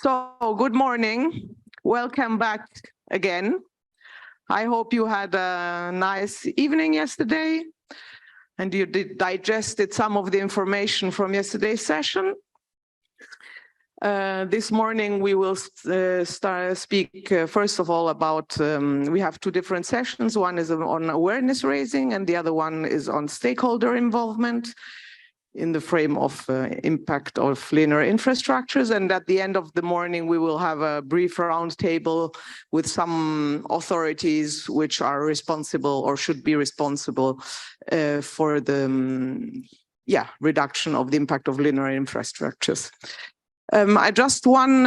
So, good morning. Welcome back again. I hope you had a nice evening yesterday and you digested some of the information from yesterday's session. This morning we will speak first of all about, we have two different sessions. One is on awareness raising and the other one is on stakeholder involvement in the frame of impact of linear infrastructures. And at the end of the morning, we will have a brief roundtable with some authorities which are responsible or should be responsible for the reduction of the impact of linear infrastructures. I just one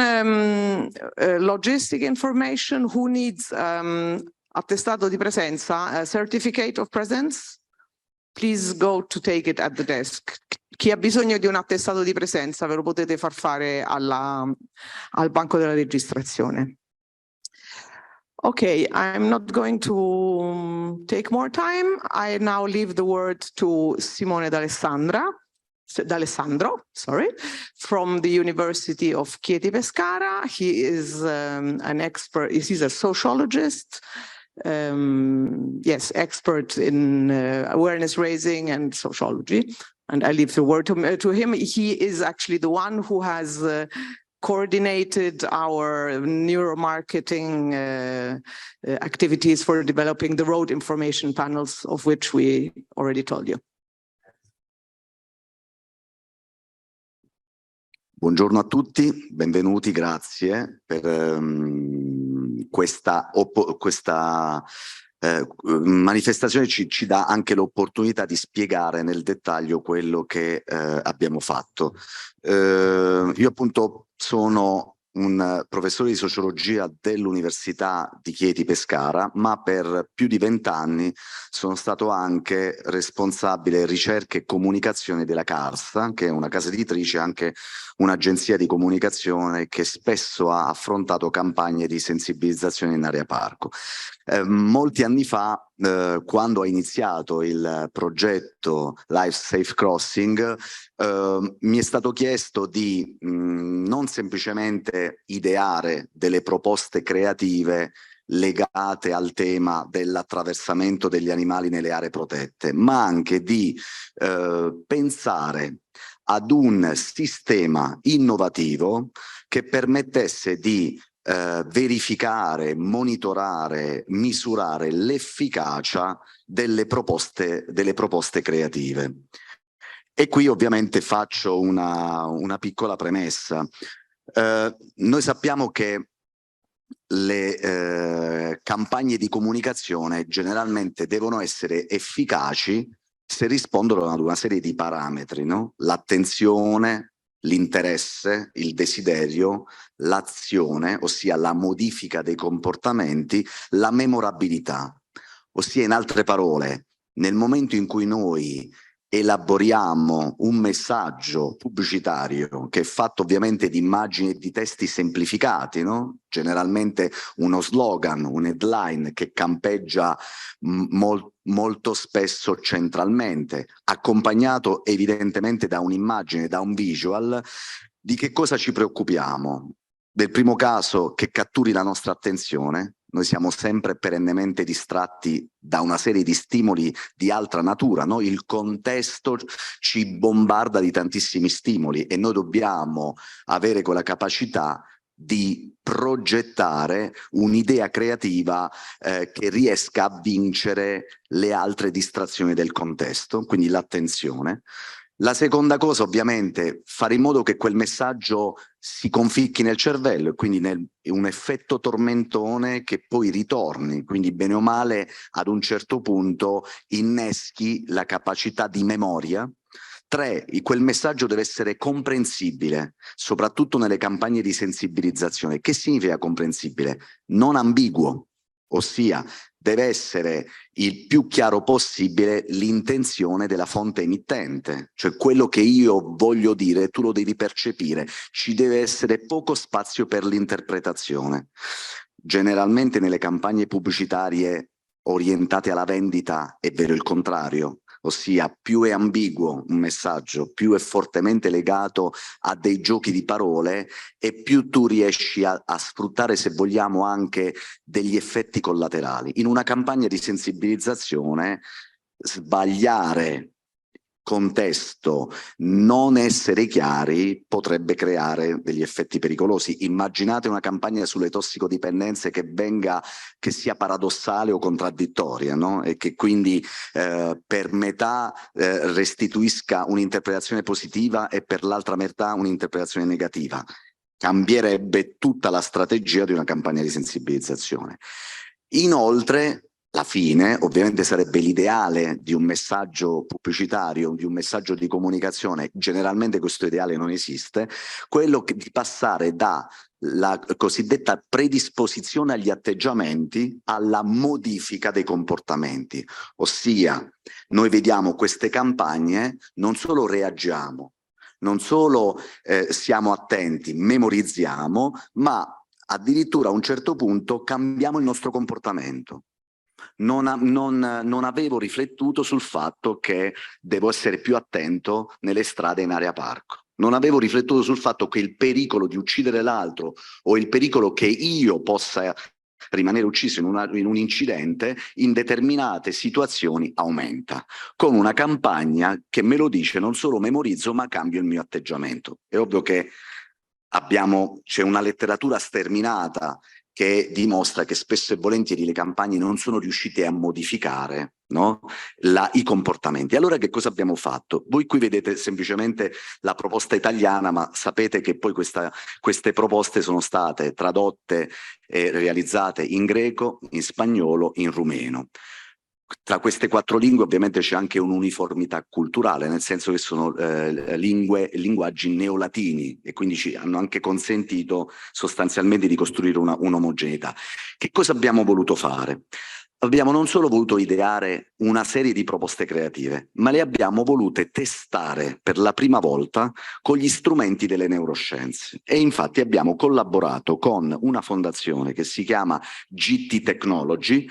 logistic information. Who needs attestato di presenza, a certificate of presence? Please go to take it at the desk. Chi ha bisogno di un attestato di presenza ve lo potete far fare al banco della registrazione. Okay, I'm not going to take more time. I now leave the word to Simone D'Alessandro, from the University of Chieti Pescara. He is an expert, he's a sociologist, expert in awareness raising and sociology. And I leave the word to him. He is actually the one who has coordinated our neuromarketing activities for developing the road information panels, of which we already told you. Buongiorno a tutti, benvenuti, grazie per questa manifestazione ci dà anche l'opportunità di spiegare nel dettaglio quello che abbiamo fatto. Io appunto sono un professore di sociologia dell'Università di Chieti Pescara, ma per più di 20 anni sono stato anche responsabile ricerca e comunicazione della CARSA, che è una casa editrice, anche un'agenzia di comunicazione che spesso ha affrontato campagne di sensibilizzazione in area parco. Molti anni fa, quando ho iniziato il progetto Life Safe Crossing, mi è stato chiesto di non semplicemente ideare delle proposte creative legate al tema dell'attraversamento degli animali nelle aree protette, ma anche di pensare ad un sistema innovativo che permettesse di verificare, monitorare, misurare l'efficacia delle proposte creative. E qui ovviamente faccio una piccola premessa. Noi sappiamo che le campagne di comunicazione generalmente devono essere efficaci se rispondono ad una serie di parametri, no? L'attenzione, l'interesse, il desiderio, l'azione, ossia la modifica dei comportamenti, la memorabilità. Ossia, in altre parole, nel momento in cui noi elaboriamo un messaggio pubblicitario che è fatto ovviamente di immagini e di testi semplificati, no? Generalmente uno slogan, un headline che campeggia molto spesso centralmente, accompagnato evidentemente da un'immagine, da un visual. Di che cosa ci preoccupiamo? Del primo caso, che catturi la nostra attenzione. Noi siamo sempre perennemente distratti da una serie di stimoli di altra natura, no? Il contesto ci bombarda di tantissimi stimoli e noi dobbiamo avere quella capacità di progettare un'idea creativa che riesca a vincere le altre distrazioni del contesto, quindi l'attenzione. La seconda cosa, ovviamente, fare in modo che quel messaggio si conficchi nel cervello e quindi un effetto tormentone che poi ritorni, quindi bene o male ad un certo punto inneschi la capacità di memoria. 3, quel messaggio deve essere comprensibile, soprattutto nelle campagne di sensibilizzazione. Che significa comprensibile? Non ambiguo, ossia deve essere il più chiaro possibile l'intenzione della fonte emittente, cioè quello che io voglio dire tu lo devi percepire, ci deve essere poco spazio per l'interpretazione. Generalmente nelle campagne pubblicitarie orientate alla vendita è vero il contrario, ossia più è ambiguo un messaggio, più è fortemente legato a dei giochi di parole e più tu riesci a sfruttare, se vogliamo, anche degli effetti collaterali. In una campagna di sensibilizzazione sbagliare contesto, non essere chiari potrebbe creare degli effetti pericolosi. Immaginate una campagna sulle tossicodipendenze che sia paradossale o contraddittoria, no? E che quindi per metà restituisca un'interpretazione positiva e per l'altra metà un'interpretazione negativa. Cambierebbe tutta la strategia di una campagna di sensibilizzazione. Inoltre, la fine ovviamente sarebbe l'ideale di un messaggio pubblicitario, di un messaggio di comunicazione. Generalmente questo ideale non esiste, quello di passare dalla cosiddetta predisposizione agli atteggiamenti alla modifica dei comportamenti, ossia noi vediamo queste campagne, non solo reagiamo, non solo siamo attenti, memorizziamo, ma addirittura a un certo punto cambiamo il nostro comportamento. Non avevo riflettuto sul fatto che devo essere più attento nelle strade in area parco. Non avevo riflettuto sul fatto che il pericolo di uccidere l'altro o il pericolo che io possa rimanere ucciso in un incidente in determinate situazioni aumenta. Con una campagna che me lo dice, non solo memorizzo ma cambio il mio atteggiamento. È ovvio che c'è una letteratura sterminata che dimostra che spesso e volentieri le campagne non sono riuscite a modificare, no? I comportamenti. Allora che cosa abbiamo fatto? Voi qui vedete semplicemente la proposta italiana, ma sapete che poi queste proposte sono state tradotte e realizzate in greco, in spagnolo, in rumeno. Tra queste 4 lingue ovviamente c'è anche un'uniformità culturale, nel senso che sono linguaggi neolatini e quindi ci hanno anche consentito sostanzialmente di costruire un'omogeneità. Che cosa abbiamo voluto fare? Abbiamo non solo voluto ideare una serie di proposte creative, ma le abbiamo volute testare per la prima volta con gli strumenti delle neuroscienze. E infatti abbiamo collaborato con una fondazione che si chiama GT Technology,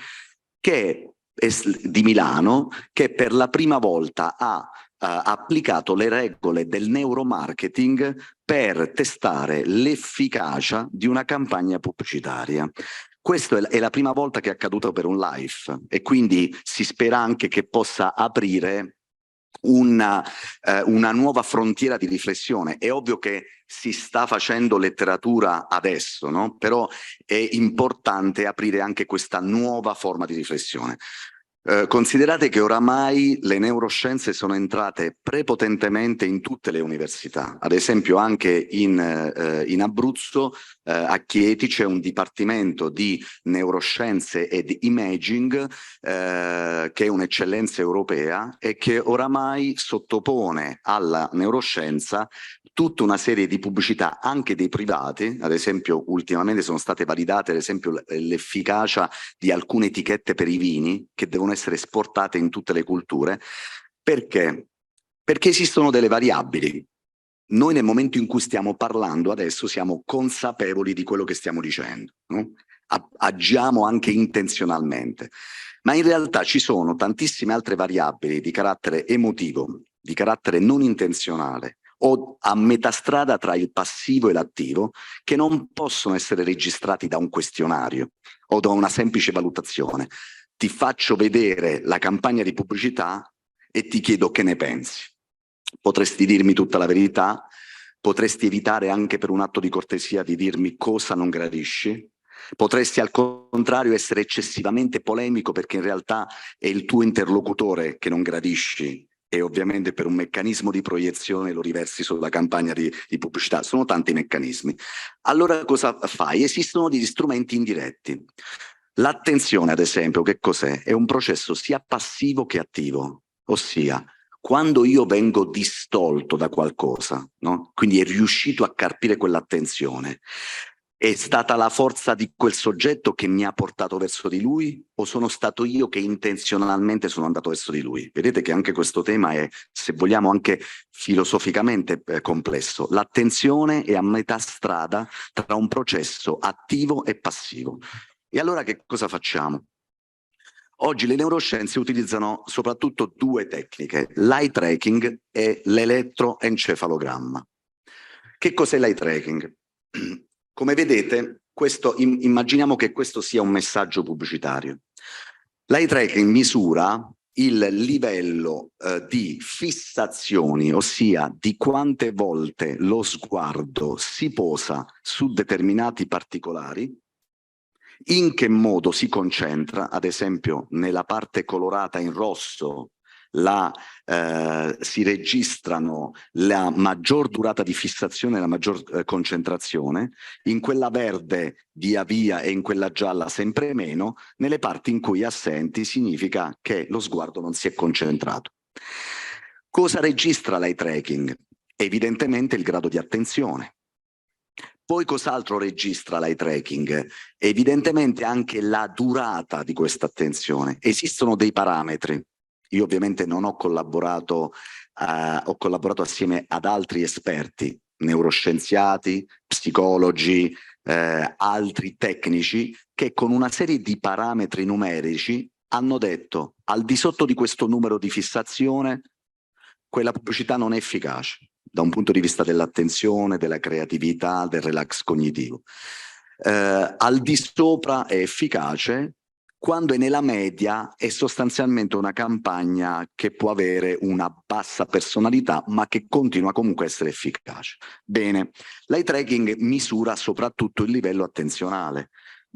di Milano, che per la prima volta ha applicato le regole del neuromarketing per testare l'efficacia di una campagna pubblicitaria. Questa è la prima volta che è accaduto per un live e quindi si spera anche che possa aprire una nuova frontiera di riflessione. È ovvio che si sta facendo letteratura adesso, no? Però è importante aprire anche questa nuova forma di riflessione. Considerate che oramai le neuroscienze sono entrate prepotentemente in tutte le università, ad esempio anche in Abruzzo, a Chieti c'è un dipartimento di neuroscienze ed imaging che è un'eccellenza europea e che oramai sottopone alla neuroscienza tutta una serie di pubblicità anche dei privati. Ad esempio ultimamente sono state validate ad esempio l'efficacia di alcune etichette per i vini che devono essere esportate in tutte le culture. Perché? Perché esistono delle variabili. Noi nel momento in cui stiamo parlando adesso siamo consapevoli di quello che stiamo dicendo, no? Agiamo anche intenzionalmente, ma in realtà ci sono tantissime altre variabili di carattere emotivo, di carattere non intenzionale o a metà strada tra il passivo e l'attivo, che non possono essere registrati da un questionario o da una semplice valutazione. Ti faccio vedere la campagna di pubblicità e ti chiedo che ne pensi. Potresti dirmi tutta la verità, potresti evitare anche per un atto di cortesia di dirmi cosa non gradisci, potresti al contrario essere eccessivamente polemico perché in realtà è il tuo interlocutore che non gradisci e ovviamente per un meccanismo di proiezione lo riversi sulla campagna di pubblicità. Sono tanti meccanismi. Allora cosa fai? Esistono degli strumenti indiretti. L'attenzione, ad esempio, che cos'è? È un processo sia passivo che attivo, ossia quando io vengo distolto da qualcosa, no? Quindi è riuscito a carpire quell'attenzione, è stata la forza di quel soggetto che mi ha portato verso di lui o sono stato io che intenzionalmente sono andato verso di lui? Vedete che anche questo tema è, se vogliamo, anche filosoficamente complesso. L'attenzione è a metà strada tra un processo attivo e passivo. E allora che cosa facciamo? Oggi le neuroscienze utilizzano soprattutto due tecniche, l'eye tracking e l'elettroencefalogramma. Che cos'è l'eye tracking? Come vedete, immaginiamo che questo sia un messaggio pubblicitario. L'eye tracking misura il livello di fissazioni, ossia di quante volte lo sguardo si posa su determinati particolari, in che modo si concentra, ad esempio nella parte colorata in rosso si registrano la maggior durata di fissazione e la maggior concentrazione, in quella verde via via e in quella gialla sempre meno, nelle parti in cui assenti significa che lo sguardo non si è concentrato. Cosa registra l'eye tracking? Evidentemente il grado di attenzione. Poi cos'altro registra l'eye tracking? Evidentemente anche la durata di questa attenzione. Esistono dei parametri. Io ovviamente non ho collaborato, ho collaborato assieme ad altri esperti, neuroscienziati, psicologi, altri tecnici, che con una serie di parametri numerici hanno detto al di sotto di questo numero di fissazione quella pubblicità non è efficace da un punto di vista dell'attenzione, della creatività, del relax cognitivo. Al di sopra è efficace, quando è nella media è sostanzialmente una campagna che può avere una bassa personalità ma che continua comunque a essere efficace. Bene, l'eye tracking misura soprattutto il livello attenzionale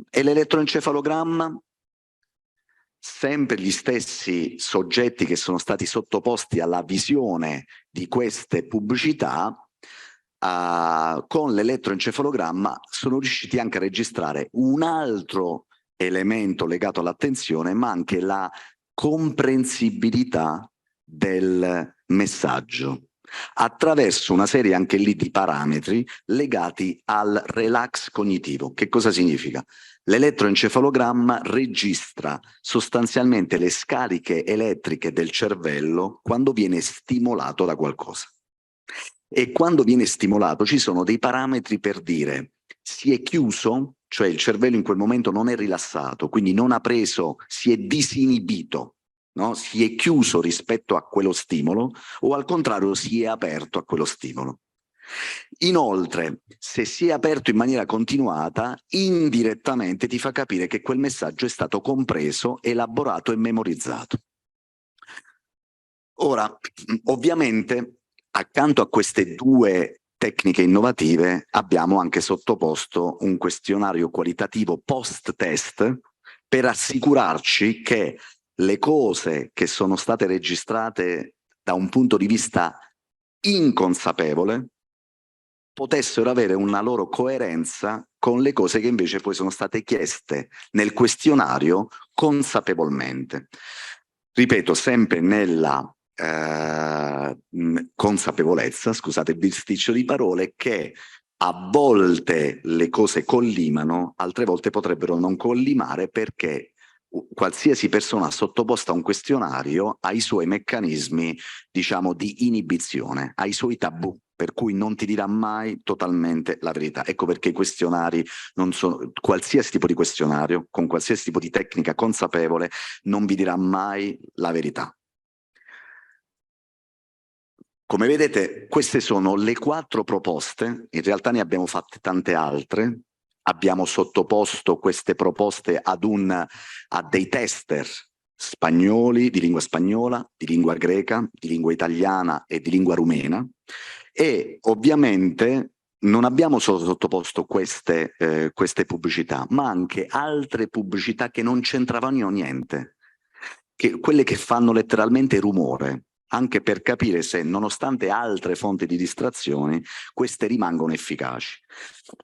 e l'elettroencefalogramma, sempre gli stessi soggetti che sono stati sottoposti alla visione di queste pubblicità, con l'elettroencefalogramma sono riusciti anche a registrare un altro elemento legato all'attenzione, ma anche la comprensibilità del messaggio, attraverso una serie anche lì di parametri legati al relax cognitivo. Che cosa significa? L'elettroencefalogramma registra sostanzialmente le scariche elettriche del cervello quando viene stimolato da qualcosa. E quando viene stimolato ci sono dei parametri per dire si è chiuso, cioè il cervello in quel momento non è rilassato, quindi non ha preso, si è disinibito, no? Si è chiuso rispetto a quello stimolo, o al contrario si è aperto a quello stimolo. Inoltre, se si è aperto in maniera continuata, indirettamente ti fa capire che quel messaggio è stato compreso, elaborato e memorizzato. Ora, ovviamente, accanto a queste due tecniche innovative, abbiamo anche sottoposto un questionario qualitativo post-test per assicurarci che le cose che sono state registrate da un punto di vista inconsapevole potessero avere una loro coerenza con le cose che invece poi sono state chieste nel questionario consapevolmente. Ripeto, sempre nella consapevolezza, scusate il bisticcio di parole, che a volte le cose collimano, altre volte potrebbero non collimare, perché qualsiasi persona sottoposta a un questionario ha i suoi meccanismi, diciamo, di inibizione, ha i suoi tabù, per cui non ti dirà mai totalmente la verità. Ecco perché i questionari non sono, qualsiasi tipo di questionario, con qualsiasi tipo di tecnica consapevole, non vi dirà mai la verità. Come vedete, queste sono le 4 proposte, in realtà ne abbiamo fatte tante altre, abbiamo sottoposto queste proposte a dei tester spagnoli, di lingua spagnola, di lingua greca, di lingua italiana e di lingua rumena, e ovviamente non abbiamo solo sottoposto queste pubblicità, ma anche altre pubblicità che non c'entravano niente, quelle che fanno letteralmente rumore, anche per capire se, nonostante altre fonti di distrazioni, queste rimangono efficaci.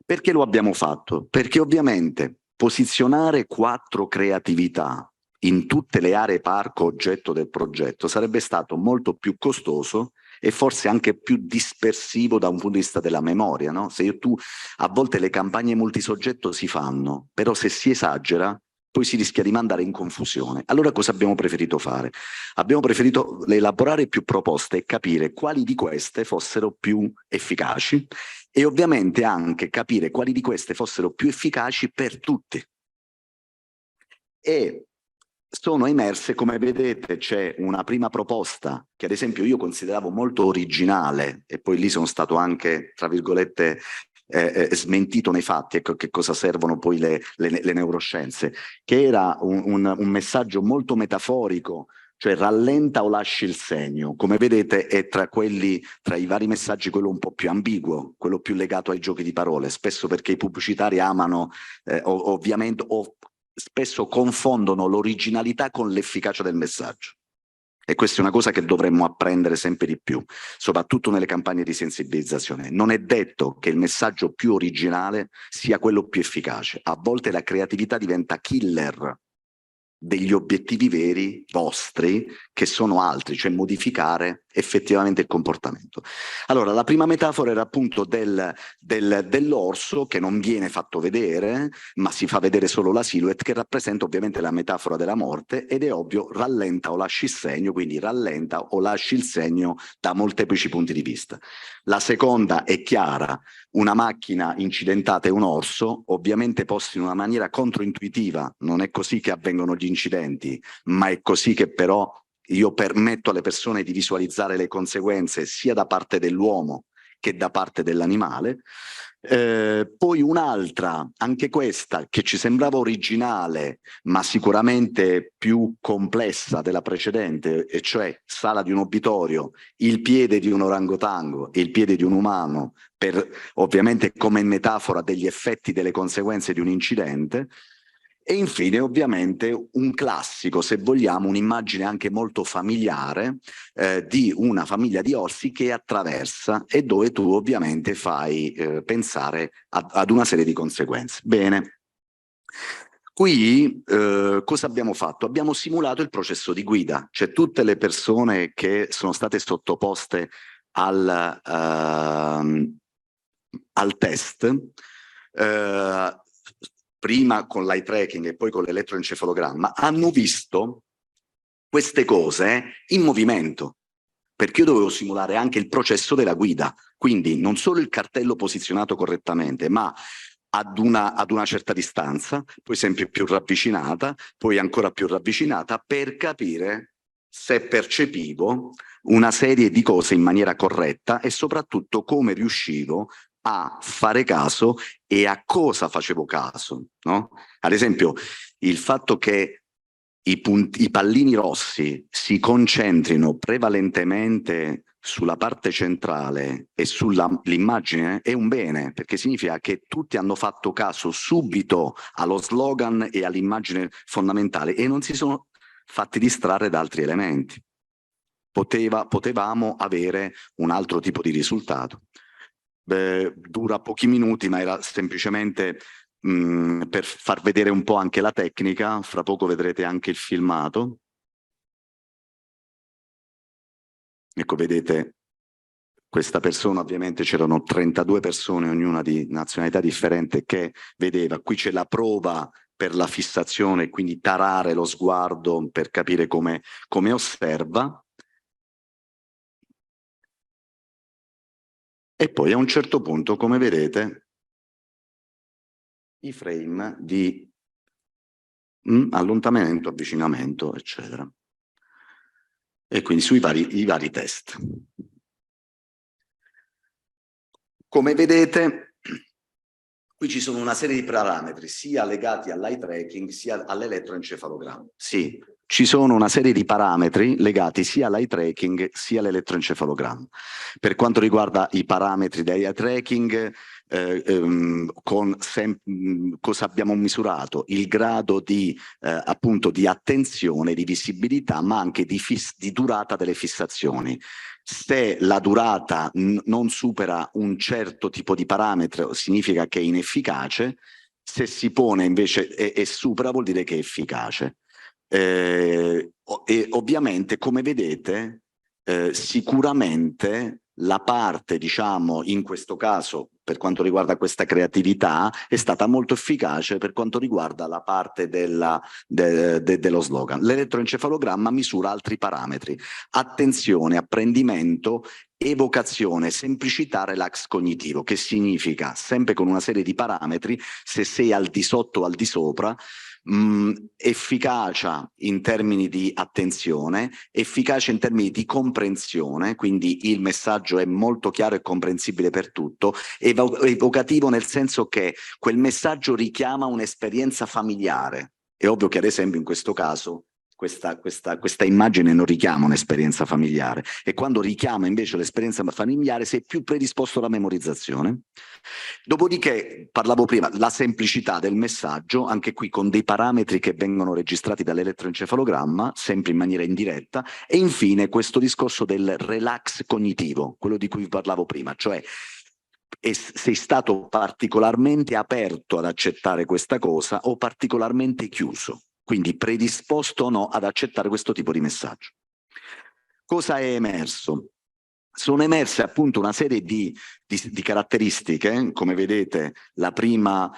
Perché lo abbiamo fatto? Perché ovviamente posizionare 4 creatività in tutte le aree parco oggetto del progetto sarebbe stato molto più costoso e forse anche più dispersivo da un punto di vista della memoria, no? A volte le campagne multisoggetto si fanno, però se si esagera poi si rischia di mandare in confusione. Allora cosa abbiamo preferito fare? Abbiamo preferito elaborare più proposte e capire quali di queste fossero più efficaci e ovviamente anche capire quali di queste fossero più efficaci per tutti. E sono emerse, come vedete c'è una prima proposta che ad esempio io consideravo molto originale e poi lì sono stato anche, tra virgolette, smentito nei fatti, ecco che cosa servono poi le neuroscienze, che era un messaggio molto metaforico, cioè rallenta o lasci il segno. Come vedete è tra i vari messaggi quello un po' più ambiguo, quello più legato ai giochi di parole, spesso perché i pubblicitari amano ovviamente o spesso confondono l'originalità con l'efficacia del messaggio. E questa è una cosa che dovremmo apprendere sempre di più, soprattutto nelle campagne di sensibilizzazione. Non è detto che il messaggio più originale sia quello più efficace. A volte la creatività diventa killer degli obiettivi veri vostri, che sono altri, cioè modificare effettivamente il comportamento. Allora, la prima metafora era appunto dell'orso che non viene fatto vedere, ma si fa vedere solo la silhouette, che rappresenta ovviamente la metafora della morte, ed è ovvio, rallenta o lasci il segno, quindi rallenta o lasci il segno da molteplici punti di vista. La seconda è chiara, una macchina incidentata e un orso, ovviamente posti in una maniera controintuitiva, non è così che avvengono gli incidenti, ma è così che però io permetto alle persone di visualizzare le conseguenze sia da parte dell'uomo che da parte dell'animale. Poi un'altra, anche questa, che ci sembrava originale, ma sicuramente più complessa della precedente, e cioè sala di un obitorio, il piede di un orangotango e il piede di un umano, ovviamente come metafora degli effetti delle conseguenze di un incidente. E infine ovviamente un classico, se vogliamo, un'immagine anche molto familiare di una famiglia di orsi che attraversa e dove tu ovviamente fai pensare ad una serie di conseguenze. Bene. Qui cosa abbiamo fatto? Abbiamo simulato il processo di guida, cioè tutte le persone che sono state sottoposte al test, prima con l'eye tracking e poi con l'elettroencefalogramma, hanno visto queste cose in movimento, perché io dovevo simulare anche il processo della guida, quindi non solo il cartello posizionato correttamente, ma ad una certa distanza, poi sempre più ravvicinata, poi ancora più ravvicinata, per capire se percepivo una serie di cose in maniera corretta e soprattutto come riuscivo a fare caso e a cosa facevo caso, no? Ad esempio, il fatto che i pallini rossi si concentrino prevalentemente sulla parte centrale e sull'immagine è un bene, perché significa che tutti hanno fatto caso subito allo slogan e all'immagine fondamentale e non si sono fatti distrarre da altri elementi. Potevamo avere un altro tipo di risultato. Dura pochi minuti, ma era semplicemente per far vedere un po' anche la tecnica. Fra poco vedrete anche il filmato. Ecco, vedete questa persona, ovviamente c'erano 32 persone, ognuna di nazionalità differente, che vedeva. Qui c'è la prova per la fissazione, quindi tarare lo sguardo per capire come osserva. E poi a un certo punto, come vedete, i frame di allontanamento, avvicinamento, eccetera. E quindi i vari test. Come vedete, qui ci sono una serie di parametri, sia legati all'eye tracking sia all'elettroencefalogramma. Sì, ci sono una serie di parametri legati sia all'eye tracking sia all'elettroencefalogramma. Per quanto riguarda i parametri dell'eye tracking, cosa abbiamo misurato? Il grado di, appunto, di attenzione, di visibilità, ma anche di durata delle fissazioni. Se la durata non supera un certo tipo di parametro, significa che è inefficace. Se si pone invece e supera, vuol dire che è efficace. E ovviamente, come vedete, sicuramente la parte, diciamo, in questo caso, per quanto riguarda questa creatività, è stata molto efficace per quanto riguarda la parte dello slogan. L'elettroencefalogramma misura altri parametri: attenzione, apprendimento, evocazione, semplicità, relax cognitivo, che significa, sempre con una serie di parametri, se sei al di sotto o al di sopra, efficacia in termini di attenzione, efficacia in termini di comprensione, quindi il messaggio è molto chiaro e comprensibile per tutto, evocativo nel senso che quel messaggio richiama un'esperienza familiare. È ovvio che ad esempio in questo caso questa immagine non richiama un'esperienza familiare, e quando richiama invece l'esperienza familiare sei più predisposto alla memorizzazione. Dopodiché, parlavo prima, la semplicità del messaggio, anche qui con dei parametri che vengono registrati dall'elettroencefalogramma, sempre in maniera indiretta, e infine questo discorso del relax cognitivo, quello di cui parlavo prima, cioè sei stato particolarmente aperto ad accettare questa cosa o particolarmente chiuso, quindi predisposto o no ad accettare questo tipo di messaggio. Cosa è emerso? Sono emerse appunto una serie di caratteristiche. Come vedete la prima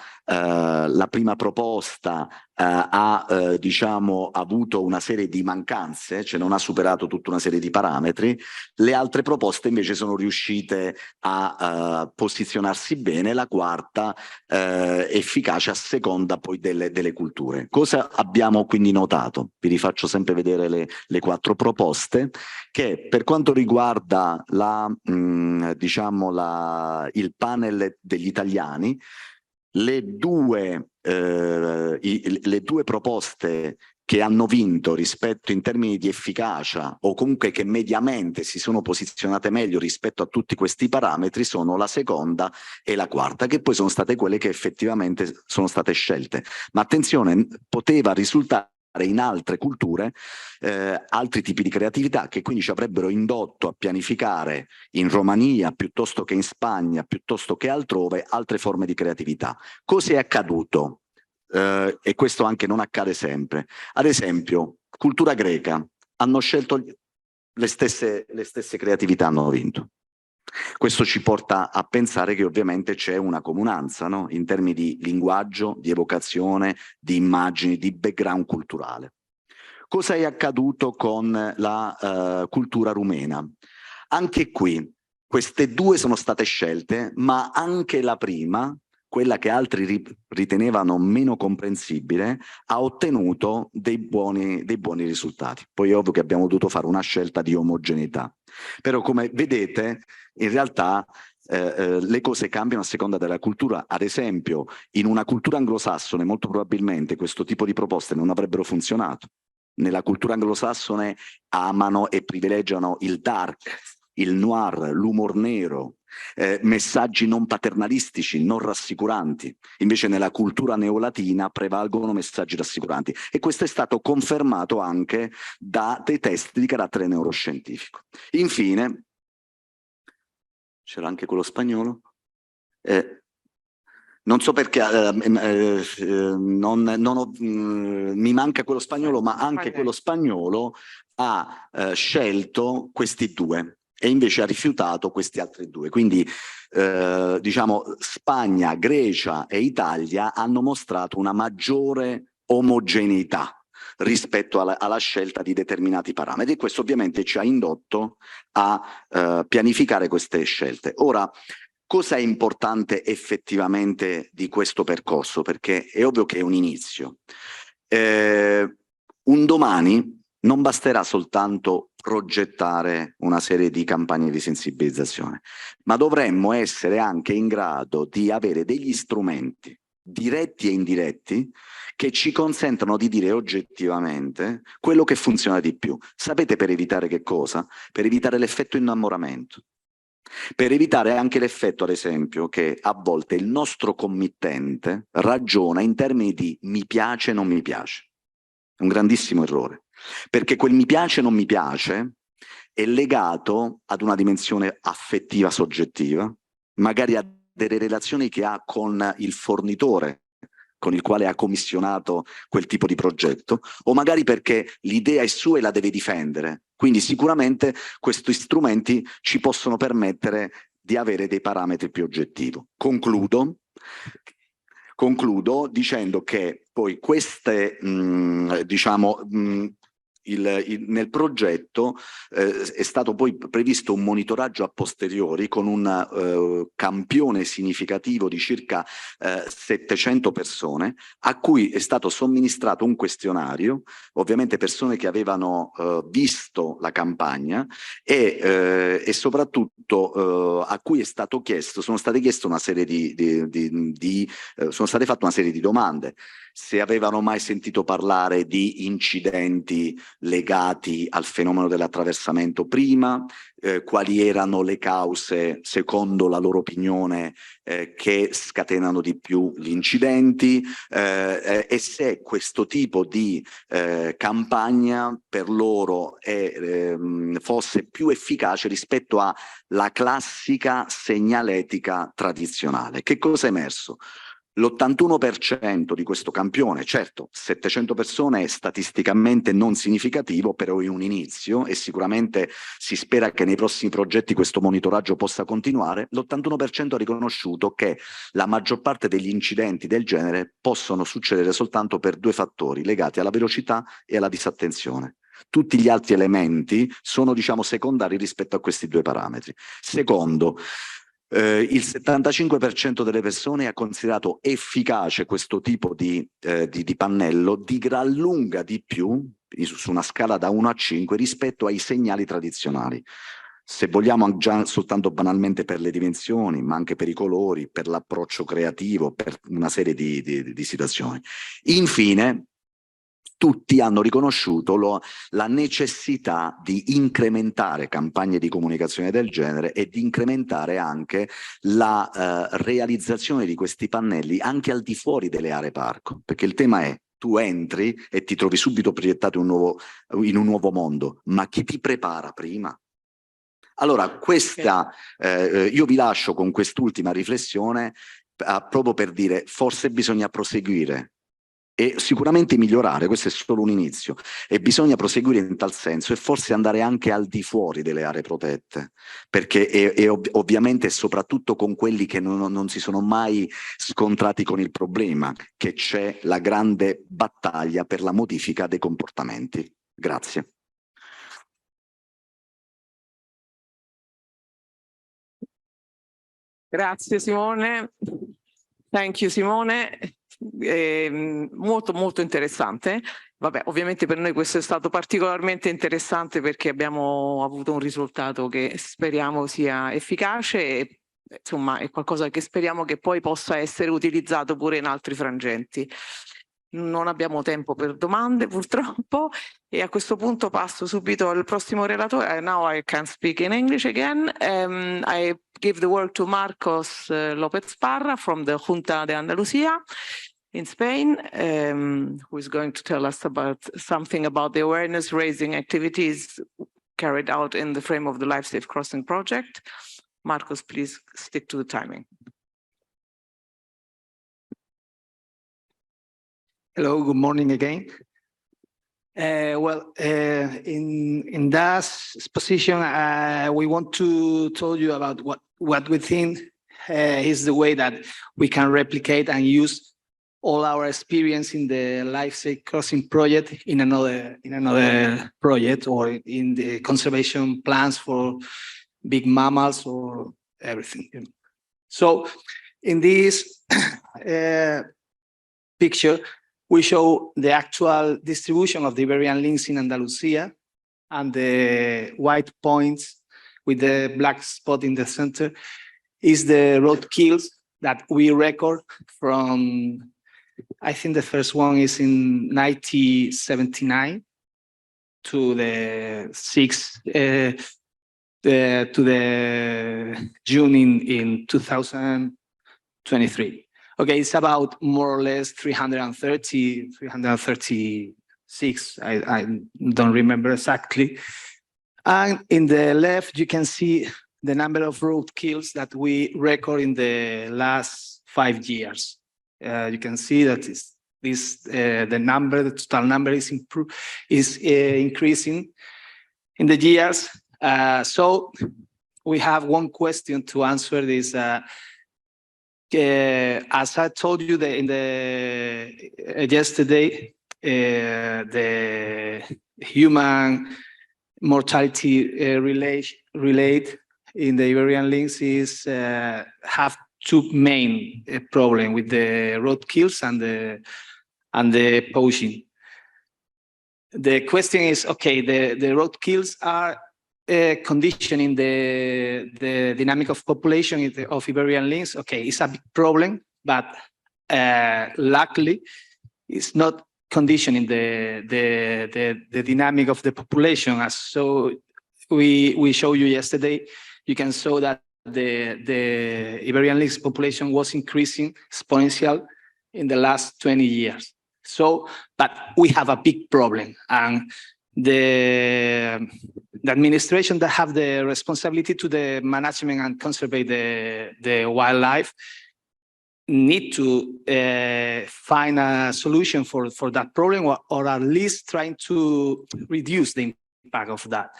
proposta ha diciamo avuto una serie di mancanze, cioè non ha superato tutta una serie di parametri. Le altre proposte invece sono riuscite a posizionarsi bene, la quarta efficace a seconda poi delle culture. Cosa abbiamo quindi notato? Vi rifaccio sempre vedere le quattro proposte, che per quanto riguarda diciamo il panel degli italiani, le due proposte che hanno vinto rispetto in termini di efficacia, o comunque che mediamente si sono posizionate meglio rispetto a tutti questi parametri, sono la seconda e la quarta, che poi sono state quelle che effettivamente sono state scelte. Ma attenzione, poteva risultare in altre culture altri tipi di creatività, che quindi ci avrebbero indotto a pianificare in Romania piuttosto che in Spagna, piuttosto che altrove, altre forme di creatività. Cosa è accaduto? E questo anche non accade sempre. Ad esempio, cultura greca, hanno scelto le stesse creatività, hanno vinto. Questo ci porta a pensare che ovviamente c'è una comunanza, no? In termini di linguaggio, di evocazione, di immagini, di background culturale. Cosa è accaduto con la cultura rumena? Anche qui queste due sono state scelte, ma anche la prima, quella che altri ritenevano meno comprensibile, ha ottenuto dei buoni risultati. Poi è ovvio che abbiamo dovuto fare una scelta di omogeneità. Però come vedete, in realtà le cose cambiano a seconda della cultura. Ad esempio, in una cultura anglosassone molto probabilmente questo tipo di proposte non avrebbero funzionato. Nella cultura anglosassone amano e privilegiano il dark, il noir, l'umor nero, messaggi non paternalistici, non rassicuranti. Invece nella cultura neolatina prevalgono messaggi rassicuranti, e questo è stato confermato anche da dei test di carattere neuroscientifico. Infine, c'era anche quello spagnolo? Non so perché mi manca quello spagnolo, ma anche quello spagnolo ha scelto questi due e invece ha rifiutato questi altri due. Quindi diciamo Spagna, Grecia e Italia hanno mostrato una maggiore omogeneità rispetto alla scelta di determinati parametri, e questo ovviamente ci ha indotto a pianificare queste scelte. Ora, cosa è importante effettivamente di questo percorso? Perché è ovvio che è un inizio. Un domani non basterà soltanto progettare una serie di campagne di sensibilizzazione, ma dovremmo essere anche in grado di avere degli strumenti diretti e indiretti che ci consentano di dire oggettivamente quello che funziona di più. Sapete per evitare che cosa? Per evitare l'effetto innamoramento. Per evitare anche l'effetto, ad esempio, che a volte il nostro committente ragiona in termini di mi piace, non mi piace. È un grandissimo errore, perché quel mi piace, non mi piace è legato ad una dimensione affettiva soggettiva, magari a delle relazioni che ha con il fornitore con il quale ha commissionato quel tipo di progetto, o magari perché l'idea è sua e la deve difendere. Quindi sicuramente questi strumenti ci possono permettere di avere dei parametri più oggettivi. Concludo dicendo che poi queste, diciamo, nel progetto è stato poi previsto un monitoraggio a posteriori con un campione significativo di circa 700 persone a cui è stato somministrato un questionario, ovviamente persone che avevano visto la campagna e soprattutto a cui sono state chieste una serie sono state fatte una serie di domande. Se avevano mai sentito parlare di incidenti legati al fenomeno dell'attraversamento prima, quali erano le cause, secondo la loro opinione, che scatenano di più gli incidenti, e se questo tipo di campagna per loro fosse più efficace rispetto alla classica segnaletica tradizionale. Che cosa è emerso? L'81% di questo campione, certo, 700 persone è statisticamente non significativo, però è un inizio e sicuramente si spera che nei prossimi progetti questo monitoraggio possa continuare. L'81% ha riconosciuto che la maggior parte degli incidenti del genere possono succedere soltanto per due fattori legati alla velocità e alla disattenzione. Tutti gli altri elementi sono, diciamo, secondari rispetto a questi due parametri. Secondo, il 75% delle persone ha considerato efficace questo tipo di pannello di gran lunga di più, su una scala da 1 a 5, rispetto ai segnali tradizionali. Se vogliamo, già soltanto banalmente per le dimensioni, ma anche per i colori, per l'approccio creativo, per una serie di situazioni. Infine, tutti hanno riconosciuto la necessità di incrementare campagne di comunicazione del genere e di incrementare anche la realizzazione di questi pannelli anche al di fuori delle aree parco, perché il tema è: tu entri e ti trovi subito proiettato in un nuovo mondo, ma chi ti prepara prima? Allora, io vi lascio con quest'ultima riflessione proprio per dire: forse bisogna proseguire e sicuramente migliorare, questo è solo un inizio, e bisogna proseguire in tal senso e forse andare anche al di fuori delle aree protette, perché ovviamente soprattutto con quelli che non si sono mai scontrati con il problema, che c'è la grande battaglia per la modifica dei comportamenti. Grazie. Grazie Simone. Thank you Simone. Molto molto interessante. Vabbè, ovviamente per noi questo è stato particolarmente interessante perché abbiamo avuto un risultato che speriamo sia efficace e insomma è qualcosa che speriamo che poi possa essere utilizzato pure in altri frangenti. Non abbiamo tempo per domande purtroppo e a questo punto passo subito al prossimo relatore. Now I can speak in English again. I give the word to Marcos López Parra from the Junta de Andalucía in Spain, who is going to tell us something about the awareness raising activities carried out in the frame of the Life Safe Crossing project. Marcos, please stick to the timing. Hello, good morning again. In that exposition, we want to tell you about what we think is the way that we can replicate and use all our experience in the Life Safe Crossing project in another project or in the conservation plans for big mammals or everything. So in this picture, we show the actual distribution of the Iberian lynx in Andalusia, and the white points with the black spot in the center is the road kills that we record from, I think the first one is in 1979 to the 6th, to the June in 2023. Okay, it's about more or less 336. I don't remember exactly. And in the left, you can see the number of road kills that we record in the last 5 years. You can see that the total number is increasing in the years. So we have one question to answer this. As I told you yesterday, the human mortality relate in the Iberian links is have two main problem with the roadkills and the poaching. The question is, okay, the roadkills are conditioning the dynamic of population of Iberian links. Okay, it's a big problem, but luckily it's not conditioning the dynamic of the population. As so we showed you yesterday, you can show that the Iberian links population was increasing exponential in the last 20 years. So, but we have a big problem, and the administration that have the responsibility to the management and conserve the wildlife need to find a solution for that problem, or at least trying to reduce the impact of that.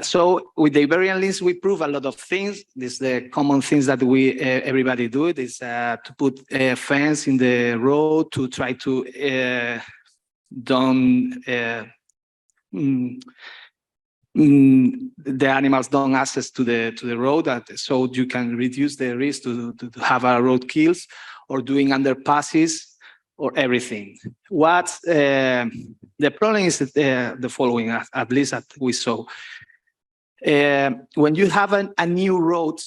So with the Iberian links, we prove a lot of things. This the common things that we everybody do. It is to put a fence in the road to try to the animals don't access to the road, so you can reduce the risk to have a road kills, or doing underpasses, or everything. What the problem is the following, at least that we saw. When you have a new road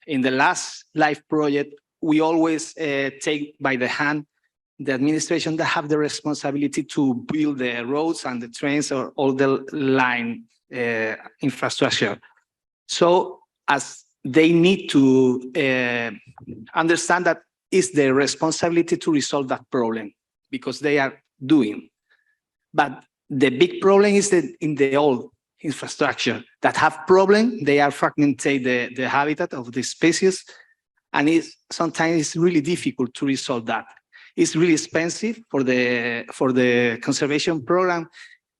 in the last life project, we always take by the hand the administration that have the responsibility to build the roads and the trains or all the line infrastructure. So as they need to understand that it's their responsibility to resolve that problem, because they are doing. But the big problem is that in the old infrastructure that have problem, they are fragmented the habitat of the species, and sometimes it's really difficult to resolve that. It's really expensive for the conservation program,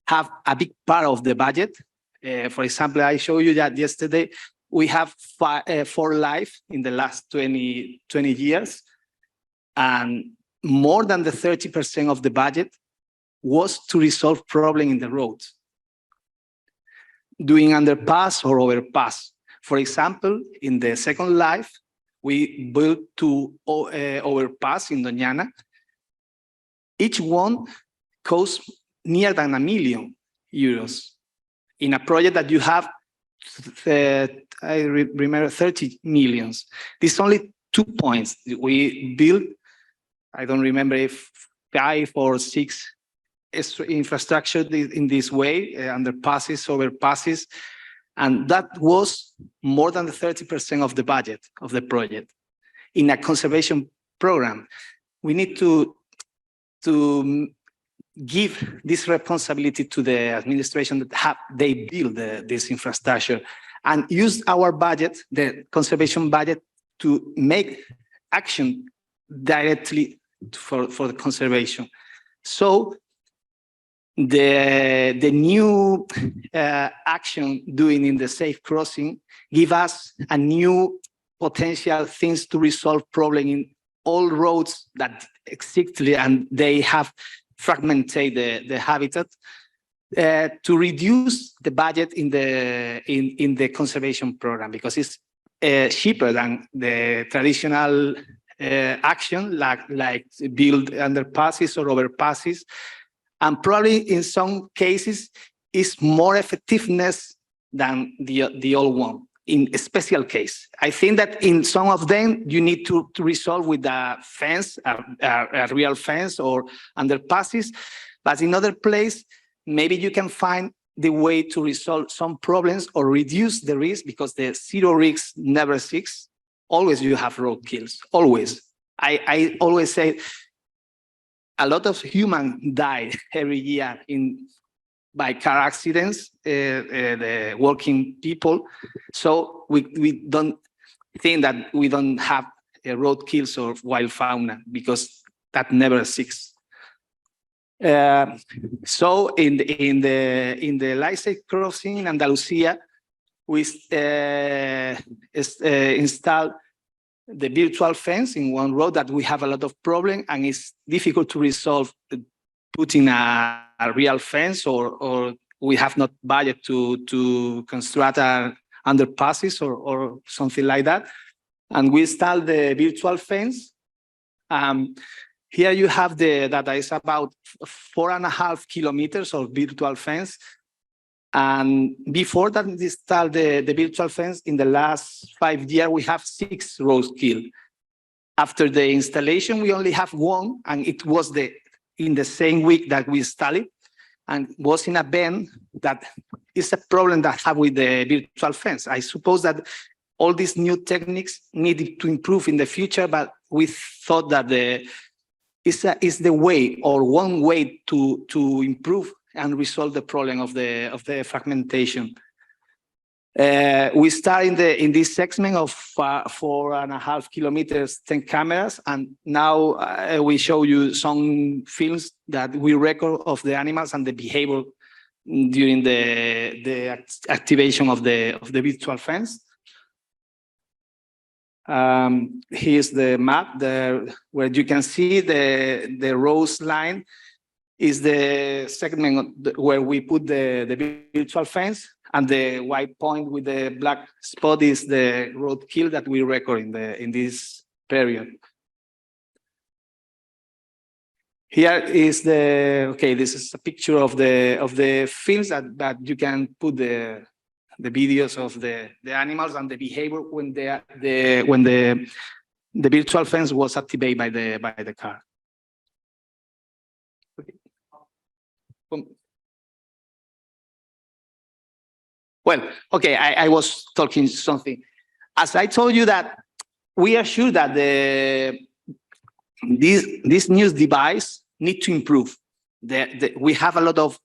have a big part of the budget. For example, I showed you that yesterday, we have 4 life in the last 20 years, and more than the 30% of the budget was to resolve problem in the roads, doing underpass or overpass. For example, in the second life, we built 2 overpass in Doñana. Each one costs near than €1 million in a project that you have, I remember, 30 million. There's only 2 points. We built, I don't remember if 5 or 6 infrastructure in this way, underpasses, overpasses, and that was more than the 30% of the budget of the project. In a conservation program, we need to give this responsibility to the administration that they build this infrastructure, and use our budget, the conservation budget, to make action directly for the conservation. So the new action doing in the safe crossing give us a new potential things to resolve problem in all roads that exist, and they have fragmented the habitat, to reduce the budget in the conservation program, because it's cheaper than the traditional action like build underpasses or overpasses, and probably in some cases is more effectiveness than the old one. In a special case, I think that in some of them you need to resolve with a fence, a real fence or underpasses, but in other place maybe you can find the way to resolve some problems or reduce the risk, because the zero risk never seeks. Always you have road kills, always. I always say a lot of humans die every year by car accidents, the working people. So we don't think that we don't have road kills or wild fauna, because that never exists. So in the Lice crossing in Andalusia, we installed the virtual fence in one road that we have a lot of problem, and it's difficult to resolve putting a real fence, or we have not budget to construct underpasses or something like that. And we installed the virtual fence. Here you have the data. It's about 4.5 kilometers of virtual fence. And before that, we installed the virtual fence, in the last 5 years, we have 6 roads killed. After the installation, we only have 1, and it was in the same week that we installed it, and was in a bend that is a problem that I have with the virtual fence. I suppose that all these new techniques needed to improve in the future, but we thought that is the way, or one way to improve and resolve the problem of the fragmentation. We start in this segment of 4.5 kilometers, 10 cameras, and now we show you some films that we record of the animals and the behavior during the activation of the virtual fence. Here's the map where you can see the rose line is the segment where we put the virtual fence, and the white point with the black spot is the road kill that we record in this period. Here is this is a picture of the films that you can put the videos of the animals and the behavior when the virtual fence was activated by the car. Well, okay, I was talking something. As I told you that we are sure that this new device need to improve. We have a lot of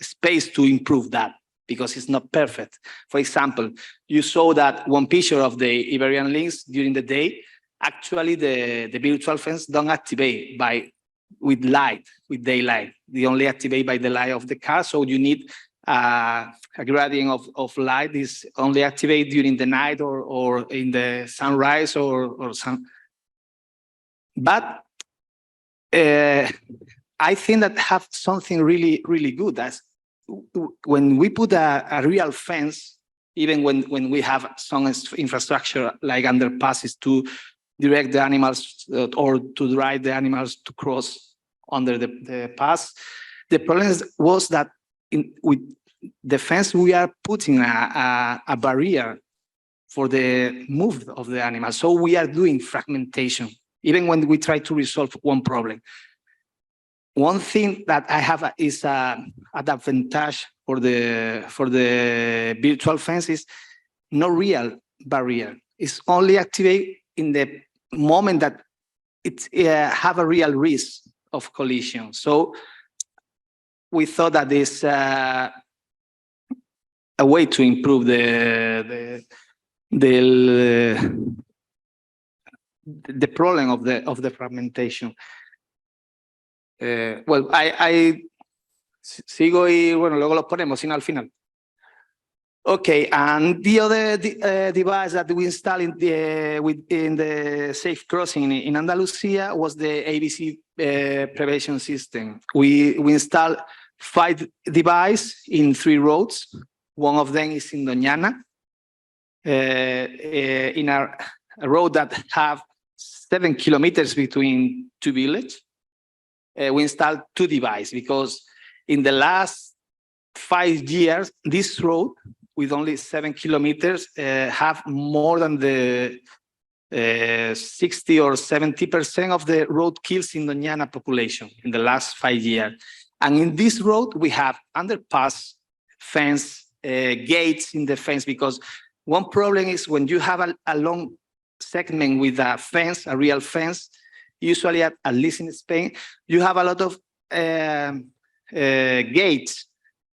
space to improve that, because it's not perfect. For example, you saw that one picture of the Iberian lynx during the day. Actually, the virtual fence don't activate with daylight. They only activate by the light of the car. So you need a gradient of light is only activated during the night or in the sunrise or sun. But I think that have something really, really good. That's when we put a real fence, even when we have some infrastructure like underpasses to direct the animals or to drive the animals to cross under the pass. The problem was that with the fence, we are putting a barrier for the move of the animals. So we are doing fragmentation, even when we try to resolve one problem. One thing that I have is an advantage for the virtual fence is no real barrier. It's only activate in the moment that it have a real risk of collision. So we thought that is a way to improve the problem of the fragmentation. Well, I sigo y bueno, luego los ponemos al final. Okay, and the other device that we installed in the safe crossing in Andalusia was the ABC prevention system. We installed 5 devices in 3 roads. One of them is in Doñana, in a road that have 7 kilometers between 2 villages. We installed 2 devices because in the last 5 years, this road with only 7 kilometers have more than the 60 or 70% of the road kills in Doñana population in the last 5 years. And in this road, we have underpass, fence, gates in the fence, because one problem is when you have a long segment with a fence, a real fence, usually at least in Spain, you have a lot of gates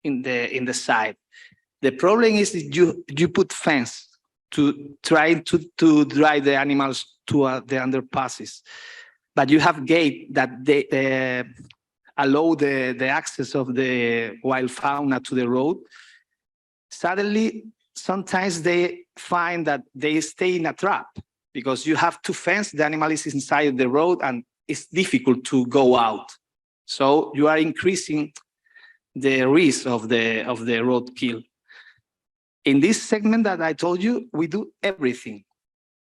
in the side. The problem is that you put fence to try to drive the animals to the underpasses, but you have gate that they allow the access of the wild fauna to the road. Suddenly, sometimes they find that they stay in a trap because you have to fence, the animal is inside the road and it's difficult to go out. So you are increasing the risk of the roadkill. In this segment that I told you, we do everything.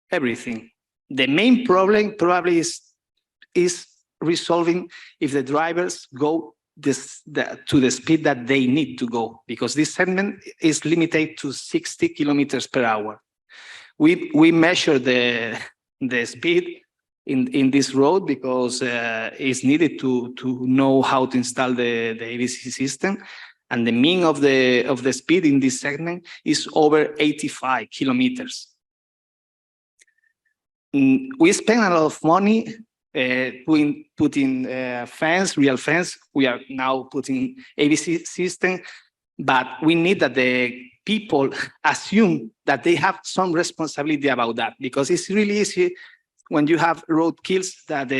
The main problem probably is resolving if the drivers go to the speed that they need to go, because this segment is limited to 60 kilometers per hour. We measure the speed in this road because it's needed to know how to install the ABC system, and the mean of the speed in this segment is over 85 kilometers. We spend a lot of money putting fence, real fence. We are now putting ABC system, but we need that the people assume that they have some responsibility about that, because it's really easy when you have roadkills that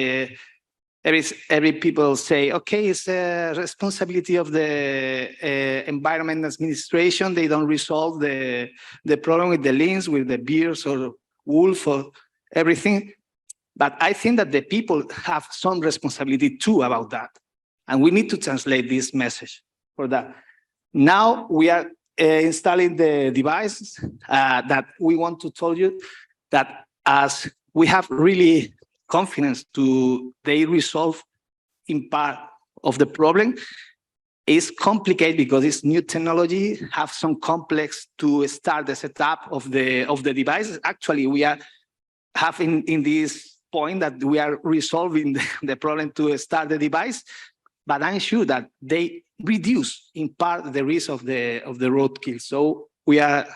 every people say, okay, it's a responsibility of the environment administration. They don't resolve the problem with the lynx, with the bears or wolf or everything. But I think that the people have some responsibility too about that. And we need to translate this message for that. Now we are installing the devices that we want to tell you that as we have really confidence they resolve in part of the problem. It's complicated because it's new technology, have some complex to start the setup of the devices. Actually, we are having in this point that we are resolving the problem to start the device, but I'm sure that they reduce in part the risk of the roadkill. So we are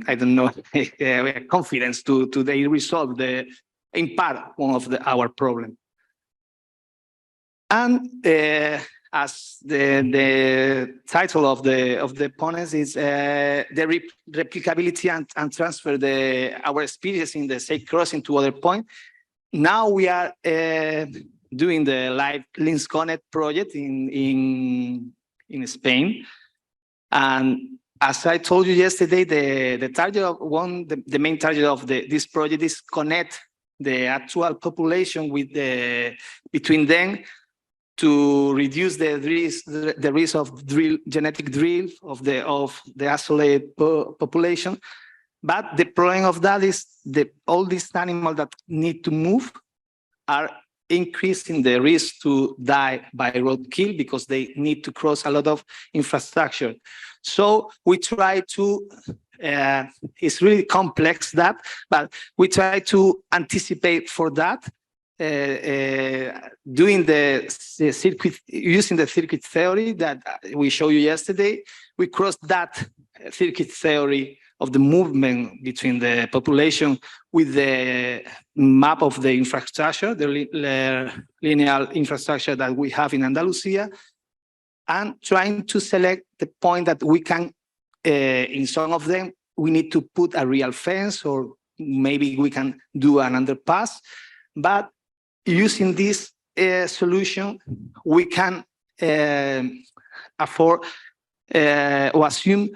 I don't know, we have confidence to they resolve in part one of our problem. And as the title of the ponems is the replicability and transfer our experience in the safe crossing to other point. Now we are doing the Live Lynx Connect project in Spain, and as I told you yesterday, the target of the main target of this project is connect the actual population with between them to reduce the risk of genetic drift of the isolated population. But the problem of that is all these animals that need to move are increasing the risk to die by roadkill because they need to cross a lot of infrastructure. So we try to, it's really complex but we try to anticipate for that, doing the circuit, using the circuit theory that we showed you yesterday. We crossed that circuit theory of the movement between the population with the map of the infrastructure, the linear infrastructure that we have in Andalusia, and trying to select the point that we can, in some of them, we need to put a real fence, or maybe we can do an underpass. But using this solution, we can afford or assume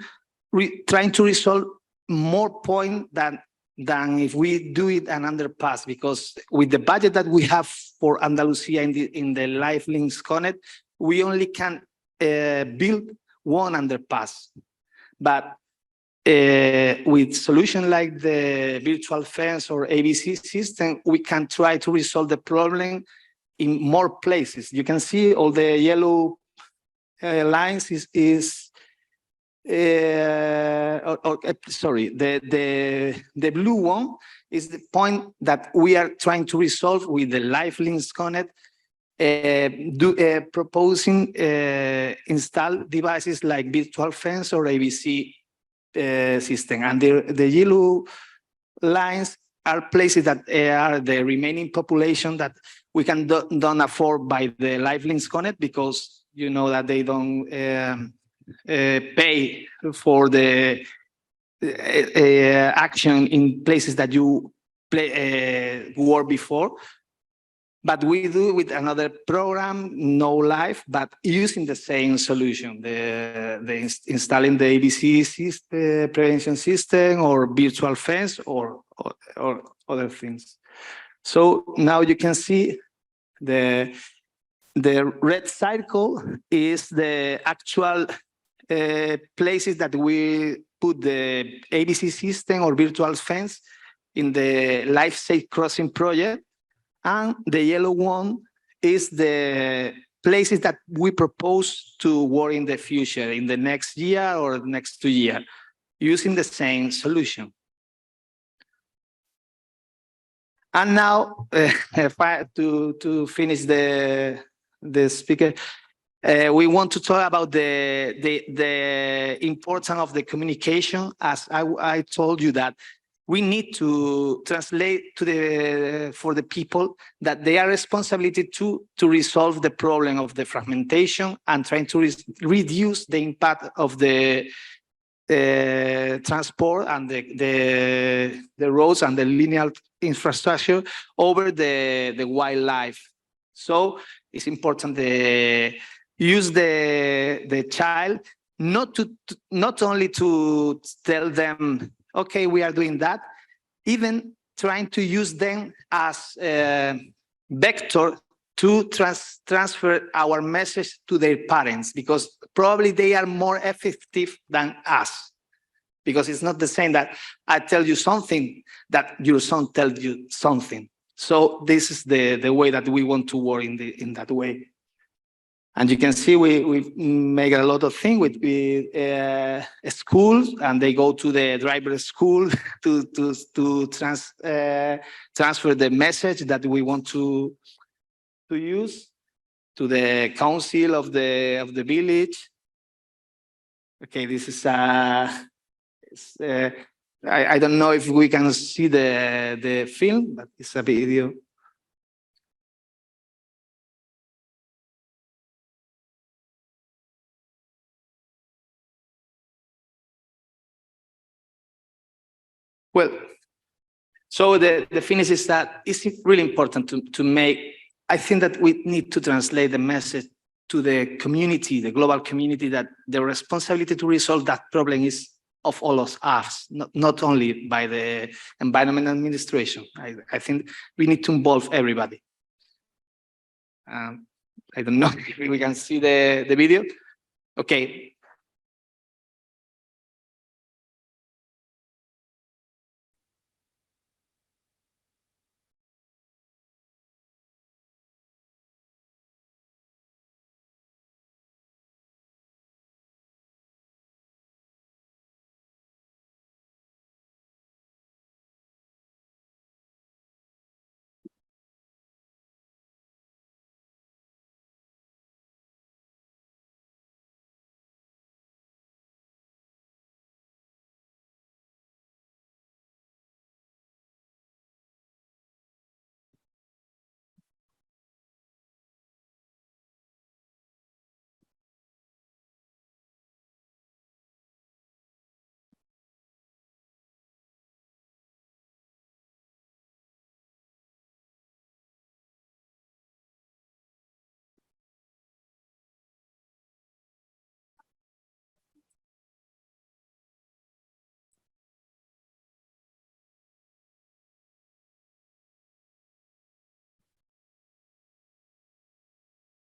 trying to resolve more points than if we do it an underpass, because with the budget that we have for Andalusia in the Live Lynx Connect, we only can build one underpass. But with solution like the virtual fence or ABC system, we can try to resolve the problem in more places. You can see all the yellow lines sorry, the blue one is the point that we are trying to resolve with the Live Lynx Connect, proposing install devices like virtual fence or ABC system. And the yellow lines are places that are the remaining population that we can don't afford by the Live Lynx Connect, because you know that they don't pay for the action in places that you were before. but we do with another program, No Life, but using the same solution, installing the ABC system, prevention system, or virtual fence, or other things. So now you can see the red circle is the actual places that we put the ABC system or virtual fence in the Life Safe Crossing project. And the yellow one is the places that we propose to work in the future, in the next year or the next 2 years, using the same solution. And now, to finish the speaker, we want to talk about the importance of the communication. As I told you that we need to translate for the people that they are responsibility to resolve the problem of the fragmentation and trying to reduce the impact of the transport and the roads and the linear infrastructure over the wildlife. So it's important to use the child not only to tell them, okay, we are doing that, even trying to use them as a vector to transfer our message to their parents, because probably they are more effective than us. Because it's not the same that I tell you something, that your son tells you something. So this is the way that we want to work in that way. And you can see we make a lot of things with schools, and they go to the driver school to transfer the message that we want to use to the council of the village. Okay, this is I don't know if we can see the film, but it's a video. Well, so the finish is that it's really important to make, I think that we need to translate the message to the community, the global community, that the responsibility to resolve that problem is of all of us, not only by the Environment Administration. I think we need to involve everybody. I don't know if we can see the video. Okay.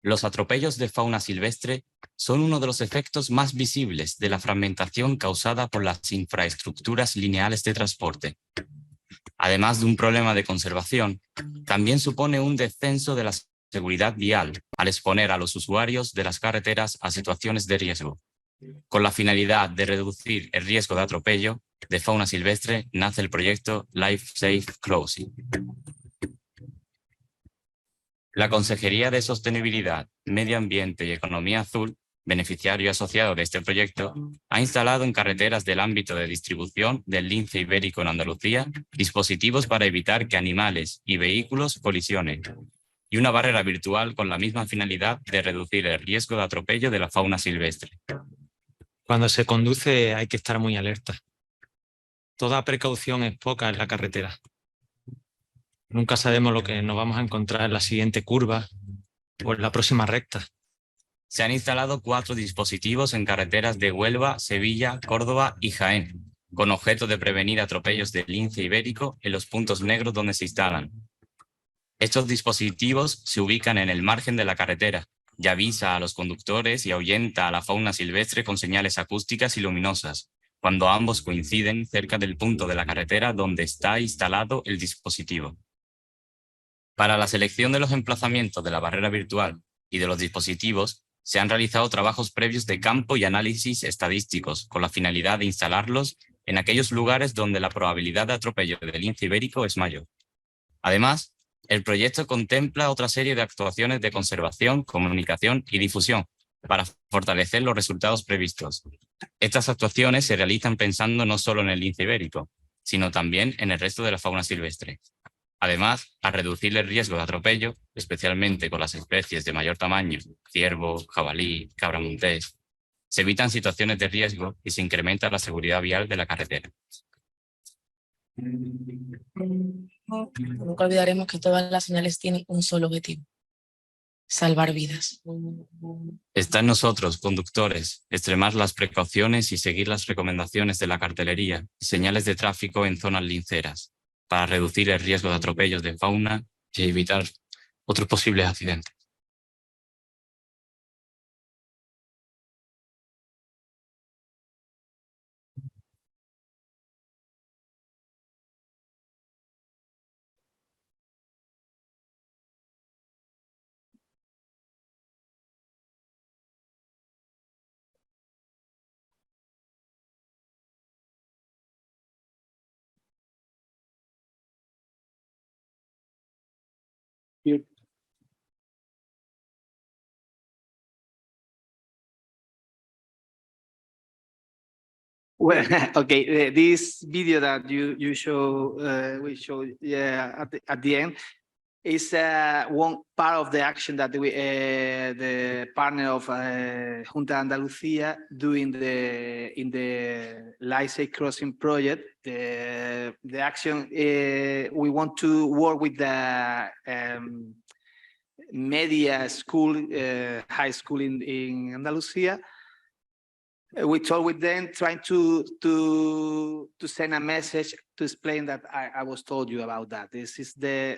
Los atropellos de fauna silvestre son uno de los efectos más visibles de la fragmentación causada por las infraestructuras lineales de transporte. Además de un problema de conservación, también supone un descenso de la seguridad vial al exponer a los usuarios de las carreteras a situaciones de riesgo. Con la finalidad de reducir el riesgo de atropello de fauna silvestre nace el proyecto Life Safe Crossing. La Consejería de Sostenibilidad, Medio Ambiente y Economía Azul, beneficiario asociado de este proyecto, ha instalado en carreteras del ámbito de distribución del lince ibérico en Andalucía dispositivos para evitar que animales y vehículos colisionen, y una barrera virtual con la misma finalidad de reducir el riesgo de atropello de la fauna silvestre. Cuando se conduce hay que estar muy alerta. Toda precaución es poca en la carretera. Nunca sabemos lo que nos vamos a encontrar en la siguiente curva o en la próxima recta. Se han instalado 4 dispositivos en carreteras de Huelva, Sevilla, Córdoba y Jaén, con objeto de prevenir atropellos de lince ibérico en los puntos negros donde se instalan. Estos dispositivos se ubican en el margen de la carretera y avisa a los conductores y ahuyenta a la fauna silvestre con señales acústicas y luminosas, cuando ambos coinciden cerca del punto de la carretera donde está instalado el dispositivo. Para la selección de los emplazamientos de la barrera virtual y de los dispositivos, se han realizado trabajos previos de campo y análisis estadísticos con la finalidad de instalarlos en aquellos lugares donde la probabilidad de atropello del lince ibérico es mayor. Además, el proyecto contempla otra serie de actuaciones de conservación, comunicación y difusión para fortalecer los resultados previstos. Estas actuaciones se realizan pensando no solo en el lince ibérico, sino también en el resto de la fauna silvestre. Además, a reducir el riesgo de atropello, especialmente con las especies de mayor tamaño, ciervo, jabalí, cabra montés, se evitan situaciones de riesgo y se incrementa la seguridad vial de la carretera. Nunca olvidaremos que todas las señales tienen un solo objetivo: salvar vidas. Está en nosotros, conductores, extremar las precauciones y seguir las recomendaciones de la cartelería y señales de tráfico en zonas linceras, para reducir el riesgo de atropellos de fauna y evitar otros posibles accidentes. Well, okay, this video that you show, we show at the end is one part of the action that we, the partner of Junta Andalucía doing in the Lycée Crossing project. The action, we want to work with the media school, high school in Andalusia. We talk with them, trying to send a message to explain that I was told you about that. This is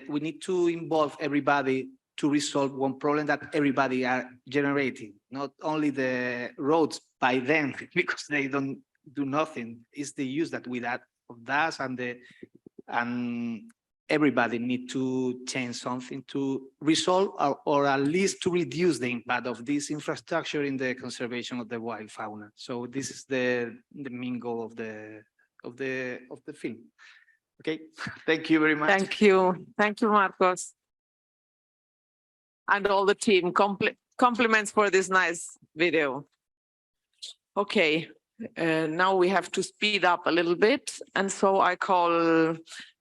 we need to involve everybody to resolve one problem that everybody are generating, not only the roads by them, because they don't do nothing. It's the use that we that of that, and everybody need to change something to resolve or at least to reduce the impact of this infrastructure in the conservation of the wild fauna. So this is the main goal of the film. Okay, thank you very much. Thank you, Marcos. And all the team, compliments for this nice video. Okay, now we have to speed up a little bit. And so I call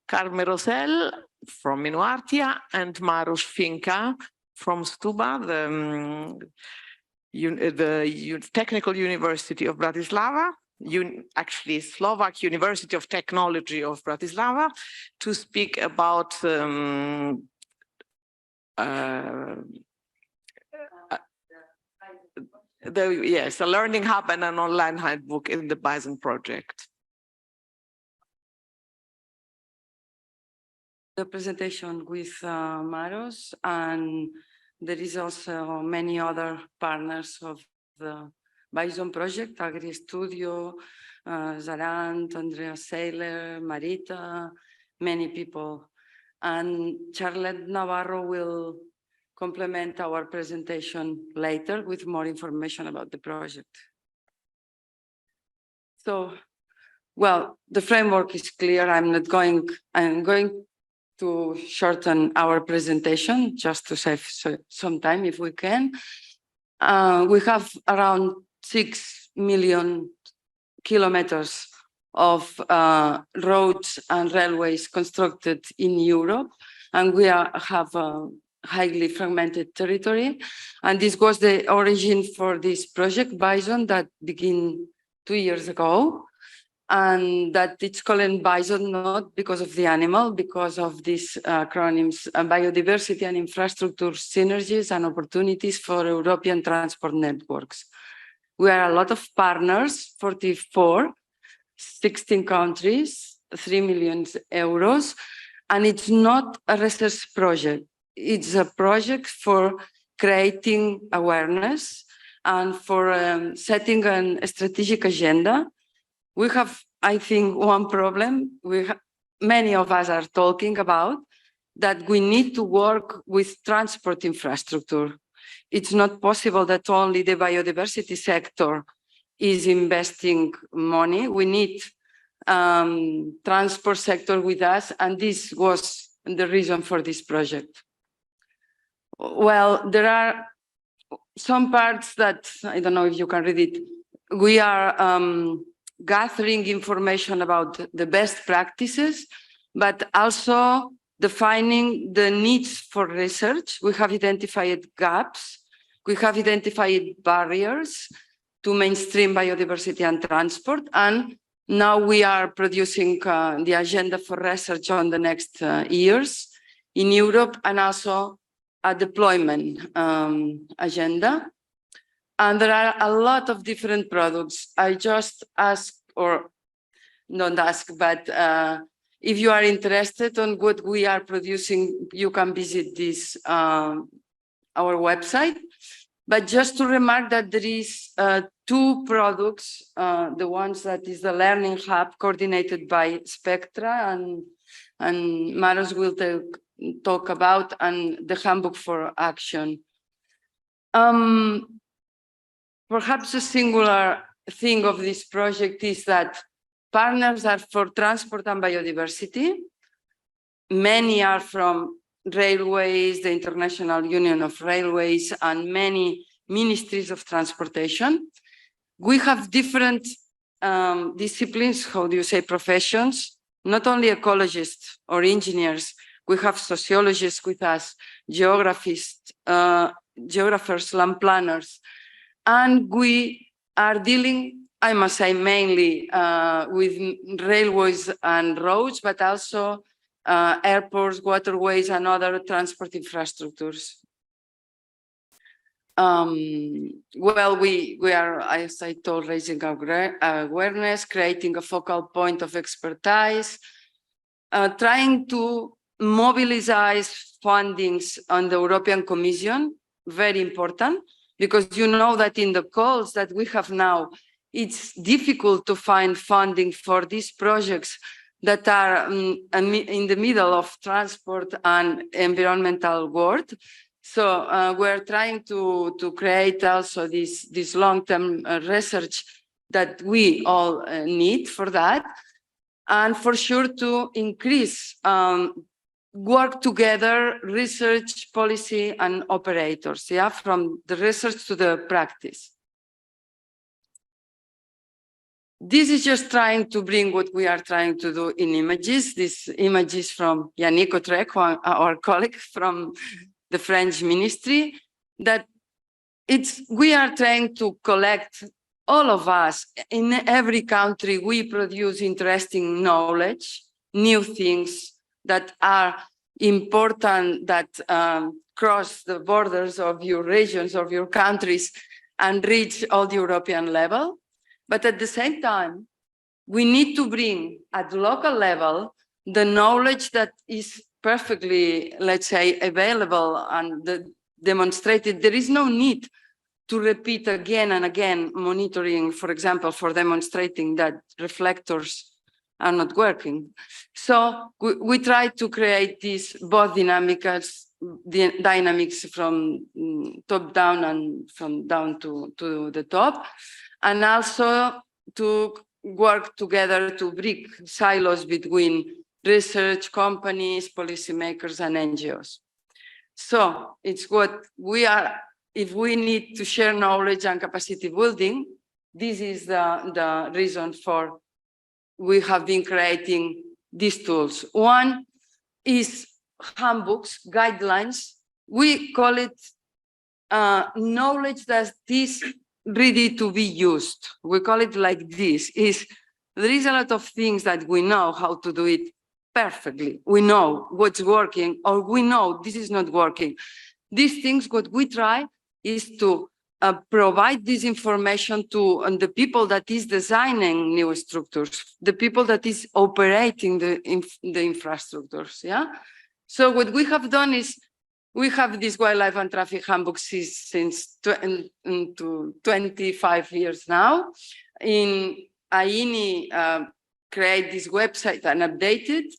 Carmen Rosell from Minuartia and Maros Finca from Stuba, the Technical University of Bratislava, actually Slovak University of Technology of Bratislava, to speak about a learning hub and an online handbook in the Bison project. The presentation with Maros, and there is also many other partners of the Bison project, Agri Studio, Zarant, Andrea Saylor, Marita, many people. And Charlotte Navarro will complement our presentation later with more information about the project. So, well, the framework is clear. I'm going to shorten our presentation just to save some time if we can. We have around 6 million kilometers of roads and railways constructed in Europe, and we have a highly fragmented territory. And this was the origin for this project, Bison, that began 2 years ago. and that it's called bison, not because of the animal, because of these acronyms, biodiversity and infrastructure synergies and opportunities for European transport networks. We are a lot of partners, 44, 16 countries, 3 million euros, and it's not a research project. It's a project for creating awareness and for setting a strategic agenda. We have, I think, one problem many of us are talking about, that we need to work with transport infrastructure. It's not possible that only the biodiversity sector is investing money. We need transport sector with us, and this was the reason for this project. Well, there are some parts that, I don't know if you can read it. We are gathering information about the best practices, but also defining the needs for research. We have identified gaps. We have identified barriers to mainstream biodiversity and transport. And now we are producing the agenda for research on the next years in Europe, and also a deployment agenda. And there are a lot of different products. I just ask, or not ask, but if you are interested on what we are producing, you can visit this, our website. But just to remark that there is 2 products, the ones that is the Learning Hub coordinated by Spectra, and Maros will talk about, and the Handbook for Action. Perhaps a singular thing of this project is that partners are for transport and biodiversity. Many are from railways, the International Union of Railways, and many ministries of transportation. We have different disciplines, how do you say, professions, not only ecologists or engineers. We have sociologists with us, geographers, land planners, and we are dealing, I must say, mainly with railways and roads, but also airports, waterways, and other transport infrastructures. Well, we are, as I told, raising awareness, creating a focal point of expertise, trying to mobilize fundings on the European Commission, very important, because you know that in the calls that we have now, it's difficult to find funding for these projects that are in the middle of transport and environmental world. So we're trying to create also this long-term research that we all need for that. And for sure to increase work together, research, policy, and operators, yeah, from the research to the practice. This is just trying to bring what we are trying to do in images. This image is from Yannick Autrec, our colleague from the French ministry, that we are trying to collect, all of us, in every country, we produce interesting knowledge, new things that are important, that cross the borders of your regions, of your countries, and reach all the European level. But at the same time, we need to bring at the local level the knowledge that is perfectly, let's say, available and demonstrated. There is no need to repeat again and again monitoring, for example, for demonstrating that reflectors are not working. So we try to create these both dynamics from top down and from down to the top, and also to work together to break silos between research companies, policymakers, and NGOs. So it's what we are, if we need to share knowledge and capacity building, this is the reason for we have been creating these tools. One is handbooks, guidelines. We call it knowledge that is ready to be used. We call it like this, is there is a lot of things that we know how to do it perfectly. We know what's working, or we know this is not working. These things, what we try is to provide this information to the people that is designing new structures, the people that is operating the infrastructures, yeah? So what we have done is, we have this wildlife and traffic handbook since 25 years now. In AINI, create this website and update it.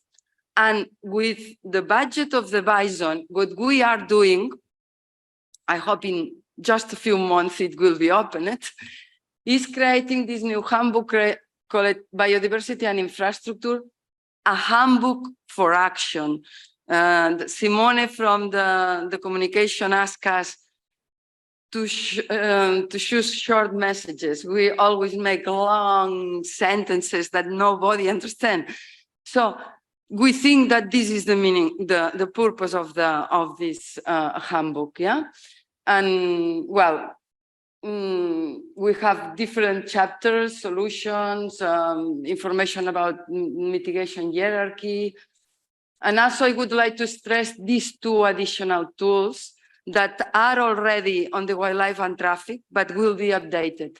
And with the budget of the Bison, what we are doing, I hope in just a few months it will be opened, is creating this new handbook called Biodiversity and Infrastructure, a handbook for action. And Simone from the communication asked us to choose short messages. We always make long sentences that nobody understands. So we think that this is the meaning, the purpose of this handbook, yeah? And well, we have different chapters, solutions, information about mitigation hierarchy. And also I would like to stress these two additional tools that are already on the wildlife and traffic, but will be updated.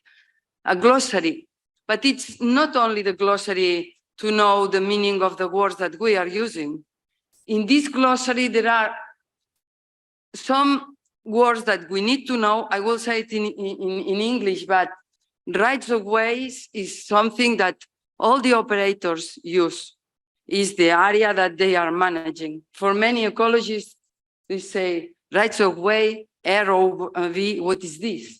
A glossary, but it's not only the glossary to know the meaning of the words that we are using. In this glossary, there are some words that we need to know. I will say it in English, but rights of ways is something that all the operators use, is the area that they are managing. For many ecologists, they say rights of way, ROV, what is this?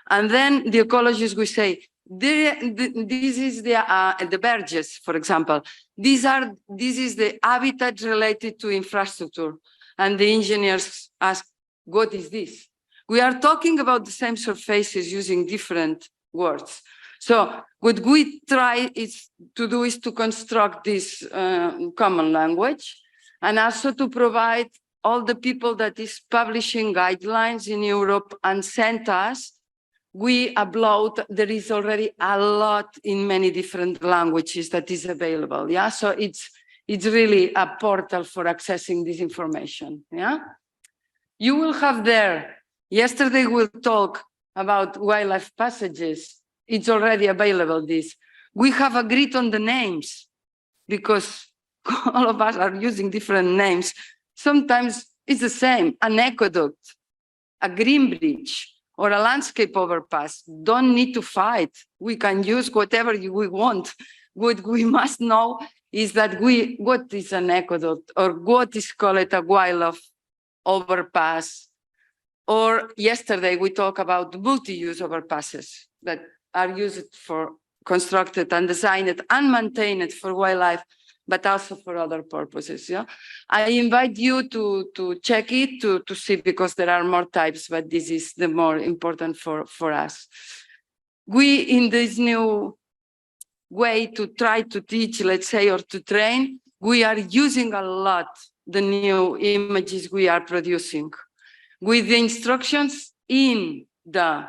And then the ecologists will say, this is the verges, for example. This is the habitat related to infrastructure. And the engineers ask, what is this? We are talking about the same surfaces using different words. So what we try to do is to construct this common language, and also to provide all the people that is publishing guidelines in Europe and sent us. We upload, there is already a lot in many different languages that is available, yeah? So it's really a portal for accessing this information, yeah? You will have there, yesterday we'll talk about wildlife passages. It's already available, this. We have agreed on the names because all of us are using different names. Sometimes it's the same, an aqueduct, a green bridge, or a landscape overpass. Don't need to fight. We can use whatever we want. What we must know is that what is an aqueduct, or what is called a wildlife overpass. Or yesterday we talked about multi-use overpasses that are used for constructed and designed and maintained for wildlife, but also for other purposes. Yeah, I invite you to check it to see, because there are more types, but this is the more important for us. We, in this new way to try to teach, let's say, or to train, we are using a lot the new images we are producing with the instructions in the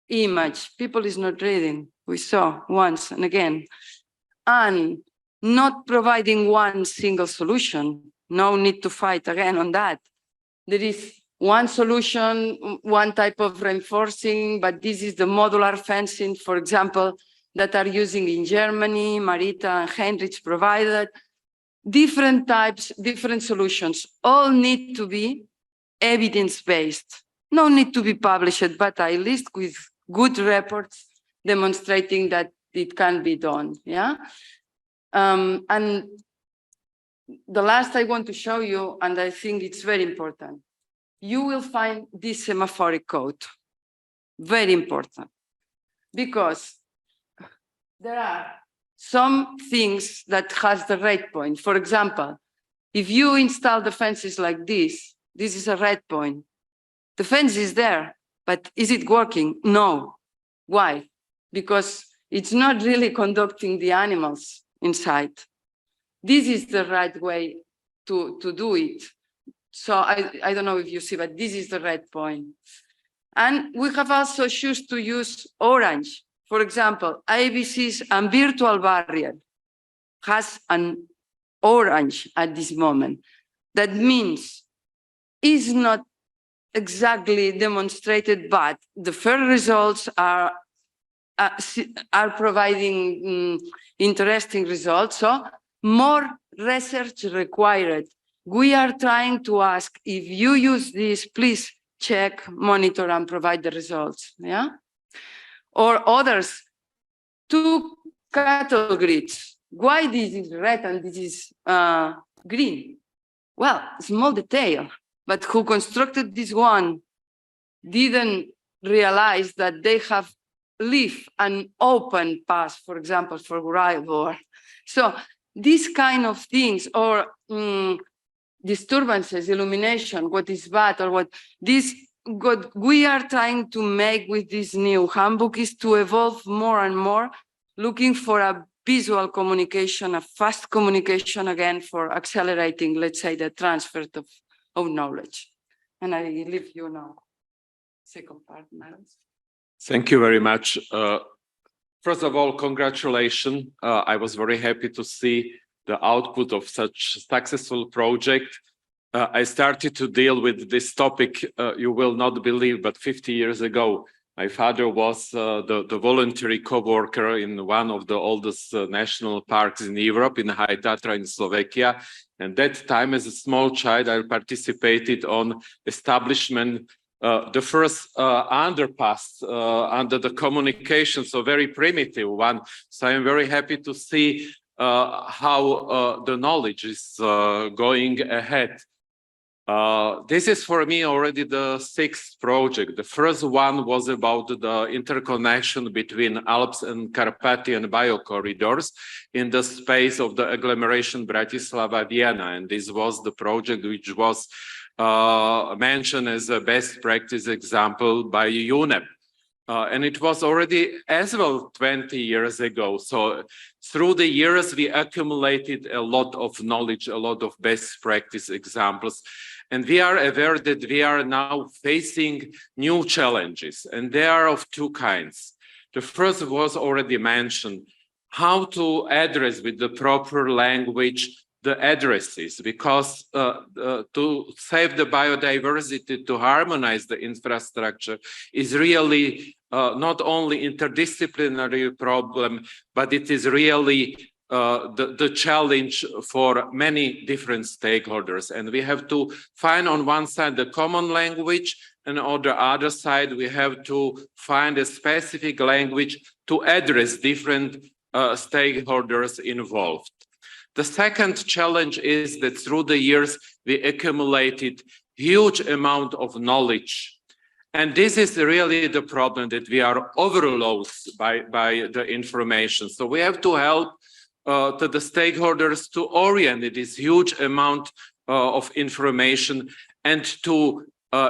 image. People is not reading. We saw once and again, and not providing one single solution. No need to fight again on that. There is one solution, one type of reinforcing, but this is the modular fencing, for example, that are using in Germany, Marita and Heinrich provided. Different types, different solutions, all need to be evidence-based. No need to be published, but at least with good reports demonstrating that it can be done, yeah? And the last I want to show you, and I think it's very important, you will find this semaphoric code, very important, because there are some things that has the red point. For example, if you install the fences like this is a red point. The fence is there, but is it working? No. Why? Because it's not really conducting the animals inside. This is the right way to do it. So I don't know if you see, but this is the red point. And we have also chosen to use orange. For example, ABCs and virtual barrier has an orange at this moment. That means it's not exactly demonstrated, but the first results are providing interesting results. So more research required. We are trying to ask, if you use this, please check, monitor, and provide the results. Yeah. Or others, 2 cattle grids. Why this is red and this is green? Well, small detail, but who constructed this one didn't realize that they have leave an open path, for example, for rival. So these kind of things, or disturbances, illumination, what is bad, or what we are trying to make with this new handbook is to evolve more and more, looking for a visual communication, a fast communication again for accelerating, let's say, the transfer of knowledge. And I leave you now. Second part, Madam. Thank you very much. First of all, congratulations. I was very happy to see the output of such successful project. I started to deal with this topic, you will not believe, but 50 years ago, my father was the voluntary co-worker in one of the oldest national parks in Europe, in High Tatra in Slovakia. And that time, as a small child, I participated on establishment the first underpass under the communication, so very primitive one. So I'm very happy to see how the knowledge is going ahead. This is for me already the 6th project. The first one was about the interconnection between Alps and Carpathian biocorridors in the space of the agglomeration Bratislava-Vienna. And this was the project which was mentioned as a best practice example by UNEP. And it was already as well 20 years ago. So through the years, we accumulated a lot of knowledge, a lot of best practice examples. And we are aware that we are now facing new challenges, and they are of 2 kinds. The first was already mentioned, how to address with the proper language the addresses, because to save the biodiversity, to harmonize the infrastructure is really not only interdisciplinary problem, but it is really the challenge for many different stakeholders. And we have to find on one side the common language, and on the other side, we have to find a specific language to address different stakeholders involved. The second challenge is that through the years, we accumulated huge amount of knowledge. And this is really the problem, that we are overloaded by the information. So we have to help to the stakeholders to orient this huge amount of information and to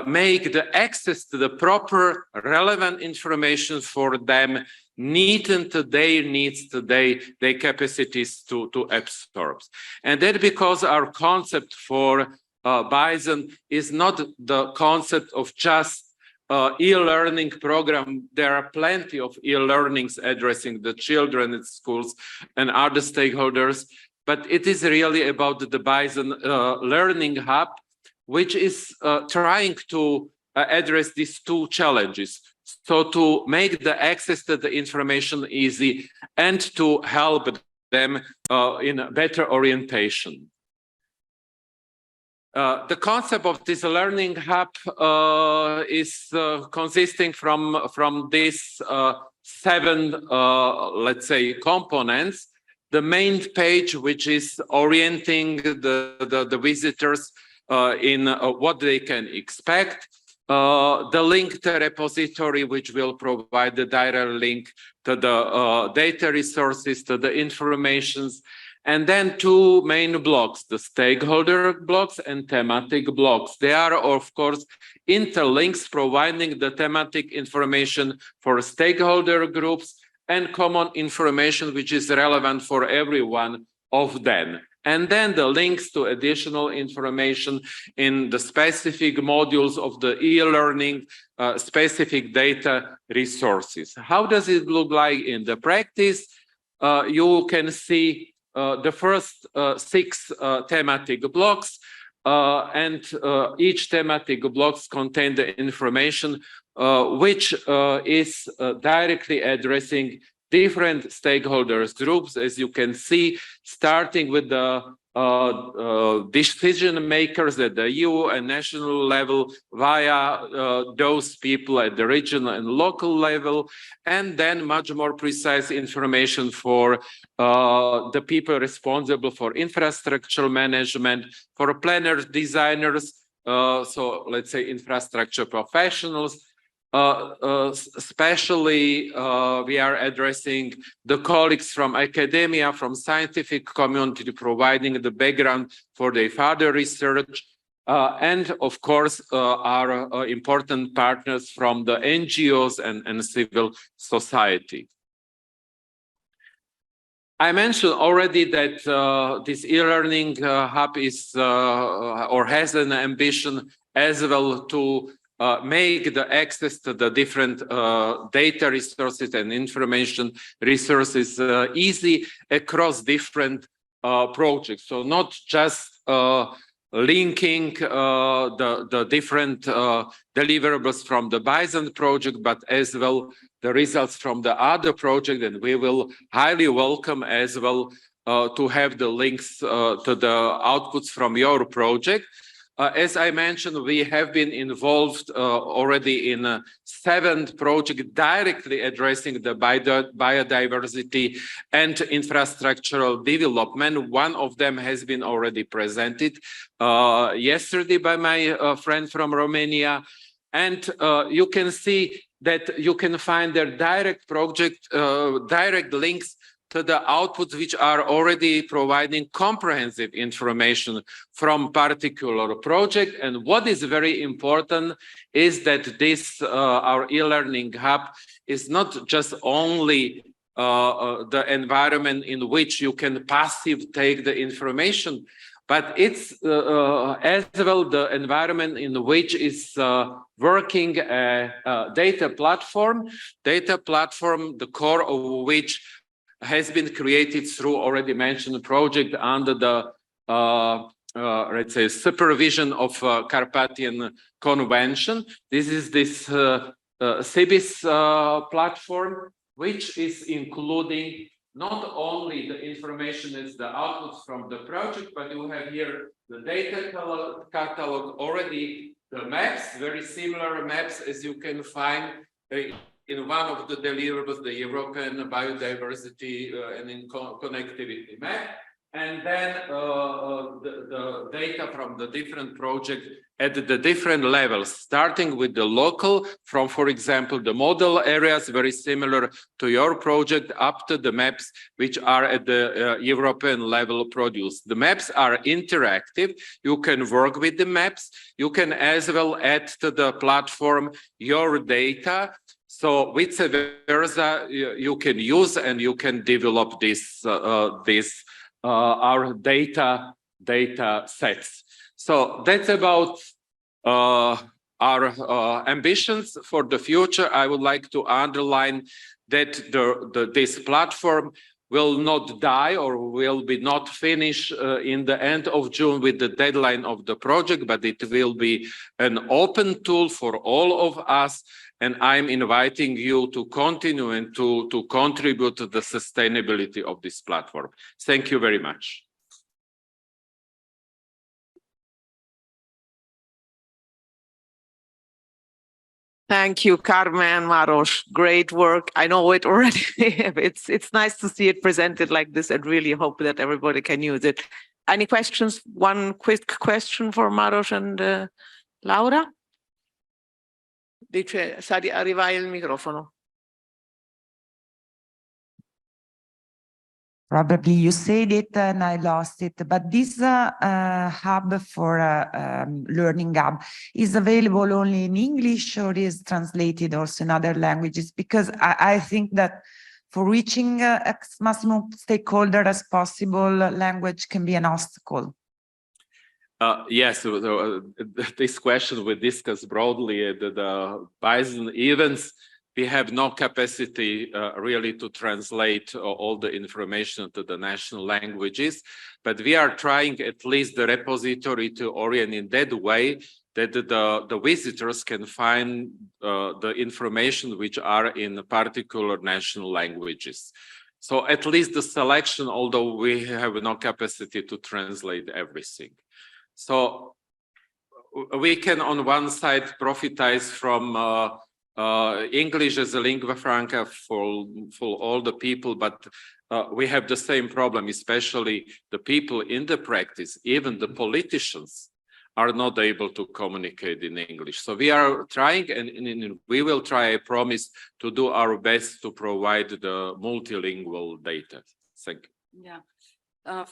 make the access to the proper relevant information for them neaten to their needs, to their capacities to absorb. And that because our concept for Bison is not the concept of just e-learning program. There are plenty of e-learnings addressing the children at schools and other stakeholders, but it is really about the Bison Learning Hub, which is trying to address these 2 challenges. So to make the access to the information easy and to help them in a better orientation. The concept of this learning hub is consisting from these 7, let's say, components. The main page, which is orienting the visitors in what they can expect. The linked repository, which will provide the direct link to the data resources, to the informations, and then 2 main blocks, the stakeholder blocks and thematic blocks. They are, of course, interlinks providing the thematic information for stakeholder groups and common information which is relevant for everyone of them. And then the links to additional information in the specific modules of the e-learning, specific data resources. How does it look like in the practice? You can see the first 6 thematic blocks, and each thematic blocks contain the information which is directly addressing different stakeholders groups, as you can see, starting with the decision makers at the EU and national level via those people at the regional and local level, and then much more precise information for the people responsible for infrastructure management, for planners, designers, so let's say infrastructure professionals. Especially, we are addressing the colleagues from academia, from scientific community, providing the background for their further research, and of course, our important partners from the NGOs and civil society. I mentioned already that this e-learning hub is or has an ambition as well to make the access to the different data resources and information resources easy across different projects. So not just linking the different deliverables from the Bison project, but as well the results from the other project. And we will highly welcome as well to have the links to the outputs from your project. As I mentioned, we have been involved already in a 7th project directly addressing the biodiversity and infrastructural development. One of them has been already presented yesterday by my friend from Romania. And you can see that you can find their direct project, direct links to the outputs which are already providing comprehensive information from particular project. And what is very important is that this, our e-learning hub is not just only the environment in which you can passive take the information, but it's as well the environment in which is working a data platform, the core of which has been created through already mentioned project under the, let's say, supervision of Carpathian Convention. This is this CBIS platform, which is including not only the information as the outputs from the project, but you have here the data catalog, already the maps, very similar maps as you can find in one of the deliverables, the European Biodiversity and Connectivity Map, and then the data from the different projects at the different levels, starting with the local, from, for example, the model areas, very similar to your project, up to the maps which are at the European level produced. The maps are interactive. You can work with the maps. You can as well add to the platform your data. So vice versa, you can use and you can develop this our data sets. So that's about our ambitions for the future. I would like to underline that this platform will not die or will be not finished in the end of June with the deadline of the project, but it will be an open tool for all of us. And I'm inviting you to continue and to contribute to the sustainability of this platform. Thank you very much. Thank you, Carmen, Maros. Great work. I know it already. It's nice to see it presented like this, and really hope that everybody can use it. Any questions? One quick question for Maros and Laura. Dice, sa di arrivare il microfono. Probably you said it and I lost it, but this hub for learning hub is available only in English or is translated also in other languages? Because I think that for reaching as maximum stakeholder as possible, language can be an obstacle. Yes, this question we discussed broadly at the Bison events. We have no capacity really to translate all the information to the national languages, but we are trying at least the repository to orient in that way that the visitors can find the information which are in particular national languages. So at least the selection, although we have no capacity to translate everything. So we can on one side profitize from English as a lingua franca for all the people, but we have the same problem, especially the people in the practice, even the politicians are not able to communicate in English. So we are trying, and we will try, I promise, to do our best to provide the multilingual data. Thank you. Yeah,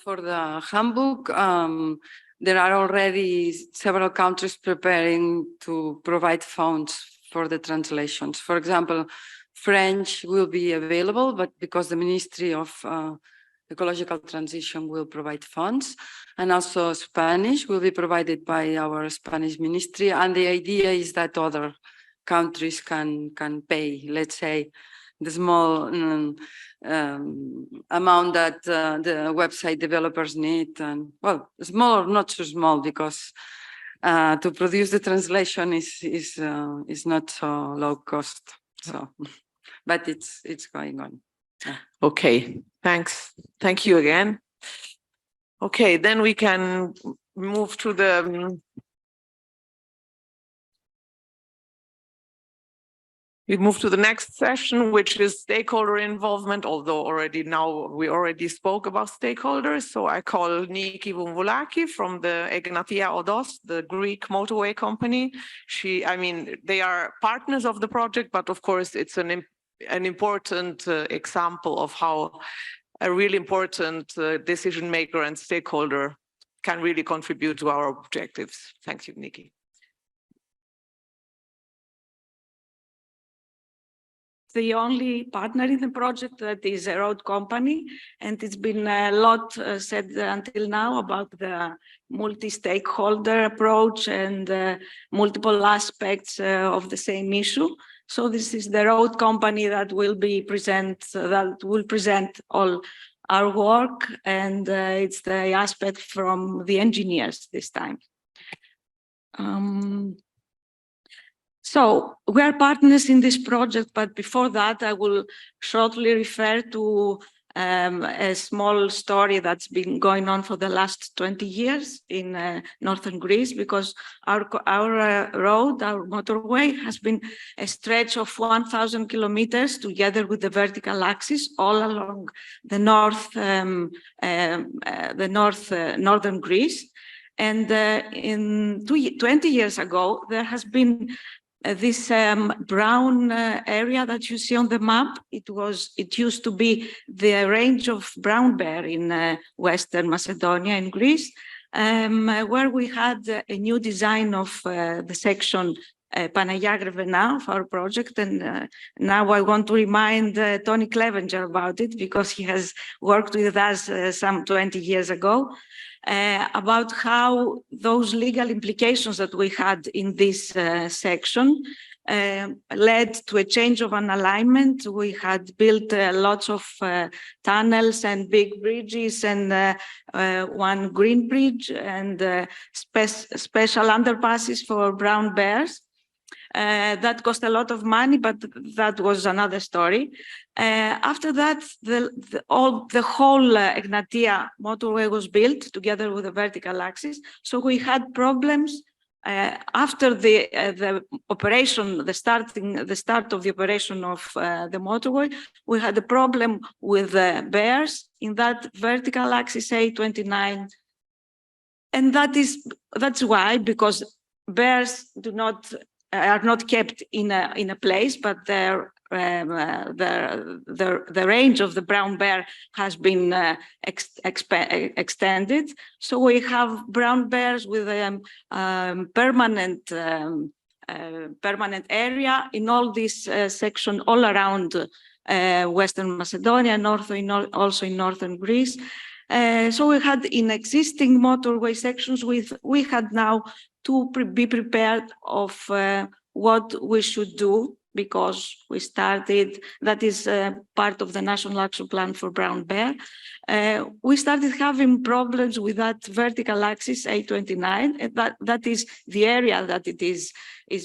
for the handbook, there are already several countries preparing to provide funds for the translations. For example, French will be available, but because the Ministry of Ecological Transition will provide funds, and also Spanish will be provided by our Spanish ministry. And the idea is that other countries can pay, let's say, the small amount that the website developers need. And well, small or not so small, because to produce the translation is not so low cost. So, but it's going on. Yeah. Okay, thanks. Thank you again. Okay, then we can move to the next session, which is stakeholder involvement, although we already spoke about stakeholders. So I call Niki Vumvulaki from the Egnatia Odos, the Greek motorway company. They are partners of the project, but of course it's an important example of how a really important decision maker and stakeholder can really contribute to our objectives. Thank you, Niki. The only partner in the project that is a road company, and it's been a lot said until now about the multi-stakeholder approach and multiple aspects of the same issue. So this is the road company that will present all our work, and it's the aspect from the engineers this time. So we are partners in this project, but before that, I will shortly refer to a small story that's been going on for the last 20 years in northern Greece, because our road, our motorway, has been a stretch of 1,000 kilometers together with the vertical axis all along the northern Greece. And 20 years ago, there has been this brown area that you see on the map. It used to be the range of brown bear in Western Macedonia in Greece, where we had a new design of the section Panagia Grevena of our project. And now I want to remind Tony Clevenger about it, because he has worked with us some 20 years ago. About how those legal implications that we had in this section led to a change of an alignment. We had built lots of tunnels and big bridges, and one green bridge, and special underpasses for brown bears. That cost a lot of money, but that was another story. After that, the whole Egnatia motorway was built together with the vertical axis. So we had problems after the operation, the start of the operation of the motorway. We had a problem with the bears in that vertical axis A29, and that's why, because bears are not kept in a place, but the range of the brown bear has been extended. So we have brown bears with a permanent area in all this section all around Western Macedonia, and also in northern Greece. So we had in existing motorway sections, we had now to be prepared of what we should do, because we started, that is part of the National Action Plan for Brown Bear. We started having problems with that vertical axis A29, and that is the area that it is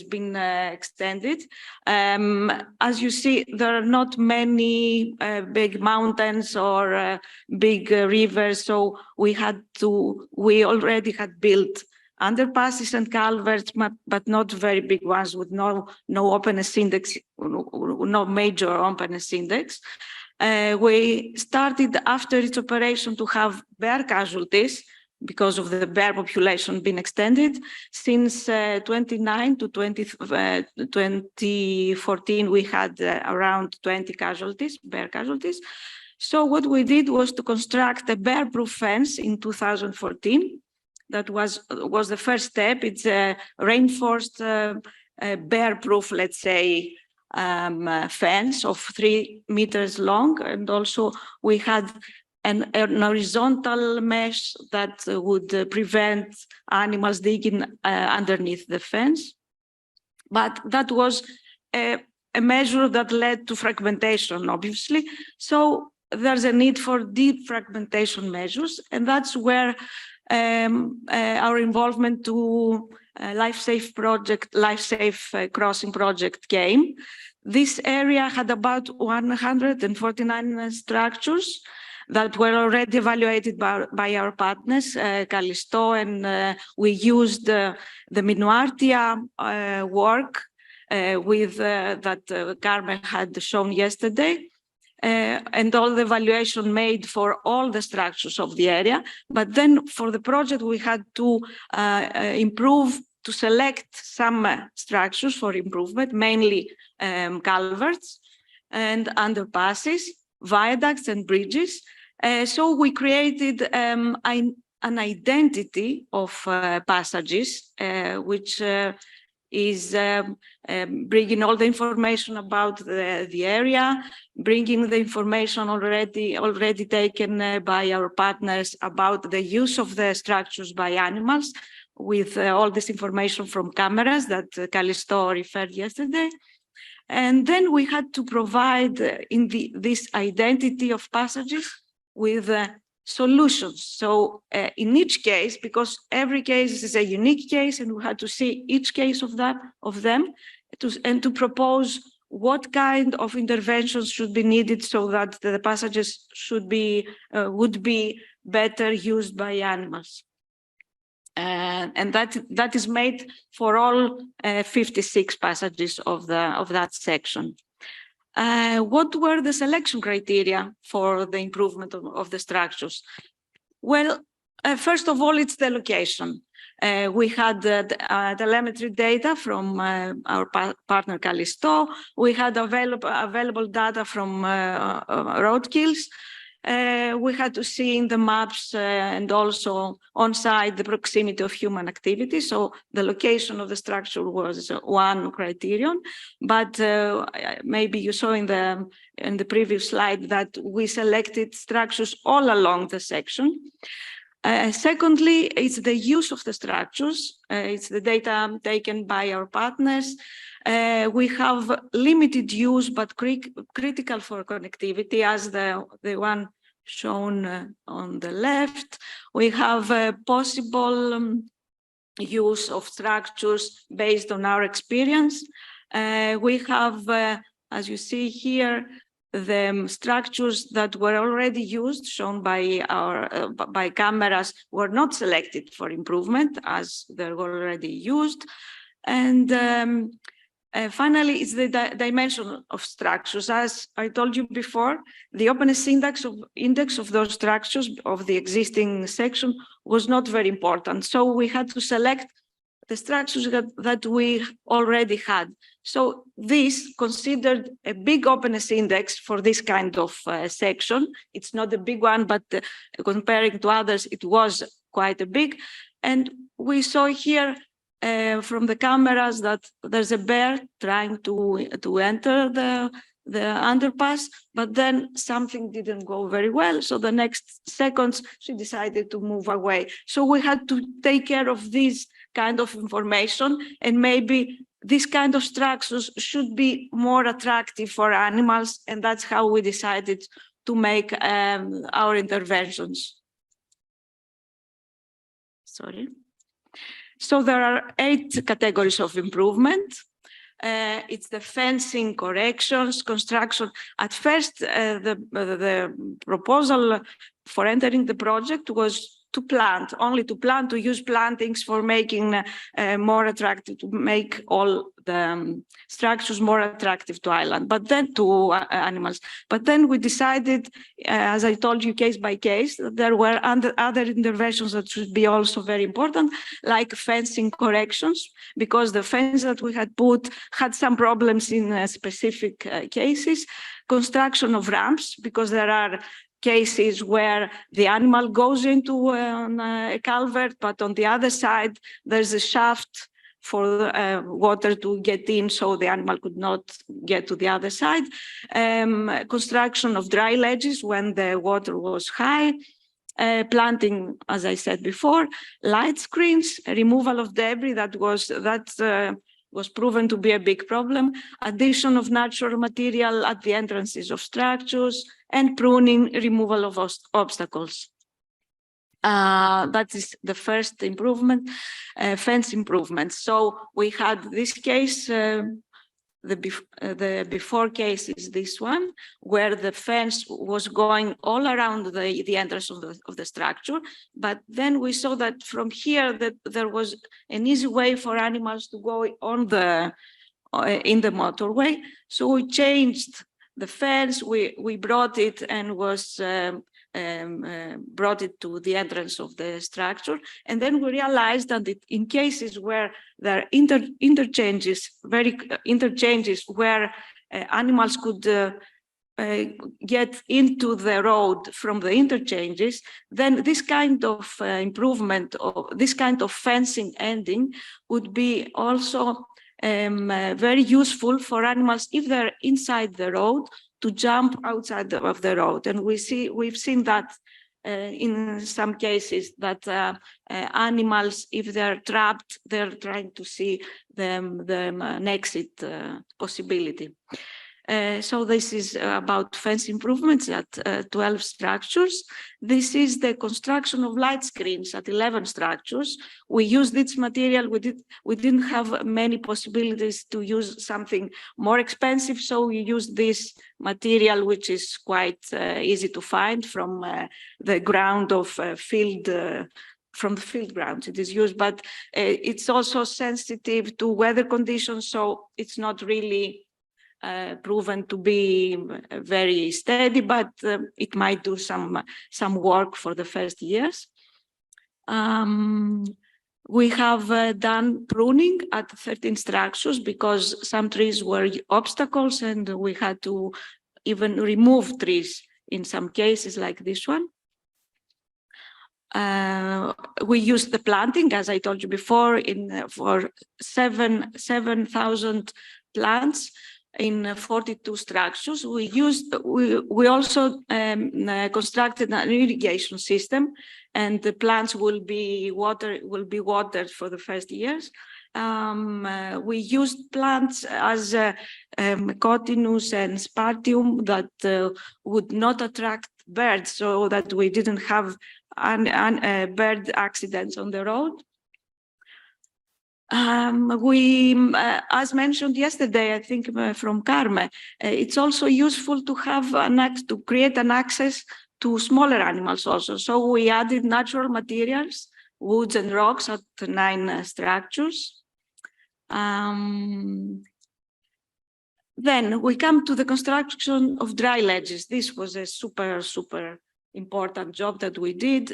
been extended. As you see, there are not many big mountains or big rivers, so we already had built underpasses and culverts, but not very big ones with no openness index, no major openness index. We started after its operation to have bear casualties because of the bear population being extended. Since 29 to 2014, we had around 20 casualties, bear casualties. So what we did was to construct a bear-proof fence in 2014. That was the first step. It's a reinforced bear-proof, let's say, fence of 3 meters long, and also we had an horizontal mesh that would prevent animals digging underneath the fence. But that was a measure that led to fragmentation, obviously. So there's a need for deep fragmentation measures, and that's where our involvement to LifeSafe project, LifeSafe crossing project came. This area had about 149 structures that were already evaluated by our partners, Callisto, and we used the Minuartia work with that Carmen had shown yesterday. And all the evaluation made for all the structures of the area. But then for the project, we had to improve, to select some structures for improvement, mainly culverts and underpasses, viaducts and bridges. So we created an identity of passages, which is bringing all the information about the area, bringing the information already taken by our partners about the use of the structures by animals, with all this information from cameras that Callisto referred yesterday. And then we had to provide this identity of passages with solutions. So in each case, because every case is a unique case, and we had to see each case of them, and to propose what kind of interventions should be needed so that the passages would be better used by animals. And that is made for all 56 passages of that section. What were the selection criteria for the improvement of the structures? Well, first of all, it's the location. We had telemetry data from our partner Callisto. We had available data from roadkills. We had to see in the maps and also on site the proximity of human activity. So the location of the structure was one criterion, but maybe you saw in the previous slide that we selected structures all along the section. Secondly, it's the use of the structures. It's the data taken by our partners. We have limited use, but critical for connectivity, as the one shown on the left. We have possible use of structures based on our experience. We have, as you see here, the structures that were already used, shown by by cameras, were not selected for improvement as they were already used. And finally, it's the dimension of structures. As I told you before, the openness index of those structures of the existing section was not very important. So we had to select the structures that we already had. So this considered a big openness index for this kind of section. It's not a big one, but comparing to others, it was quite a big. And we saw here from the cameras that there's a bear trying to enter the underpass, but then something didn't go very well. So the next seconds, she decided to move away. So we had to take care of this kind of information, and maybe this kind of structures should be more attractive for animals. And that's how we decided to make our interventions. Sorry. So there are 8 categories of improvement. It's the fencing corrections, construction. At first, the proposal for entering the project was to use plantings for making more attractive, to make all the structures more attractive to island, but then to animals. But then we decided, as I told you, case by case, that there were other interventions that should be also very important, like fencing corrections, because the fence that we had put had some problems in specific cases. Construction of ramps, because there are cases where the animal goes into a culvert, but on the other side, there's a shaft for water to get in, so the animal could not get to the other side. Construction of dry ledges when the water was high. Planting, as I said before, light screens, removal of debris that was proven to be a big problem, addition of natural material at the entrances of structures, and pruning, removal of obstacles. That is the first improvement, fence improvements. So we had this case, the before case is this one, where the fence was going all around the entrance of the structure. But then we saw that from here that there was an easy way for animals to go on in the motorway. So we changed the fence, we brought it and brought it to the entrance of the structure. And then we realized that in cases where there are interchanges where animals could get into the road from the interchanges, then this kind of improvement, or this kind of fencing ending would be also very useful for animals if they're inside the road to jump outside of the road. And we've seen that in some cases that animals, if they're trapped, they're trying to see an exit possibility. So this is about fence improvements at 12 structures. This is the construction of light screens at 11 structures. We used this material. We didn't have many possibilities to use something more expensive, so we used this material, which is quite easy to find from the ground of field. From the field grounds it is used, but it's also sensitive to weather conditions, so it's not really proven to be very steady, but it might do some work for the first years. We have done pruning at 13 structures because some trees were obstacles, and we had to even remove trees in some cases, like this one. We used the planting, as I told you before, for 7,000 plants in 42 structures. We also constructed an irrigation system, and the plants will be watered for the first years. We used plants as Cotinus and Spartium that would not attract birds, so that we didn't have bird accidents on the road. As mentioned yesterday, I think from Carme, it's also useful to have to create an access to smaller animals also. So we added natural materials, woods and rocks at 9 structures. Then we come to the construction of dry ledges. This was a super important job that we did.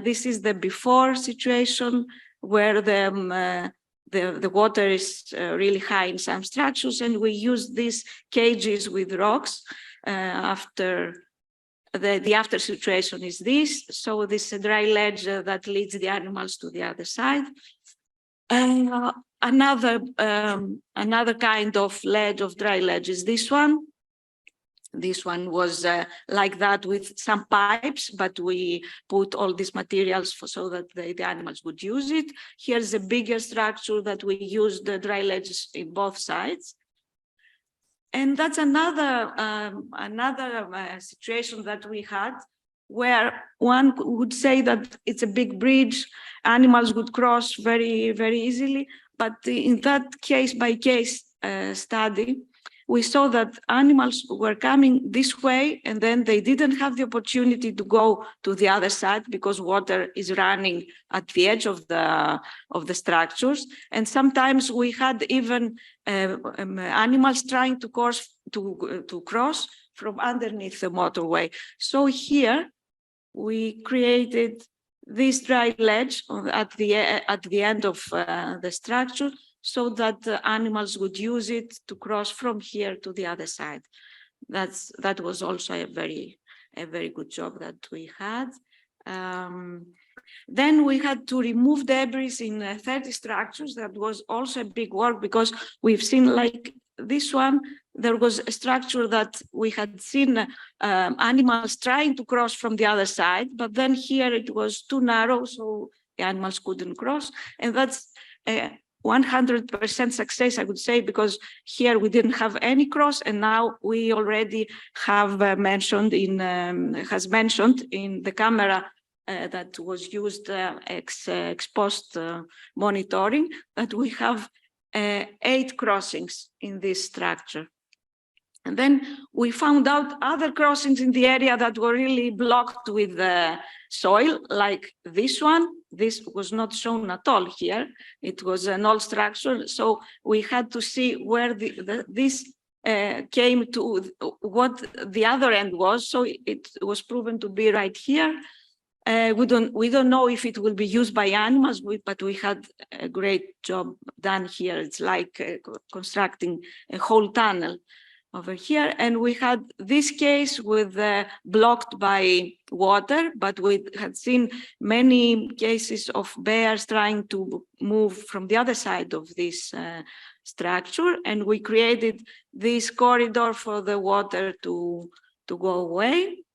This is the before situation, where the water is really high in some structures, and we use these cages with rocks. After the after situation is this. So this is a dry ledge that leads the animals to the other side. Another kind of ledge, of dry ledge, is this one. This one was like that with some pipes, but we put all these materials so that the animals would use it. Here's a bigger structure that we used the dry ledges in both sides. And that's another situation that we had, where one would say that it's a big bridge, animals would cross very, very easily. But in that case-by-case study, we saw that animals were coming this way, and then they didn't have the opportunity to go to the other side because water is running at the edge of the structures. And sometimes we had even animals trying to cross from underneath the motorway. So here we created this dry ledge at the end of the structure, so that the animals would use it to cross from here to the other side. That was also a very good job that we had. Then we had to remove debris in 30 structures. That was also a big work, because we've seen, like this one, there was a structure that we had seen animals trying to cross from the other side, but then here it was too narrow, so the animals couldn't cross. And that's 100% success, I would say, because here we didn't have any cross, and now we already have mentioned in the camera that was used ex post monitoring, that we have 8 crossings in this structure. And then we found out other crossings in the area that were really blocked with soil, like this one. This was not shown at all here. It was an old structure. So we had to see where this came to, what the other end was. So it was proven to be right here. We don't know if it will be used by animals, but we had a great job done here. It's like constructing a whole tunnel over here. And we had this case with blocked by water, but we had seen many cases of bears trying to move from the other side of this structure. And we created this corridor for the water to go away.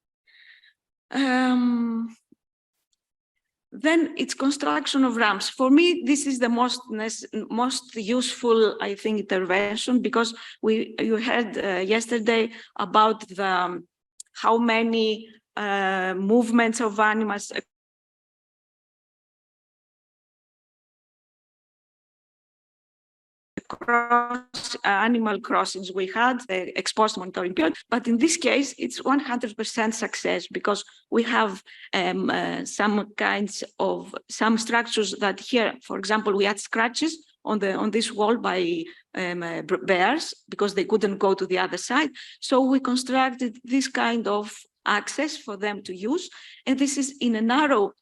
Then it's construction of ramps. For me, this is the most useful, I think, intervention, because you heard yesterday about how many movements of animals across animal crossings we had, the ex-post monitoring period. But in this case, it's 100% success, because we have some structures that here, for example, we had scratches on this wall by bears because they couldn't go to the other side. So we constructed this kind of access for them to use. And this is in a narrow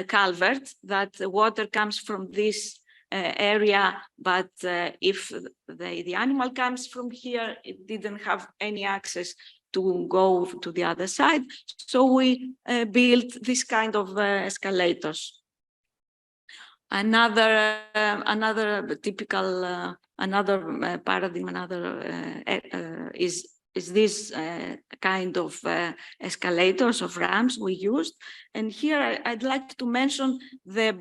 culvert that the water comes from this area, but if the animal comes from here, it didn't have any access to go to the other side. So we built this kind of escalators. Another typical paradigm, is this kind of escalators of ramps we used. And here I'd like to mention the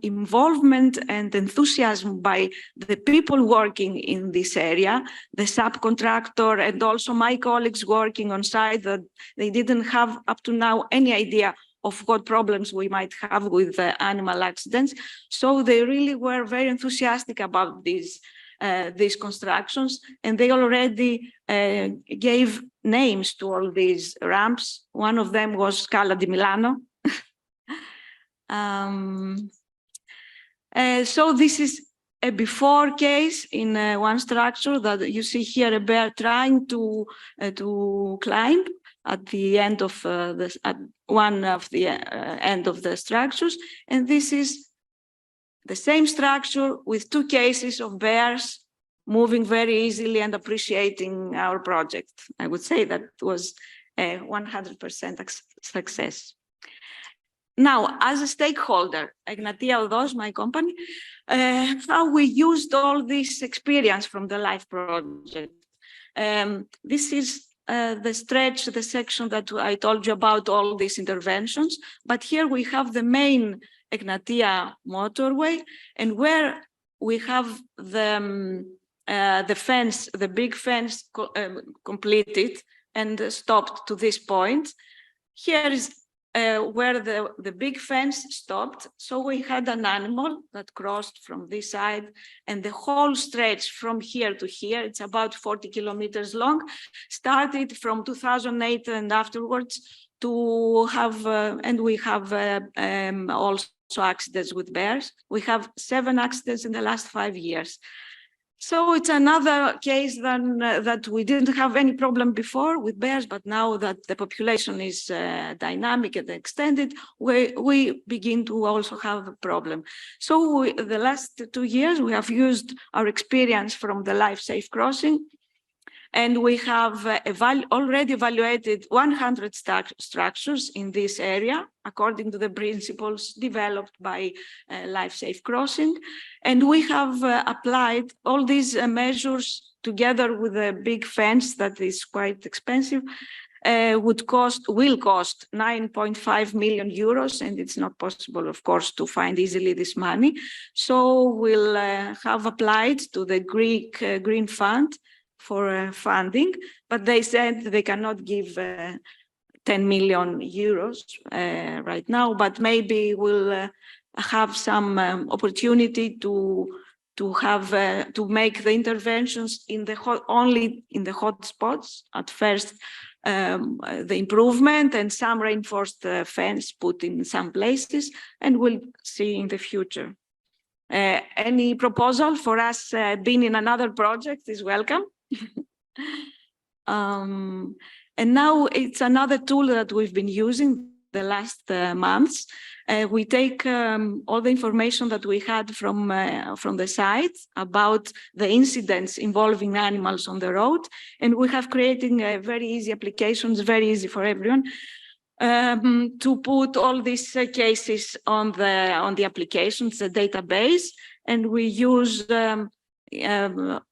involvement and enthusiasm by the people working in this area, the subcontractor, and also my colleagues working on site, that they didn't have up to now any idea of what problems we might have with animal accidents. So they really were very enthusiastic about these constructions, and they already gave names to all these ramps. One of them was Scala di Milano. So this is a before case in one structure that you see here, a bear trying to climb at the end of one of the end of the structures. And this is the same structure with 2 cases of bears moving very easily and appreciating our project. I would say that was a 100% success. Now, as a stakeholder, Egnatia Odos, my company, how we used all this experience from the LIFE project. This is the stretch, the section that I told you about, all these interventions. But here we have the main Egnatia motorway, and where we have the fence, the big fence completed and stopped to this point. Here is where the big fence stopped. So we had an animal that crossed from this side, and the whole stretch from here to here, it's about 40 kilometers long, started from 2008 and afterwards to have, and we have also accidents with bears. We have 7 accidents in the last 5 years. So it's another case than that we didn't have any problem before with bears, but now that the population is dynamic and extended, we begin to also have a problem. So the last 2 years, we have used our experience from the Life Safe Crossing, and we have already evaluated 100 structures in this area, according to the principles developed by Life Safe Crossing. And we have applied all these measures together with a big fence that is quite expensive, will cost 9.5 million euros, and it's not possible, of course, to find easily this money. So we'll have applied to the Greek Green Fund for funding, but they said they cannot give 10 million euros right now, but maybe we'll have some opportunity to make the interventions in only in the hot spots at first, the improvement and some reinforced fence put in some places, and we'll see in the future. Any proposal for us being in another project is welcome. And now it's another tool that we've been using the last months. We take all the information that we had from the site about the incidents involving animals on the road, and we have created very easy applications, very easy for everyone, to put all these cases on the applications, the database, and we use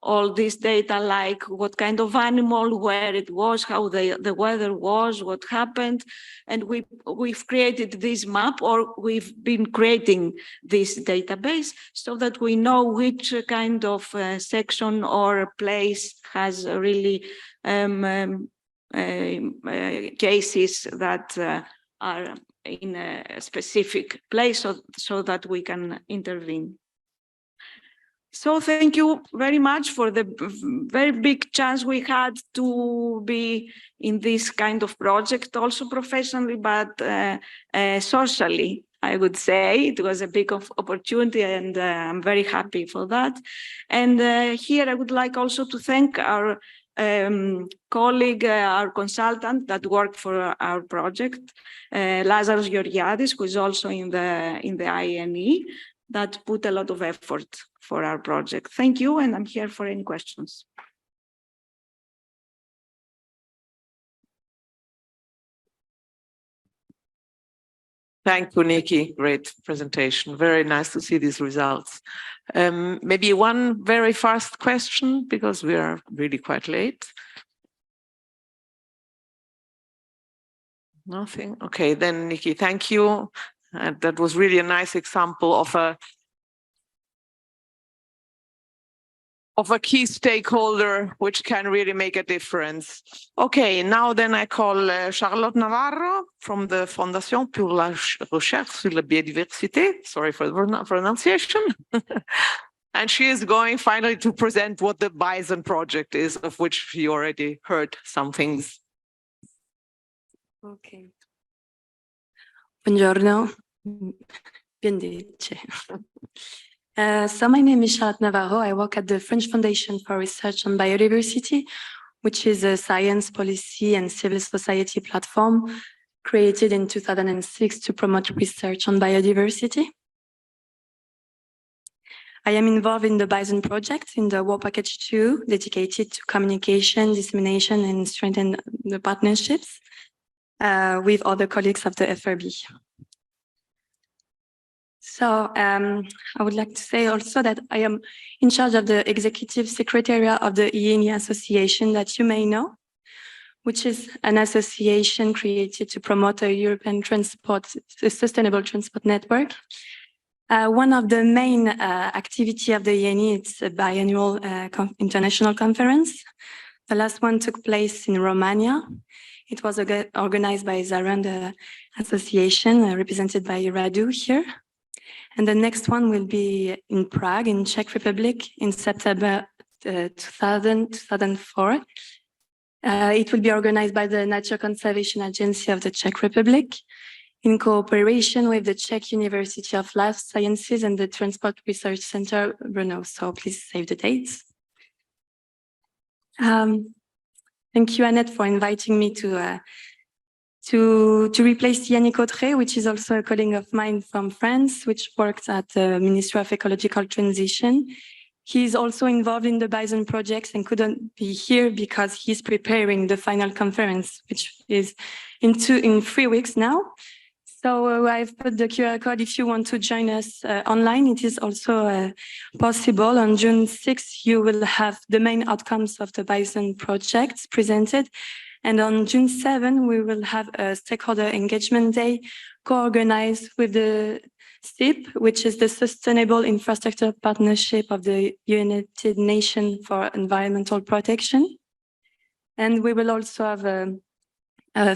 all this data, like what kind of animal, where it was, how the weather was, what happened. And we've created this map, or we've been creating this database so that we know which kind of section or place has really cases that are in a specific place, so that we can intervene. So thank you very much for the very big chance we had to be in this kind of project, also professionally, but socially, I would say. It was a big opportunity, and I'm very happy for that. And here I would like also to thank our colleague, our consultant that worked for our project, Lazaros Georgiadis, who is also in the INE, that put a lot of effort for our project. Thank you, and I'm here for any questions. Thank you, Nikki. Great presentation. Very nice to see these results. Maybe one very fast question, because we are really quite late. Nothing? Okay, then Nikki, thank you. That was really a nice example of a key stakeholder which can really make a difference. Okay, now then I call Charlotte Navarro from the Fondation pour la Recherche sur la Biodiversité. Sorry for the pronunciation. And she is going finally to present what the Bison project is, of which you already heard some things. Okay. Buongiorno. Bendice. So my name is Charlotte Navarro. I work at the French Foundation for Research on Biodiversity, which is a science, policy, and civil society platform created in 2006 to promote research on biodiversity. I am involved in the Bison project in the War Package 2, dedicated to communication, dissemination, and strengthen the partnerships with other colleagues of the FRB. So I would like to say also that I am in charge of the Executive Secretariat of the IENI Association that you may know, which is an association created to promote a European sustainable transport network. One of the main activity of the IENI, it's a biannual international conference. The last one took place in Romania. It was organized by Zarand Association, represented by Radu here. And the next one will be in Prague, in Czech Republic, in September 2004. It will be organized by the Nature Conservation Agency of the Czech Republic, in cooperation with the Czech University of Life Sciences and the Transport Research Center, Brno. So please save the dates. Thank you, Annette, for inviting me to replace Yannick Autré, which is also a colleague of mine from France, which works at the Ministry of Ecological Transition. He's also involved in the Bison projects and couldn't be here because he's preparing the final conference, which is in 3 weeks now. So I've put the QR code if you want to join us online. It is also possible. On June 6th, you will have the main outcomes of the Bison projects presented. And on June 7th, we will have a stakeholder engagement day co-organized with the SIP, which is the Sustainable Infrastructure Partnership of the United Nations for Environmental Protection. And we will also have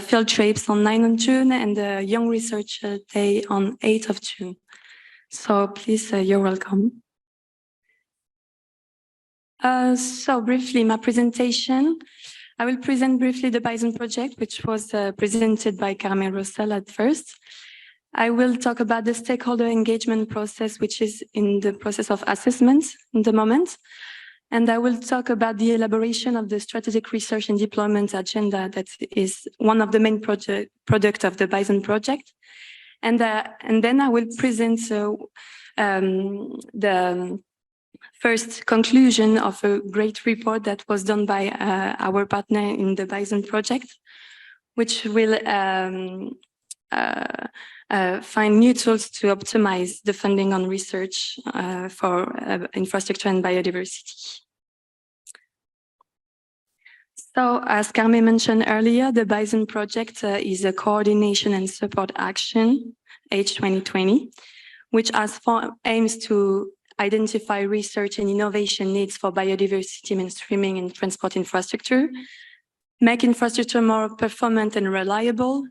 field trips on 9th of June and a Young Researcher Day on 8th of June. So please, you're welcome. So briefly, my presentation. I will present briefly the Bison project, which was presented by Carmen Rossell at first. I will talk about the stakeholder engagement process, which is in the process of assessment in the moment. And I will talk about the elaboration of the strategic research and deployment agenda that is one of the main product of the Bison project. And then I will present the first conclusion of a great report that was done by our partner in the Bison project, which will find new tools to optimize the funding on research for infrastructure and biodiversity. So, as Carmen mentioned earlier, the Bison project is a coordination and support action, H2020, which has 4 aims to identify research and innovation needs for biodiversity mainstreaming in transport infrastructure, make infrastructure more performant and reliable,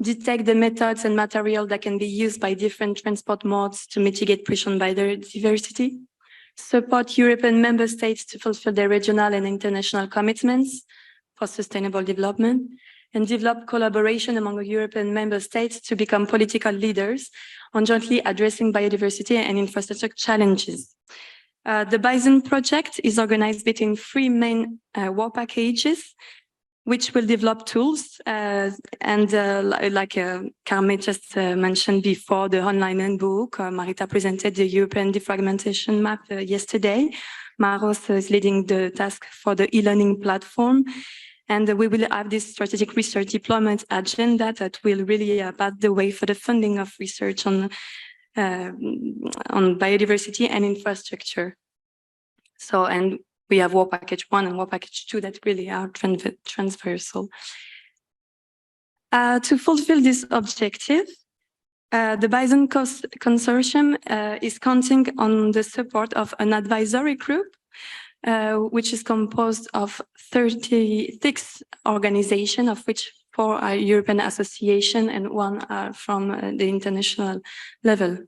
detect the methods and material that can be used by different transport modes to mitigate pressure on biodiversity, support European member states to fulfill their regional and international commitments for sustainable development, and develop collaboration among European member states to become political leaders on jointly addressing biodiversity and infrastructure challenges. The Bison project is organized between 3 main work packages, which will develop tools like Carmen just mentioned before, the online handbook. Marita presented the European defragmentation map yesterday. Maros is leading the task for the e-learning platform. And we will have this strategic research deployment agenda that will really pave the way for the funding of research on biodiversity and infrastructure. So, and we have Work Package 1 and Work Package 2 that really are transversal. To fulfill this objective, the Bison Consortium is counting on the support of an advisory group, which is composed of 36 organizations, of which 4 are European association and 1 are from the international level.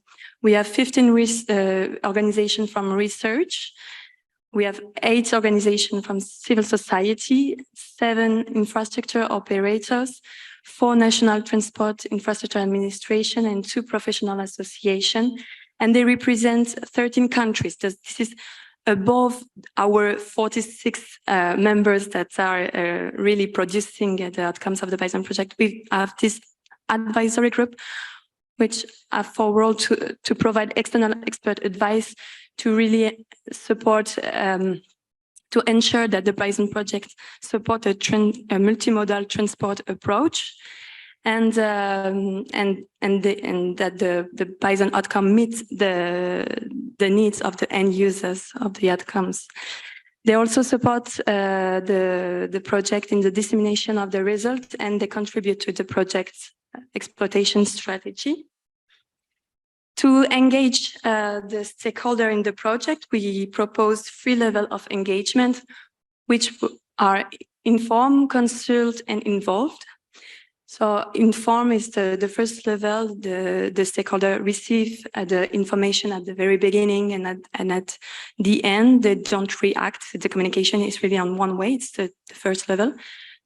We have 15 organizations from research. We have 8 organizations from civil society, 7 infrastructure operators, 4 national transport infrastructure administration, and 2 professional associations. And they represent 13 countries. This is above our 46 members that are really producing the outcomes of the Bison project. We have this advisory group, which have for role to provide external expert advice to really support, to ensure that the Bison project support a multimodal transport approach, and that the Bison outcome meets the needs of the end users of the outcomes. They also support the project in the dissemination of the results, and they contribute to the project's exploitation strategy. To engage the stakeholder in the project, we proposed 3 levels of engagement, which are inform, consult, and involved. So inform is the first level. The stakeholder receive the information at the very beginning and at the end. They don't react. The communication is really on one way. It's the first level.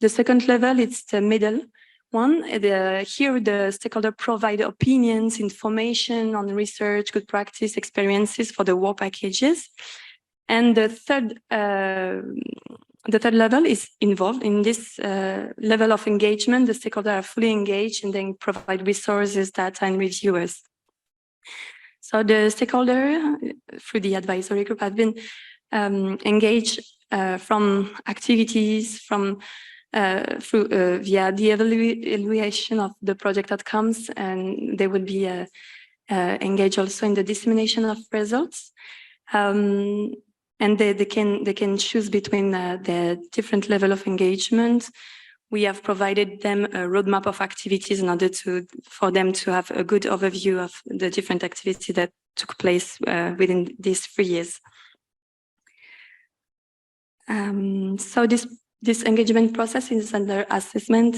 The second level, it's the middle one. Here, the stakeholder provide opinions, information on research, good practice, experiences for the work packages. And the third level is involved. In this level of engagement, the stakeholders are fully engaged and then provide resources, data, and reviewers. So the stakeholder, through the advisory group, have been engaged from activities, from via the evaluation of the project outcomes, and they will be engaged also in the dissemination of results. And they can choose between the different level of engagement. We have provided them a roadmap of activities in order for them to have a good overview of the different activities that took place within these 3 years. So this engagement process is under assessment,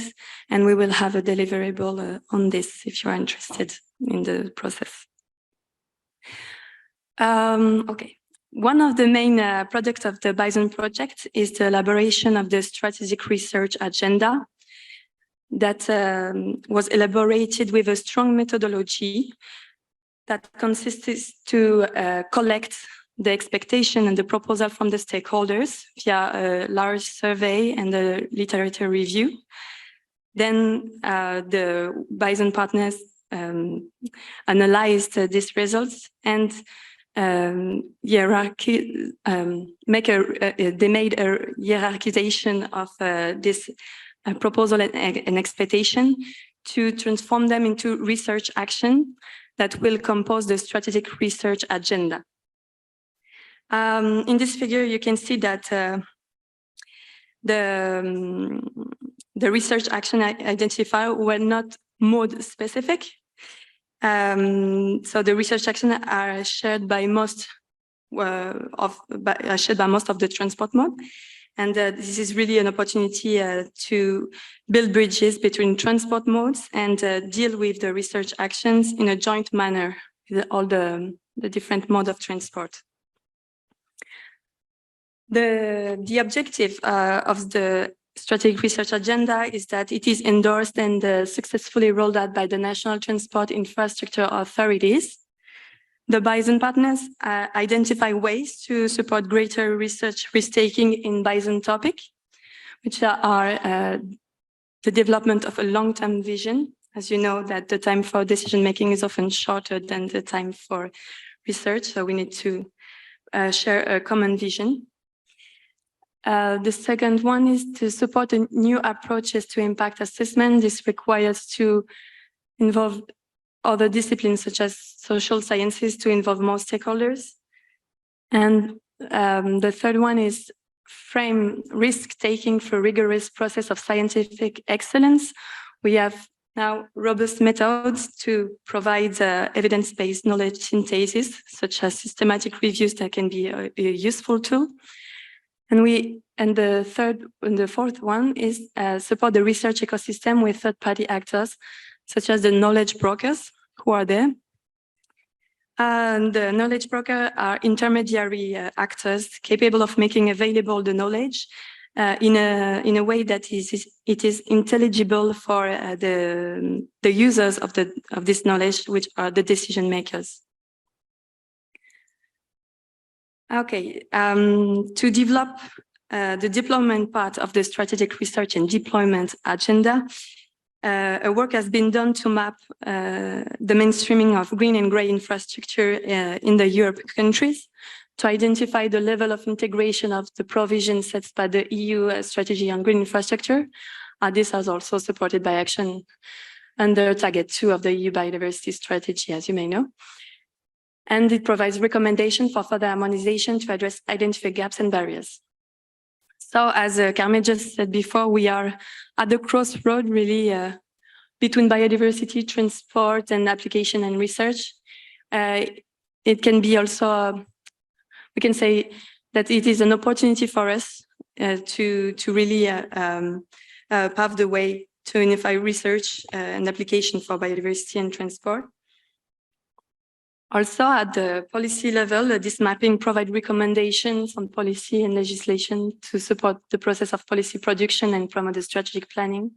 and we will have a deliverable on this if you are interested in the process. Okay. One of the main products of the Bison project is the elaboration of the strategic research agenda that was elaborated with a strong methodology that consists to collect the expectation and the proposal from the stakeholders via a large survey and a literature review. Then the Bison partners analyzed these results and they made a hierarchization of this proposal and expectation to transform them into research action that will compose the strategic research agenda. In this figure, you can see that the research action identified were not mode specific. So the research action are shared by most of the transport mode, and this is really an opportunity to build bridges between transport modes and deal with the research actions in a joint manner with all the different modes of transport. The objective of the strategic research agenda is that it is endorsed and successfully rolled out by the national transport infrastructure authorities. The Bison partners identify ways to support greater research risk-taking in Bison topic, which are the development of a long-term vision. As you know, that the time for decision-making is often shorter than the time for research, so we need to share a common vision. The second one is to support new approaches to impact assessment. This requires to involve other disciplines such as social sciences to involve more stakeholders. And the third one is frame risk-taking through rigorous process of scientific excellence. We have now robust methods to provide evidence-based knowledge synthesis, such as systematic reviews that can be a useful tool. And the fourth one is support the research ecosystem with third-party actors, such as the knowledge brokers who are there. And the knowledge brokers are intermediary actors capable of making available the knowledge in a way that it is intelligible for the users of this knowledge, which are the decision makers. Okay, to develop the deployment part of the strategic research and deployment agenda, a work has been done to map the mainstreaming of green and gray infrastructure in the European countries, to identify the level of integration of the provisions set by the EU strategy on green infrastructure. This is also supported by action under Target 2 of the EU Biodiversity Strategy, as you may know. And it provides recommendations for further harmonization to address identified gaps and barriers. So as Carmen just said before, we are at the crossroad really between biodiversity, transport, and application and research. It can be also, we can say that it is an opportunity for us to really pave the way to unify research and application for biodiversity and transport. Also, at the policy level, this mapping provides recommendations on policy and legislation to support the process of policy production and promote the strategic planning,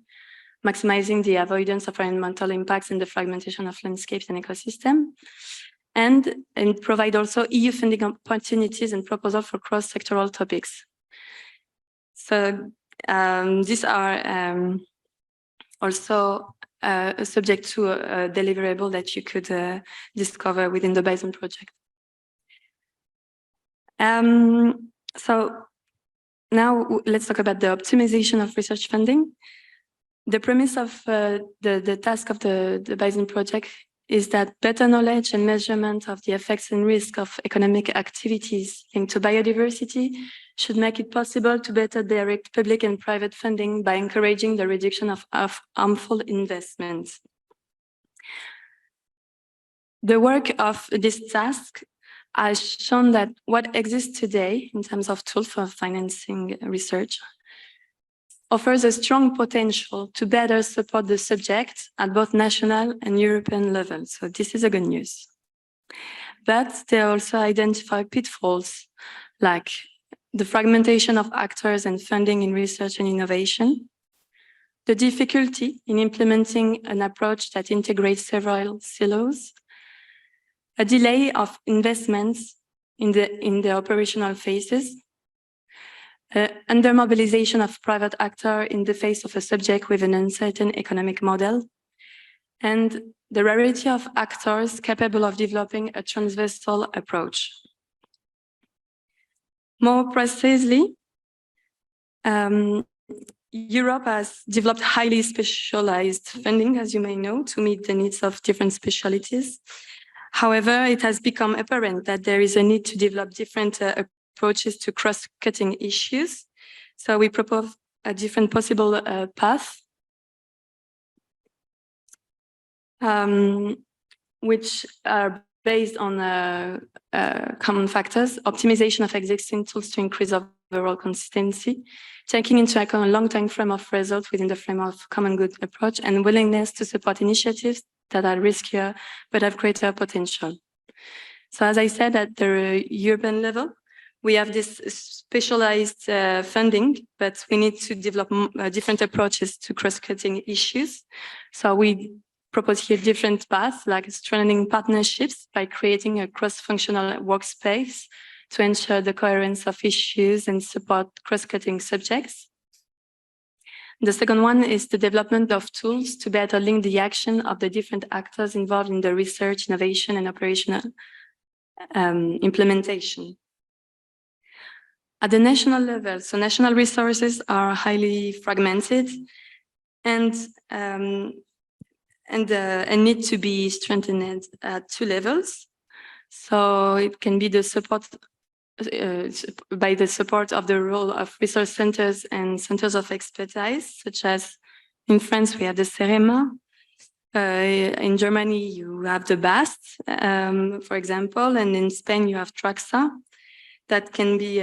maximizing the avoidance of environmental impacts and the fragmentation of landscapes and ecosystem, and provide also EU funding opportunities and proposals for cross-sectoral topics. So these are also subject to a deliverable that you could discover within the Bison project. So now let's talk about the optimization of research funding. The premise of the task of the Bison project is that better knowledge and measurement of the effects and risk of economic activities linked to biodiversity should make it possible to better direct public and private funding by encouraging the reduction of harmful investments. The work of this task has shown that what exists today in terms of tools for financing research offers a strong potential to better support the subject at both national and European levels. So this is a good news. But they also identify pitfalls like the fragmentation of actors and funding in research and innovation, the difficulty in implementing an approach that integrates several silos, a delay of investments in the operational phases, under mobilization of private actors in the face of a subject with an uncertain economic model, and the rarity of actors capable of developing a transversal approach. More precisely, Europe has developed highly specialized funding, as you may know, to meet the needs of different specialties. However, it has become apparent that there is a need to develop different approaches to cross-cutting issues. So we propose a different possible path, which are based on common factors, optimization of existing tools to increase overall consistency, taking into account a long time frame of results within the frame of common good approach, and willingness to support initiatives that are riskier but have greater potential. So as I said, at the European level, we have this specialized funding, but we need to develop different approaches to cross-cutting issues. So we propose here different paths, like strengthening partnerships by creating a cross-functional workspace to ensure the coherence of issues and support cross-cutting subjects. The second one is the development of tools to better link the action of the different actors involved in the research, innovation, and operational implementation. At the national level, so national resources are highly fragmented and need to be strengthened at two levels. So it can be the support by the support of the role of resource centers and centers of expertise, such as in France, we have the CEREMA. In Germany, you have the BAST, for example, and in Spain, you have TRAXA. That can be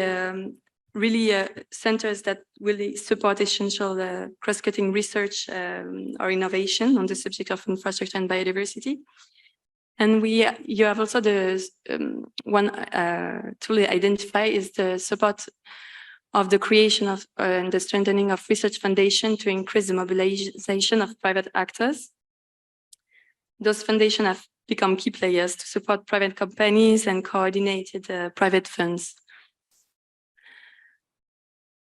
really centers that really support essential cross-cutting research or innovation on the subject of infrastructure and biodiversity. And you have also the one tool identify is the support of the creation of and the strengthening of research foundation to increase the mobilization of private actors. Those foundations have become key players to support private companies and coordinated private funds.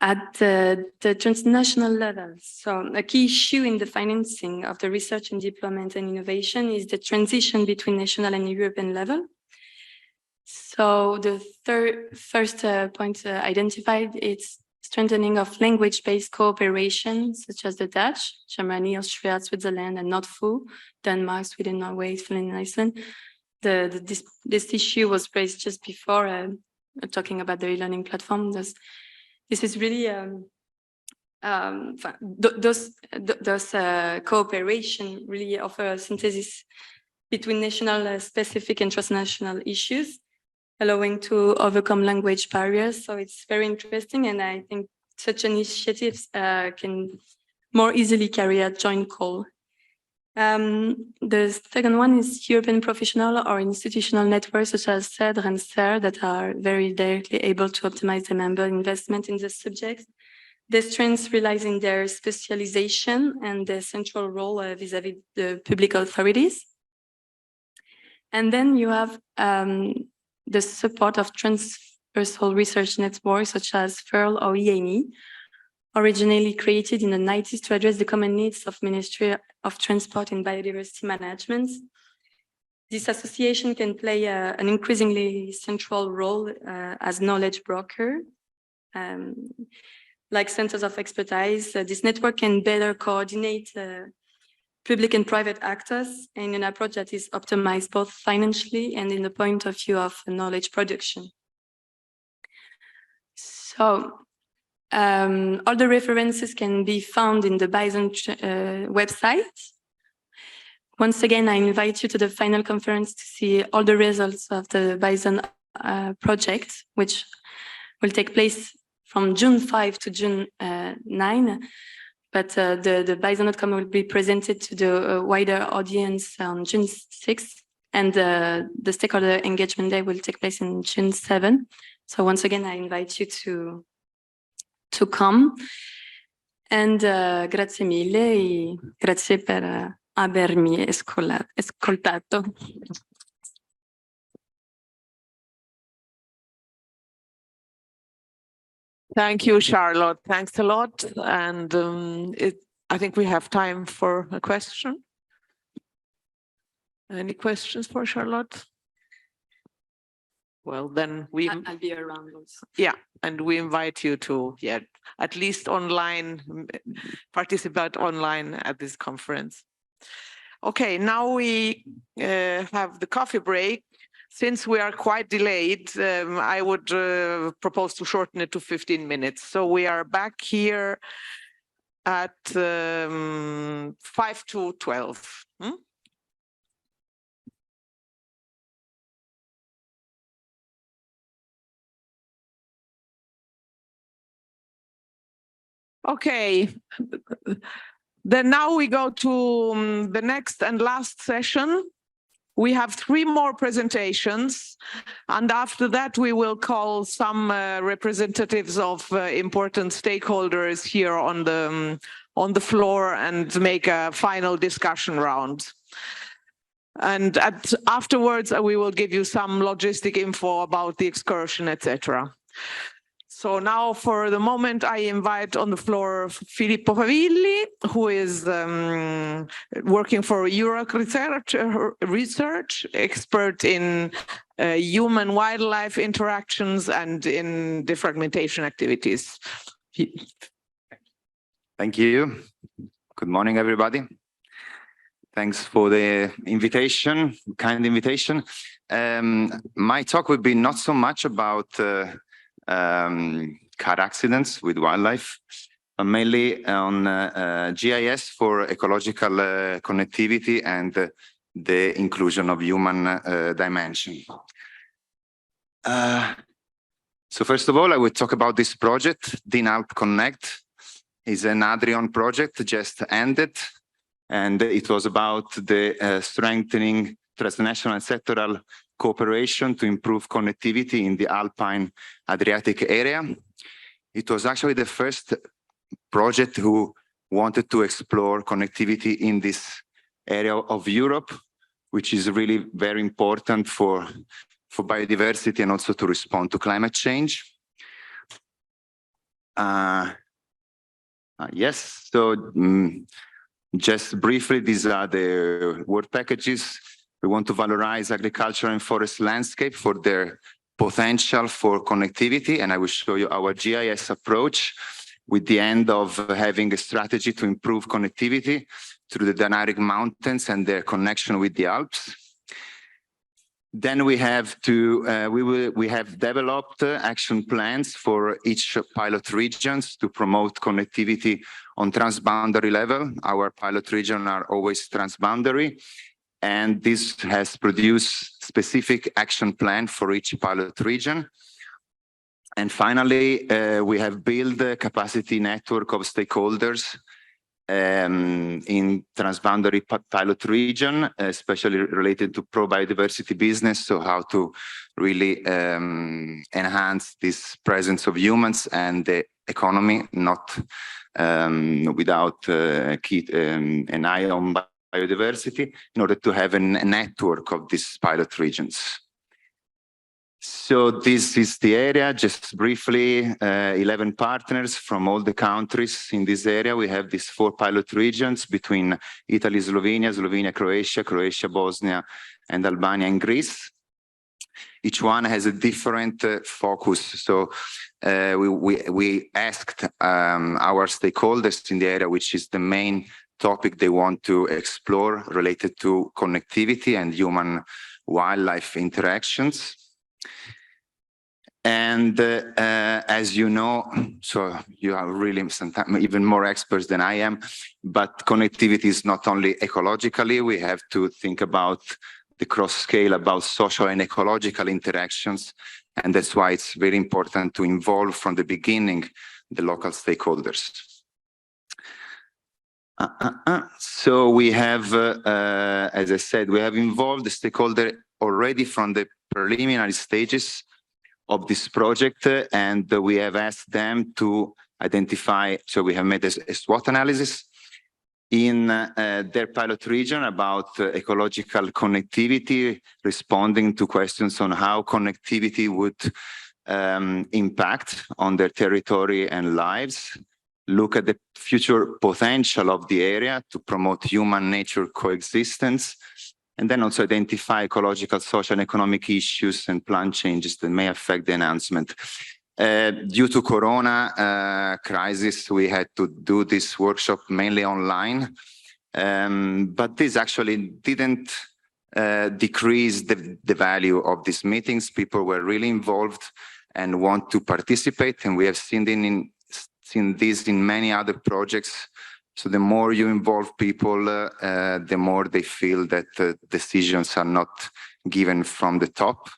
At the transnational level, so a key issue in the financing of the research and development and innovation is the transition between national and European level. So the first point identified is strengthening of language-based cooperation, such as the Dutch, Germany, Austria, Switzerland, and NORDFU, Denmark, Sweden, Norway, Finland, and Iceland. This issue was raised just before talking about the e-learning platform. this is really those cooperation really offer a synthesis between national specific and transnational issues, allowing to overcome language barriers. So it's very interesting, and I think such initiatives can more easily carry a joint call. The second one is European professional or institutional networks such as CEDR and CER that are very directly able to optimize the member investment in the subjects. The strengths relies in their specialization and the central role vis-à-vis the public authorities. And then you have the support of transversal research networks such as FEARL or EAME, originally created in the 90s to address the common needs of Ministry of Transport and Biodiversity Management. This association can play an increasingly central role as knowledge broker. Like centers of expertise, this network can better coordinate public and private actors in an approach that is optimized both financially and in the point of view of knowledge production. So all the references can be found in the Bison website. Once again, I invite you to the final conference to see all the results of the Bison project, which will take place from June 5 to June 9. But the Bison outcome will be presented to the wider audience on June 6, and the stakeholder engagement day will take place in June 7. So once again, I invite you to come. And grazie mille e grazie per avermi ascoltato. Thank you, Charlotte. Thanks a lot. And I think we have time for a question. Any questions for Charlotte? Well, then I'll be around also. Yeah, and we invite you to, at least online, participate online at this conference. Okay, now we have the coffee break. Since we are quite delayed, I would propose to shorten it to 15 minutes. So we are back here at 5 to 12. Okay, then now we go to the next and last session. We have 3 more presentations, and after that we will call some representatives of important stakeholders here on the floor and make a final discussion round. And afterwards we will give you some logistic info about the excursion, etc. So now for the moment, I invite on the floor Filippo Favilli, who is working for Euroc Research, expert in human-wildlife interactions and in defragmentation activities. Thank you. Good morning, everybody. Thanks for the invitation, kind invitation. My talk will be not so much about car accidents with wildlife, but mainly on GIS for ecological connectivity and the inclusion of human dimension. So first of all, I will talk about this project. DINALP Connect is an Adrian project, just ended, and it was about the strengthening transnational and sectoral cooperation to improve connectivity in the Alpine Adriatic area. It was actually the first project who wanted to explore connectivity in this area of Europe, which is really very important for biodiversity and also to respond to climate change. Yes, so just briefly, these are the work packages. We want to valorize agriculture and forest landscape for their potential for connectivity. And I will show you our GIS approach with the end of having a strategy to improve connectivity through the Dinaric Mountains and their connection with the Alps. Then we have we have developed action plans for each pilot regions to promote connectivity on transboundary level. Our pilot regions are always transboundary, and this has produced specific action plan for each pilot region. And finally, we have built a capacity network of stakeholders in transboundary pilot region, especially related to pro-biodiversity business, so how to really enhance this presence of humans and the economy, not without an eye on biodiversity, in order to have a network of these pilot regions. So this is the area, just briefly, 11 partners from all the countries in this area. We have these 4 pilot regions between Italy, Slovenia, Croatia, Bosnia, and Albania and Greece. Each one has a different focus. So we asked our stakeholders in the area, which is the main topic they want to explore related to connectivity and human-wildlife interactions. And as you know, so you are really sometimes even more experts than I am, but connectivity is not only ecologically, we have to think about the cross scale, about social and ecological interactions. And that's why it's very important to involve from the beginning the local stakeholders. So we have, as I said, we have involved the stakeholder already from the preliminary stages of this project, and we have asked them to identify, so we have made a SWOT analysis in their pilot region about ecological connectivity, responding to questions on how connectivity would impact on their territory and lives, look at the future potential of the area to promote human-nature coexistence, and then also identify ecological, social, and economic issues and plan changes that may affect the enhancement. Due to Corona crisis, we had to do this workshop mainly online, but this actually didn't decrease the value of these meetings. People were really involved and want to participate, and we have seen this in many other projects. So the more you involve people, the more they feel that decisions are not given from the top,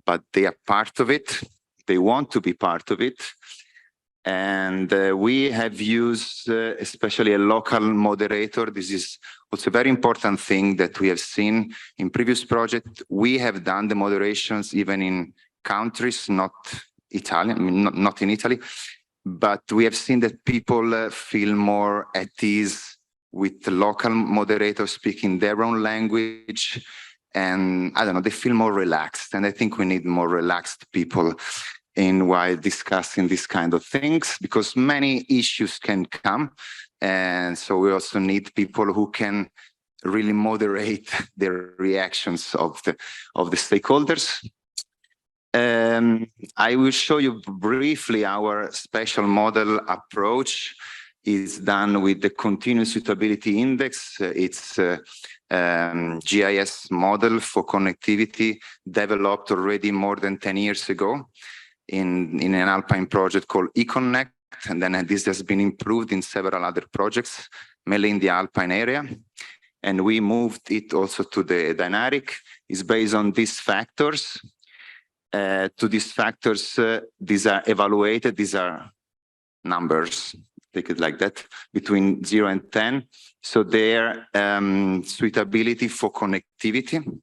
but they are part of it. They want to be part of it. And we have used especially a local moderator. This is also a very important thing that we have seen in previous projects. We have done the moderations even in countries, not Italian, I mean, not in Italy. But we have seen that people feel more at ease with the local moderators speaking their own language. And I don't know, they feel more relaxed. And I think we need more relaxed people while discussing these kind of things, because many issues can come. And so we also need people who can really moderate the reactions of the stakeholders. I will show you briefly our spatial model approach is done with the Continuous Suitability Index. It's a GIS model for connectivity developed already more than 10 years ago in an Alpine project called eConnect. And then this has been improved in several other projects, mainly in the Alpine area. And we moved it also to the Dynaric. It's based on these factors. To these factors, these are evaluated, these are numbers, take it like that, between 0 and 10. So their suitability for connectivity.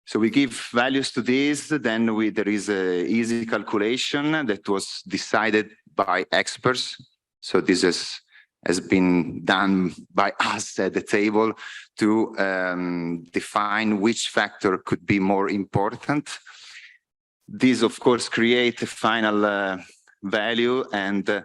So we give values to these, then there is an easy calculation that was decided by experts. So this has been done by us at the table to define which factor could be more important. These, of course, create a final value, and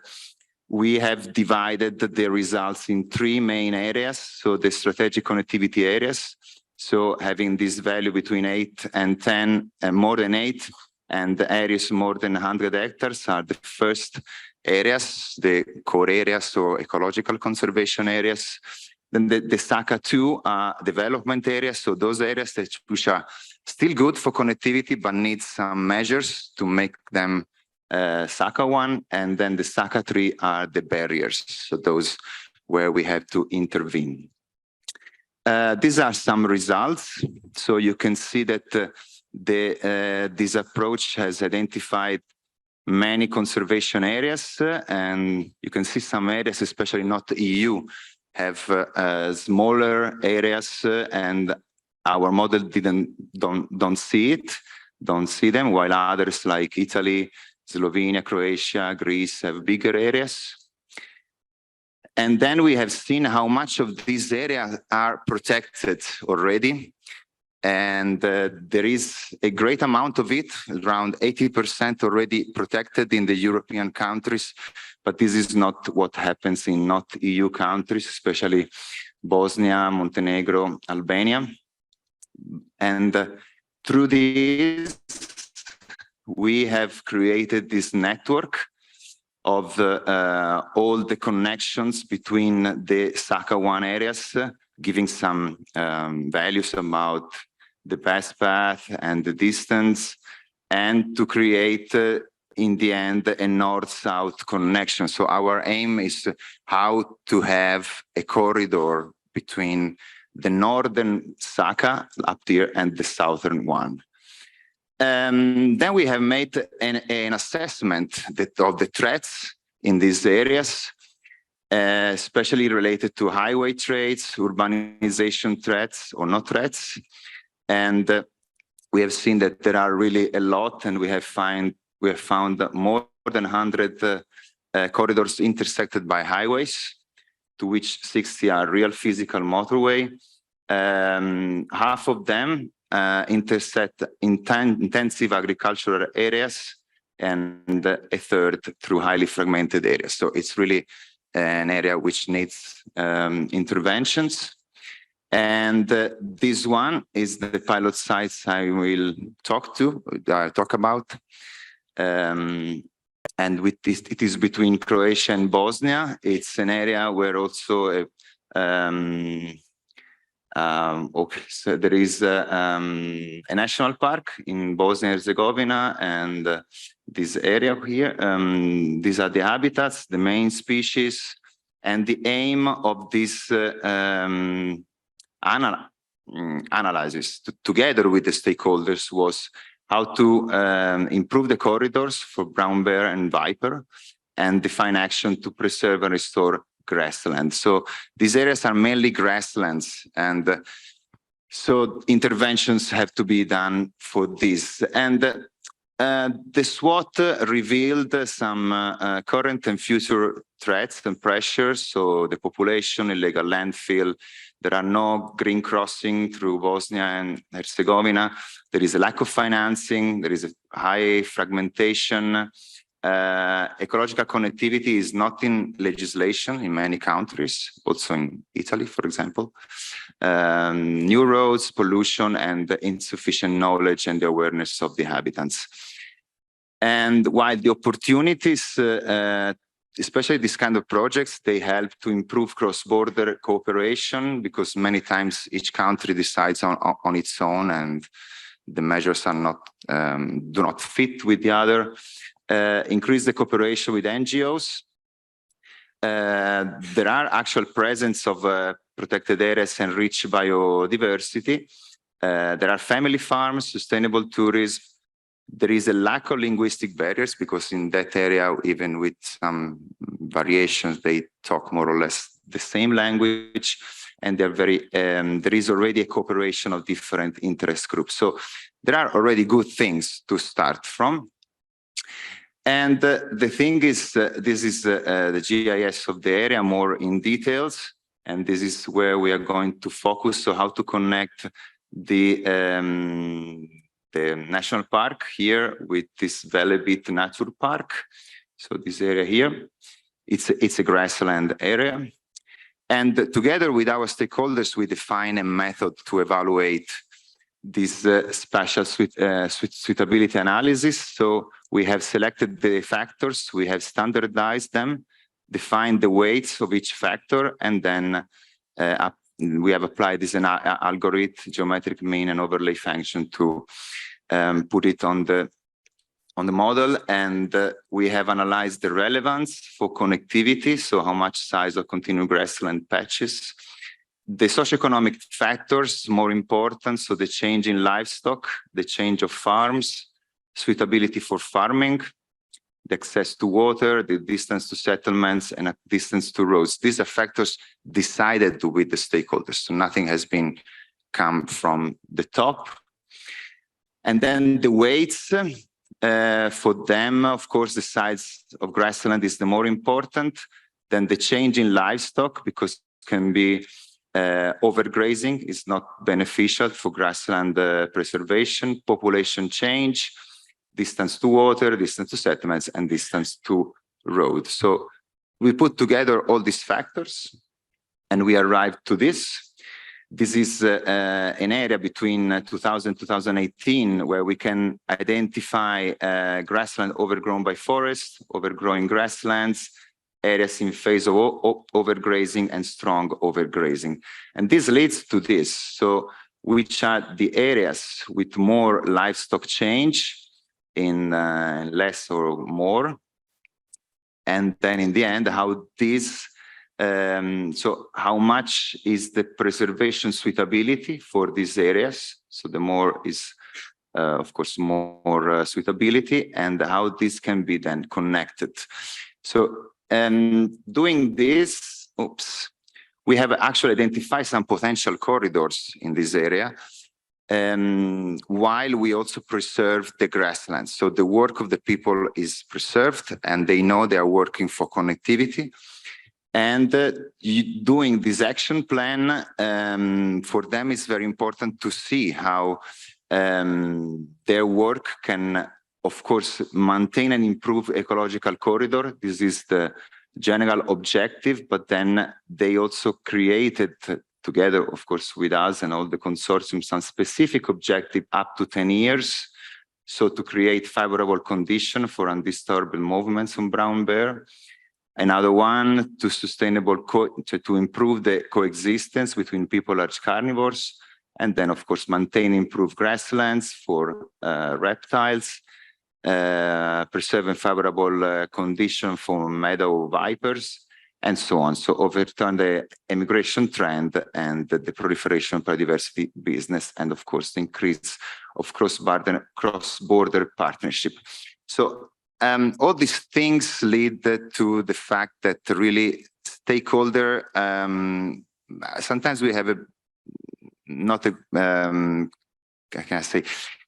we have divided the results in 3 main areas. So the strategic connectivity areas, so having this value between 8 and 10, more than 8, and the areas more than 100 hectares are the first areas, the core areas, so ecological conservation areas. Then the SACA 2 are development areas, so those areas which are still good for connectivity, but needs some measures to make them SACA 1, and then the SACA 3 are the barriers, so those where we have to intervene. These are some results. So you can see that this approach has identified many conservation areas, and you can see some areas, especially not EU, have smaller areas, and our model don't see them, while others like Italy, Slovenia, Croatia, Greece have bigger areas. And then we have seen how much of these areas are protected already. And there is a great amount of it, around 80% already protected in the European countries. But this is not what happens in not EU countries, especially Bosnia, Montenegro, Albania. And through this, we have created this network of all the connections between the SACA 1 areas, giving some values about the best path and the distance, and to create, in the end, a north-south connection. So our aim is how to have a corridor between the northern SACA up there and the southern one. Then we have made an assessment of the threats in these areas, especially related to highway threats, urbanization threats or not threats. And we have seen that there are really a lot, and we have found more than 100 corridors intersected by highways, to which 60 are real physical motorway. Half of them intersect intensive agricultural areas, and a third through highly fragmented areas. So it's really an area which needs interventions. And this one is the pilot sites I will talk about. And with this, it is between Croatia and Bosnia. It's an area where also so there is a national park in Bosnia and Herzegovina, and this area here, these are the habitats, the main species, and the aim of this analysis together with the stakeholders was how to improve the corridors for brown bear and viper, and define action to preserve and restore grassland. So these areas are mainly grasslands, and so interventions have to be done for this. And the SWOT revealed some current and future threats and pressures. So the population, illegal landfill, there are no green crossing through Bosnia and Herzegovina. There is a lack of financing. There is a high fragmentation. Ecological connectivity is not in legislation in many countries, also in Italy, for example. New roads, pollution, and insufficient knowledge and awareness of the inhabitants. And while the opportunities, especially this kind of projects, they help to improve cross-border cooperation, because many times each country decides on its own, and the measures are not do not fit with the other. Increase the cooperation with NGOs. There are actual presence of protected areas and rich biodiversity. There are family farms, sustainable tourism. There is a lack of linguistic barriers, because in that area, even with some variations, they talk more or less the same language, and they're very. There is already a cooperation of different interest groups. So there are already good things to start from. And the thing is, this is the GIS of the area more in details, and this is where we are going to focus. So how to connect the national park here with this Velebit Nature Park. So this area here, it's a grassland area. And together with our stakeholders, we define a method to evaluate this spatial suitability analysis. So we have selected the factors, we have standardized them, defined the weights of each factor, and then we have applied this algorithm, geometric mean and overlay function to put it on the model, and we have analyzed the relevance for connectivity, so how much size of continuous grassland patches. The socioeconomic factors, more important, so the change in livestock, the change of farms, suitability for farming, the access to water, the distance to settlements, and a distance to roads. These are factors decided with the stakeholders, so nothing has been come from the top. And then the weights, for them, of course, the size of grassland is the more important. Then the change in livestock, because it can be overgrazing is not beneficial for grassland preservation, population change, distance to water, distance to settlements, and distance to road. So we put together all these factors and we arrived to this. This is an area between 2000 and 2018 where we can identify grassland overgrown by forest, overgrowing grasslands, areas in phase of overgrazing and strong overgrazing. And this leads to this. So which are the areas with more livestock change in less or more? And then in the end, how this, so how much is the preservation suitability for these areas? So the more is, of course, more suitability, and how this can be then connected. So doing this, we have actually identified some potential corridors in this area, while we also preserve the grasslands. So the work of the people is preserved, and they know they are working for connectivity. And doing this action plan, for them is very important to see how their work can, of course, maintain and improve ecological corridor. This is the general objective, but then they also created together, of course, with us and all the consortium, some specific objective up to 10 years. So to create favorable condition for undisturbed movements on brown bear. Another one to sustainable, to improve the coexistence between people and large carnivores. And then, of course, maintain improved grasslands for reptiles. Preserve a favorable condition for meadow vipers, and so on. So overturn the immigration trend and the proliferation of biodiversity business, and of course, the increase of cross-border partnership. So all these things lead to the fact that really stakeholder, sometimes we have not a, how can I say,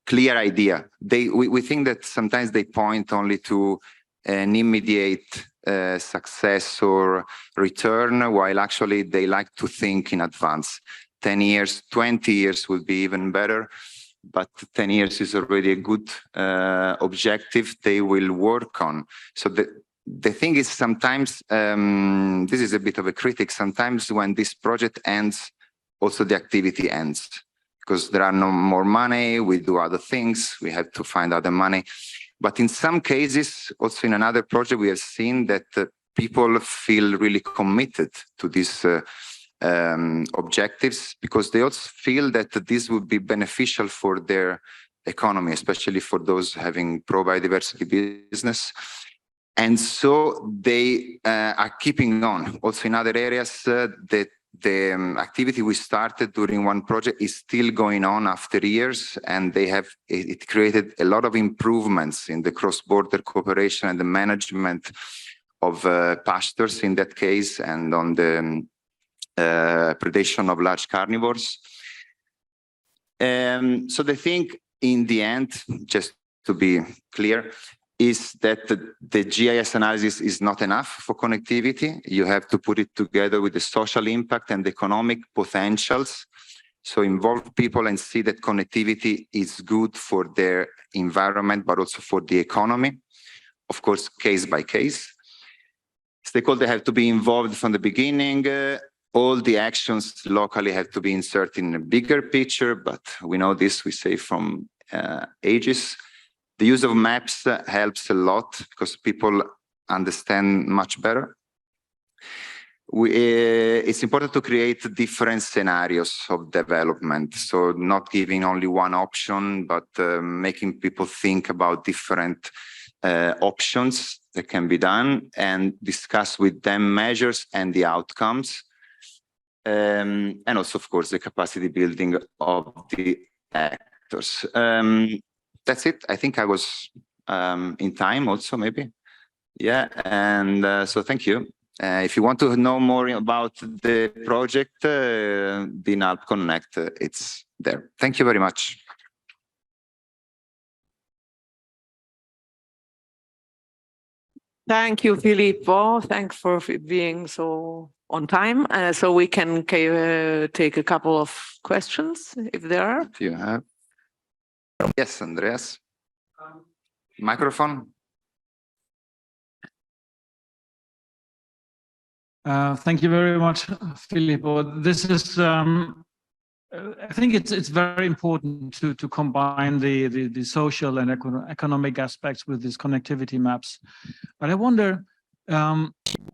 clear idea. We think that sometimes they point only to an immediate success or return, while actually they like to think in advance. 10 years, 20 years would be even better, but 10 years is already a good objective they will work on. So the thing is sometimes, this is a bit of a critic, sometimes when this project ends, also the activity ends. Because there are no more money, we do other things, we have to find other money. But in some cases, also in another project, we have seen that people feel really committed to these objectives, because they also feel that this would be beneficial for their economy, especially for those having pro-biodiversity business. And so they are keeping on. Also in other areas, the activity we started during one project is still going on after years, and it created a lot of improvements in the cross-border cooperation and the management of pastures in that case, and on the predation of large carnivores. So the thing in the end, just to be clear, is that the GIS analysis is not enough for connectivity. You have to put it together with the social impact and the economic potentials. So involve people and see that connectivity is good for their environment, but also for the economy. Of course, case by case. Stakeholders have to be involved from the beginning. All the actions locally have to be inserted in a bigger picture, but we know this, we say from ages. The use of maps helps a lot because people understand much better. it's important to create different scenarios of development. So not giving only one option, but making people think about different options that can be done and discuss with them measures and the outcomes. And also, of course, the capacity building of the actors. That's it. I think I was in time also, maybe. Yeah, and so thank you. If you want to know more about the project, the NALP Connect, it's there. Thank you very much. Thank you, Filippo. Thanks for being so on time. So we can take a couple of questions if there are. Do you have? Yes, Andreas. Microphone. Thank you very much, Filippo. This is, I think it's very important to combine the social and economic aspects with these connectivity maps. But I wonder,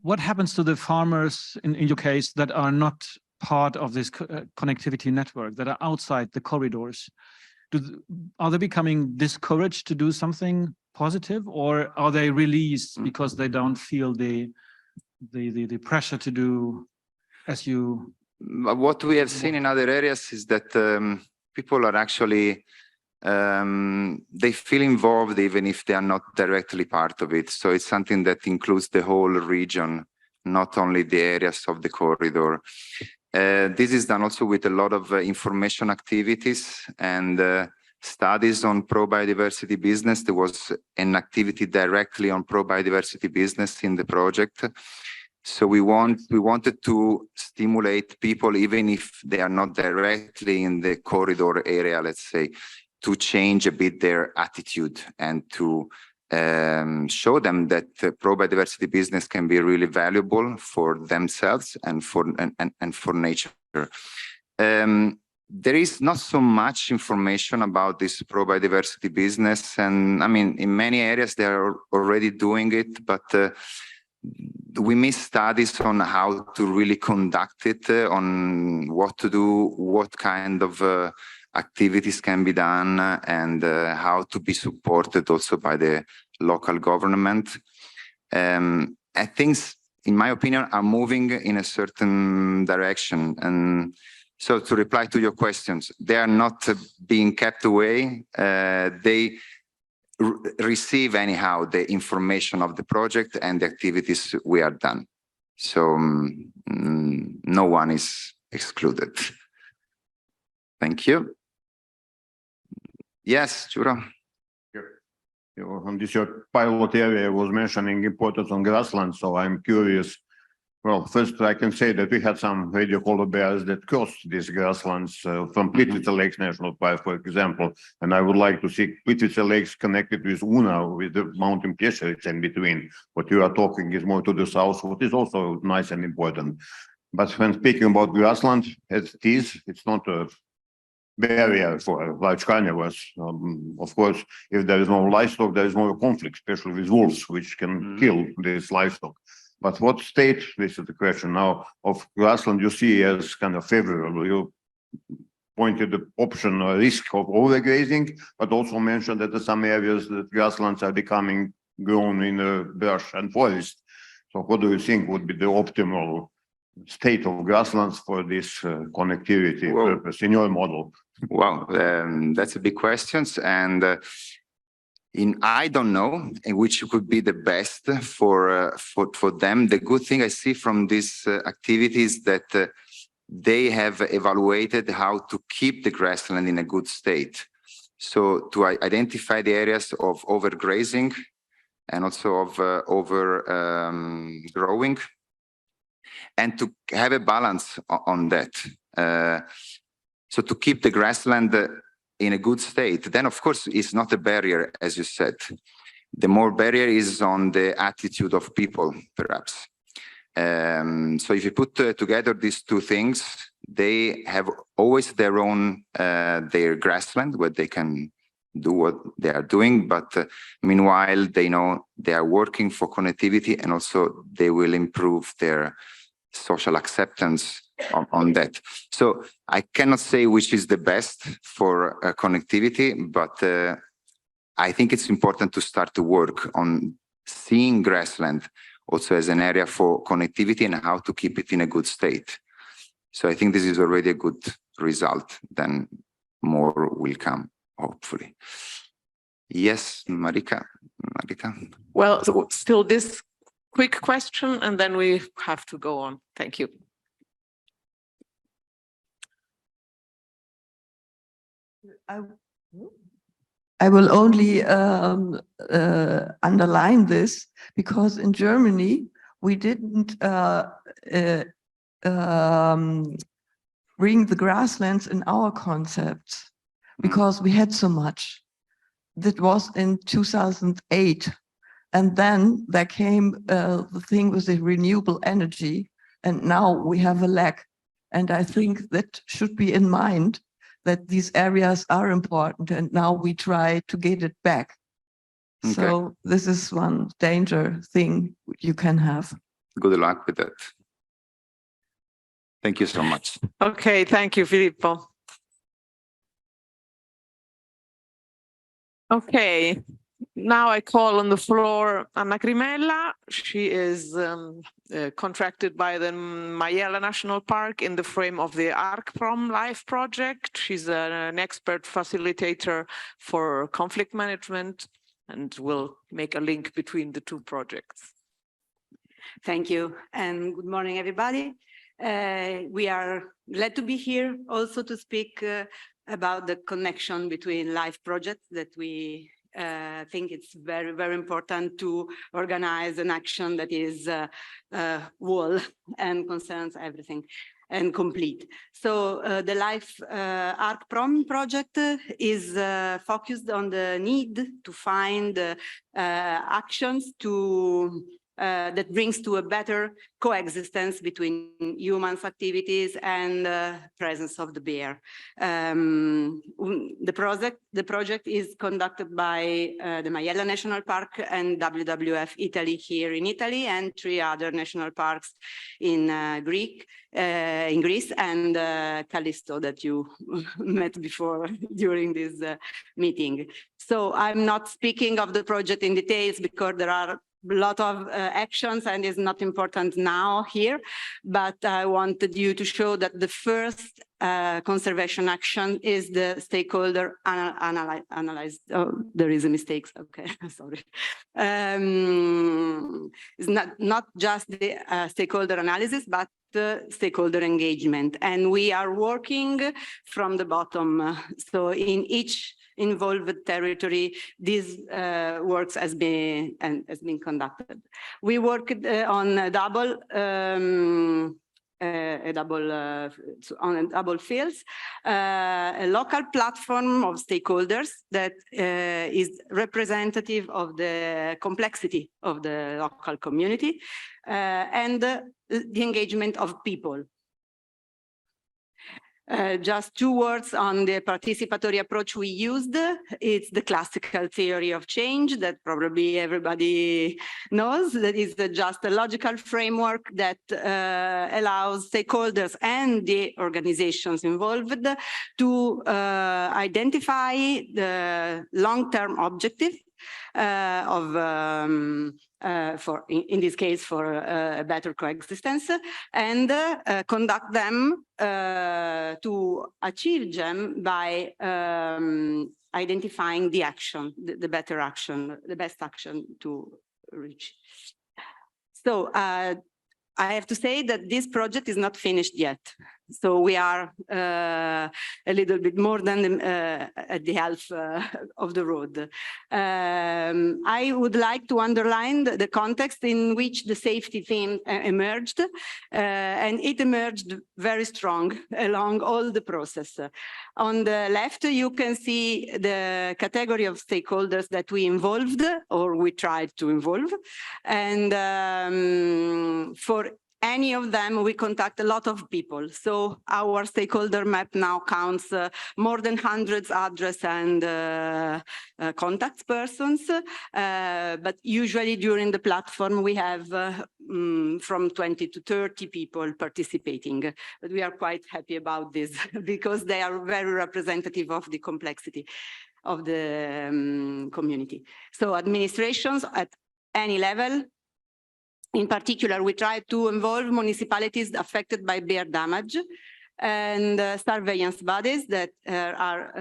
what happens to the farmers in your case that are not part of this connectivity network, that are outside the corridors? Are they becoming discouraged to do something positive, or are they released because they don't feel the pressure to do as you? What we have seen in other areas is that people are actually, they feel involved even if they are not directly part of it. So it's something that includes the whole region, not only the areas of the corridor. This is done also with a lot of information activities and studies on pro-biodiversity business. There was an activity directly on pro-biodiversity business in the project. So we wanted to stimulate people, even if they are not directly in the corridor area, let's say, to change a bit their attitude and to show them that pro-biodiversity business can be really valuable for themselves and for nature. There is not so much information about this pro-biodiversity business, and I mean, in many areas they are already doing it, but we miss studies on how to really conduct it, on what to do, what kind of activities can be done, and how to be supported also by the local government. Things, in my opinion, are moving in a certain direction. And so to reply to your questions, they are not being kept away. They receive anyhow the information of the project and the activities we are done. So no one is excluded. Thank you. Yes, Juro. On this your pilot area was mentioning importance on grassland, so I'm curious. Well, first I can say that we had some radio polar bears that crossed these grasslands from Plitvice Lakes National Park, for example, and I would like to see Plitvice Lakes connected with Una, with the mountain Piešerice in between. What you are talking is more to the south, what is also nice and important. But when speaking about grassland, as it is, it's not a barrier for large carnivores. Of course, if there is no livestock, there is more conflict, especially with wolves, which can kill this livestock. But what state, this is the question now, of grassland you see as kind of favorable? You pointed the option or risk of overgrazing, but also mentioned that in some areas that grasslands are becoming grown in brush and forest. So what do you think would be the optimal state of grasslands for this connectivity purpose in your model? Wow, that's a big question. And I don't know which could be the best for them. The good thing I see from these activities that they have evaluated how to keep the grassland in a good state. So to identify the areas of overgrazing and also of overgrowing, and to have a balance on that. So to keep the grassland in a good state, then of course it's not a barrier, as you said. The more barrier is on the attitude of people, perhaps. So if you put together these two things, they have always their own, their grassland where they can do what they are doing, but meanwhile, they know they are working for connectivity and also they will improve their social acceptance on that. So I cannot say which is the best for connectivity, but I think it's important to start to work on seeing grassland also as an area for connectivity and how to keep it in a good state. So I think this is already a good result. Then more will come, hopefully. Yes, Marika. Well, so still this quick question, and then we have to go on. Thank you. I will only underline this because in Germany, we didn't bring the grasslands in our concept because we had so much. That was in 2008. And then there came the thing with the renewable energy, and now we have a lack. And I think that should be in mind, that these areas are important, and now we try to get it back. Okay. So this is one danger thing you can have. Good luck with that. Thank you so much. Okay, thank you, Filippo. Okay, now I call on the floor Anna Grimella. She is contracted by the Majella National Park in the frame of the ARC-PROM LIFE project. She's an expert facilitator for conflict management and will make a link between the two projects. Thank you, and good morning, everybody. We are glad to be here also to speak about the connection between LIFE projects that we think it's very, very important to organize an action that is whole and concerns everything and complete. So the LIFE ARC-PROM project is focused on the need to find actions to that brings to a better coexistence between humans' activities and presence of the bear. The project is conducted by the Majella National Park and WWF Italy here in Italy, and 3 other national parks in Greece and Callisto that you met before during this meeting. So I'm not speaking of the project in details because there are a lot of actions and is not important now here, but I wanted you to show that the first conservation action is the stakeholder analyzed. Oh, there is a mistake. Okay, sorry. It's not just the stakeholder analysis, but the stakeholder engagement. And we are working from the bottom. So in each involved territory, this works has been conducted. We worked on a double fields, a local platform of stakeholders that is representative of the complexity of the local community and the engagement of people. Just 2 words on the participatory approach we used. It's the classical theory of change that probably everybody knows. That is just a logical framework that allows stakeholders and the organizations involved to identify the long-term objective of in this case, for a better coexistence, and conduct them to achieve them by identifying the action, the better action, the best action to reach. So I have to say that this project is not finished yet. So we are a little bit more than at the half of the road. I would like to underline the context in which the safety theme emerged, and it emerged very strong along all the process. On the left, you can see the category of stakeholders that we involved or we tried to involve. And for any of them, we contact a lot of people. So our stakeholder map now counts more than hundreds address and contact persons. But usually during the platform, we have from 20 to 30 people participating. But we are quite happy about this because they are very representative of the complexity of the community. So administrations at any level. In particular, we try to involve municipalities affected by bear damage and surveillance bodies that are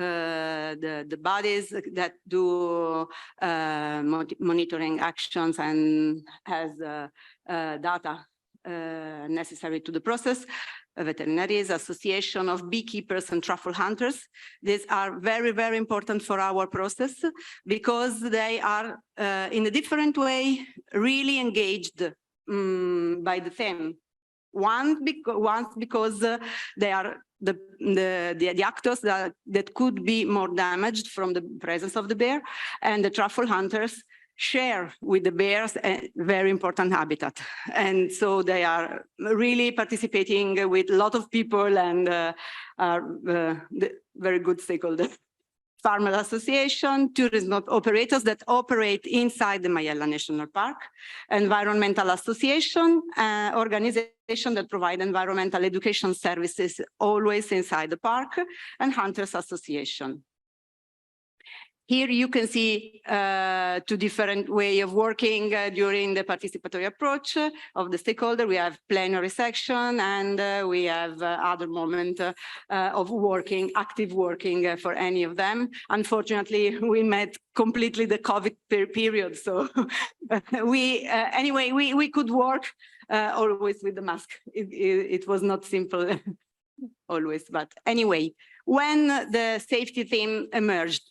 the bodies that do monitoring actions and has data necessary to the process. Veterinaries, Association of Beekeepers and Truffle Hunters. These are very, very important for our process because they are in a different way really engaged by the theme. Once because they are the actors that could be more damaged from the presence of the bear, and the truffle hunters share with the bears a very important habitat. And so they are really participating with a lot of people and are very good stakeholders. Farmer Association, tourism operators that operate inside the Majella National Park, Environmental Association, organization that provide environmental education services always inside the park, and Hunters Association. Here you can see two different ways of working during the participatory approach of the stakeholder. We have plenary section and we have other moment of working, active working for any of them. Unfortunately, we met completely the COVID period. So anyway, we could work always with the mask. It was not simple always, but anyway, when the safety theme emerged,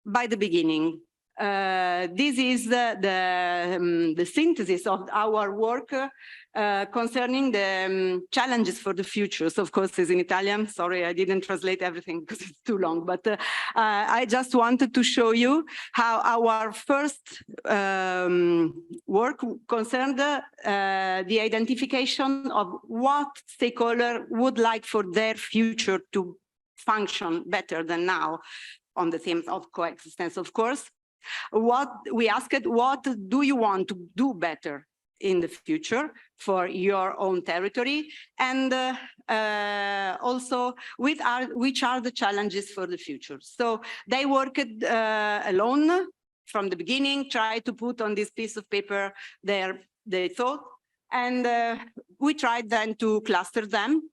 by the beginning, this is the synthesis of our work concerning the challenges for the future. So of course, it's in Italian. Sorry, I didn't translate everything because it's too long. But I just wanted to show you how our first work concerned the identification of what stakeholder would like for their future to function better than now, on the themes of coexistence, of course. What we asked, what do you want to do better in the future for your own territory? And also, which are the challenges for the future? So they worked alone from the beginning, tried to put on this piece of paper their thought, and we tried then to cluster them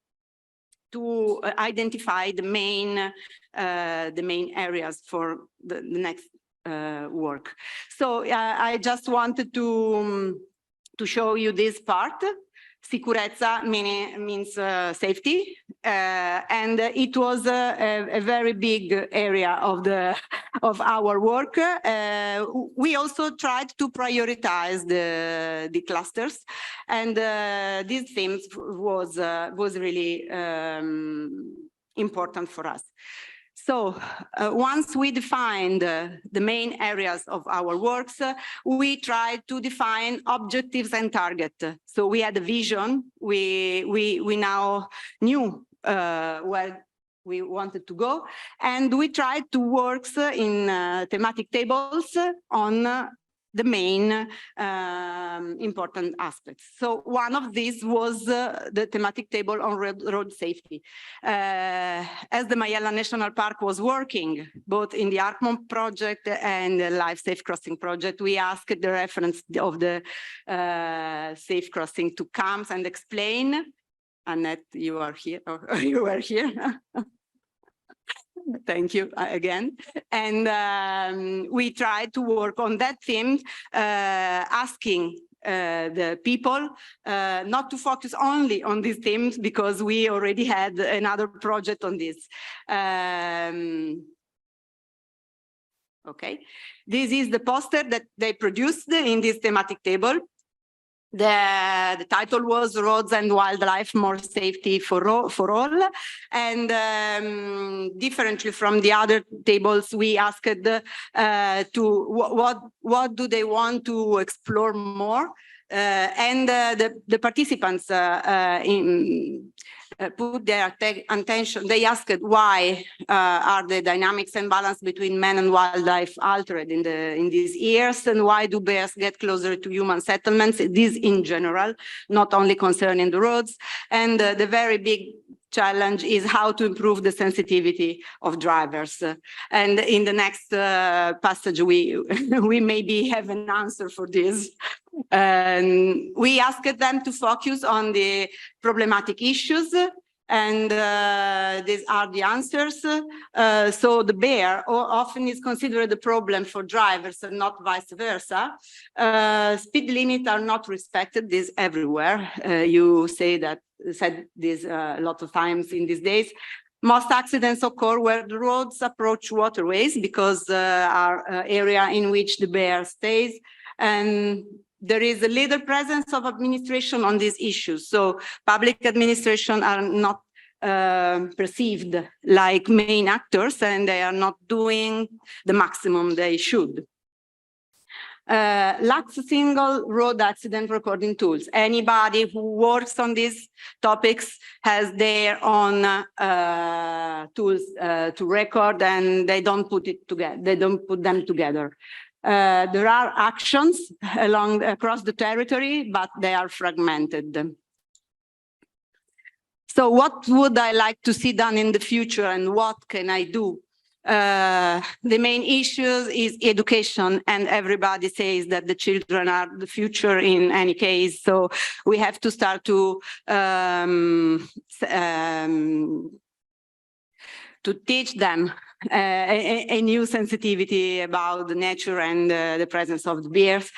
to identify the main areas for the next work. So I just wanted to show you this part. Sicurezza means safety, and it was a very big area of our work. We also tried to prioritize the clusters, and these themes was really important for us. So once we defined the main areas of our works, we tried to define objectives and target. So we had a vision. We now knew where we wanted to go, and we tried to work in thematic tables on the main important aspects. So one of these was the thematic table on road safety. As the Majella National Park was working both in the Arcmont project and the Life Safe Crossing project, we asked the reference of the safe crossing to come and explain. Annette, you are here, or you were here. Thank you again. And we tried to work on that theme, asking the people not to focus only on these themes, because we already had another project on this. Okay, this is the poster that they produced in this thematic table. The title was Roads and Wildlife, More Safety for All. And differently from the other tables, we asked what do they want to explore more. The participants put their attention, they asked why are the dynamics and balance between man and wildlife altered in these years, and why do bears get closer to human settlements, this in general, not only concerning the roads. And the very big challenge is how to improve the sensitivity of drivers. And in the next passage, we maybe have an answer for this. We asked them to focus on the problematic issues, and these are the answers. So the bear often is considered a problem for drivers and not vice versa. Speed limits are not respected, this everywhere. You said this a lot of times in these days. Most accidents occur where the roads approach waterways because are area in which the bear stays, and there is a little presence of administration on these issues. So public administration are not perceived like main actors, and they are not doing the maximum they should. Lacks single road accident recording tools. Anybody who works on these topics has their own tools to record, and they don't put it together. They don't put them together. There are actions across the territory, but they are fragmented. So what would I like to see done in the future, and what can I do? The main issue is education, and everybody says that the children are the future in any case. So we have to start to teach them a new sensitivity about the nature and the presence of the bears.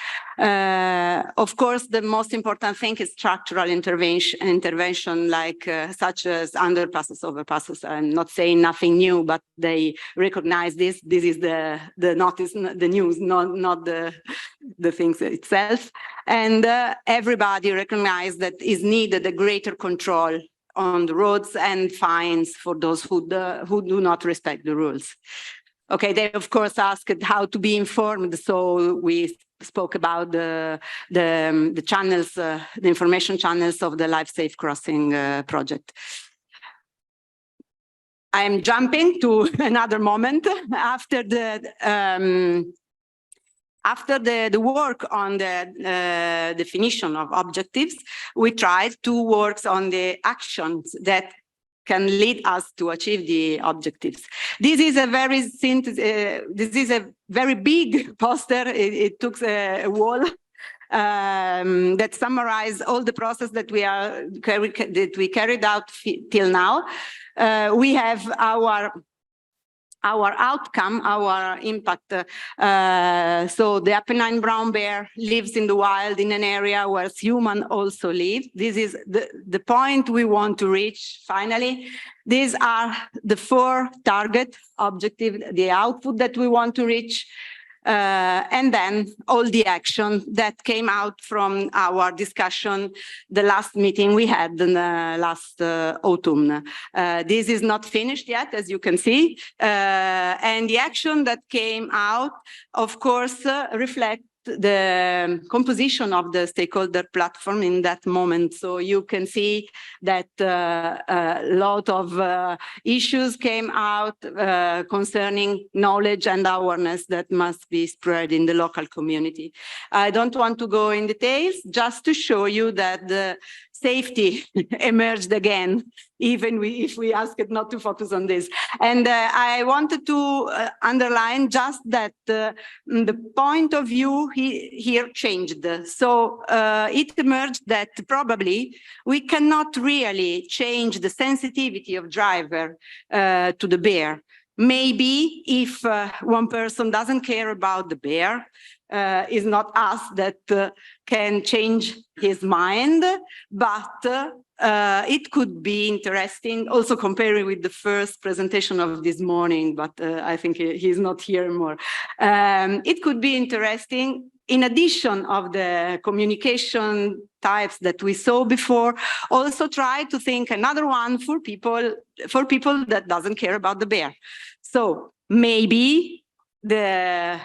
Of course, the most important thing is structural intervention like such as underpasses, overpasses. I'm not saying nothing new, but they recognize this. This is the notice, the news, not the things itself. And everybody recognize that is needed a greater control on the roads and fines for those who do not respect the rules. Okay, they of course asked how to be informed, so we spoke about the channels, the information channels of the Life Safe Crossing project. I'm jumping to another moment after the work on the definition of objectives. We tried to work on the actions that can lead us to achieve the objectives. This is a very big poster. It took a wall that summarized all the process that we carried out till now. We have our outcome, our impact. So the Apennine brown bear lives in the wild in an area where humans also live. This is the point we want to reach finally. These are the 4 target objectives, the output that we want to reach. And then all the action that came out from our discussion, the last meeting we had in the last autumn. This is not finished yet, as you can see. And the action that came out, of course, reflect the composition of the stakeholder platform in that moment. So you can see that a lot of issues came out concerning knowledge and awareness that must be spread in the local community. I don't want to go in details, just to show you that the safety emerged again, even if we asked it not to focus on this. And I wanted to underline just that the point of view here changed. So it emerged that probably we cannot really change the sensitivity of driver to the bear. Maybe if one person doesn't care about the bear, is not us that can change his mind, but it could be interesting, also comparing with the first presentation of this morning, but I think he's not here anymore. It could be interesting, in addition of the communication types that we saw before, also try to think another one for people that doesn't care about the bear. So maybe the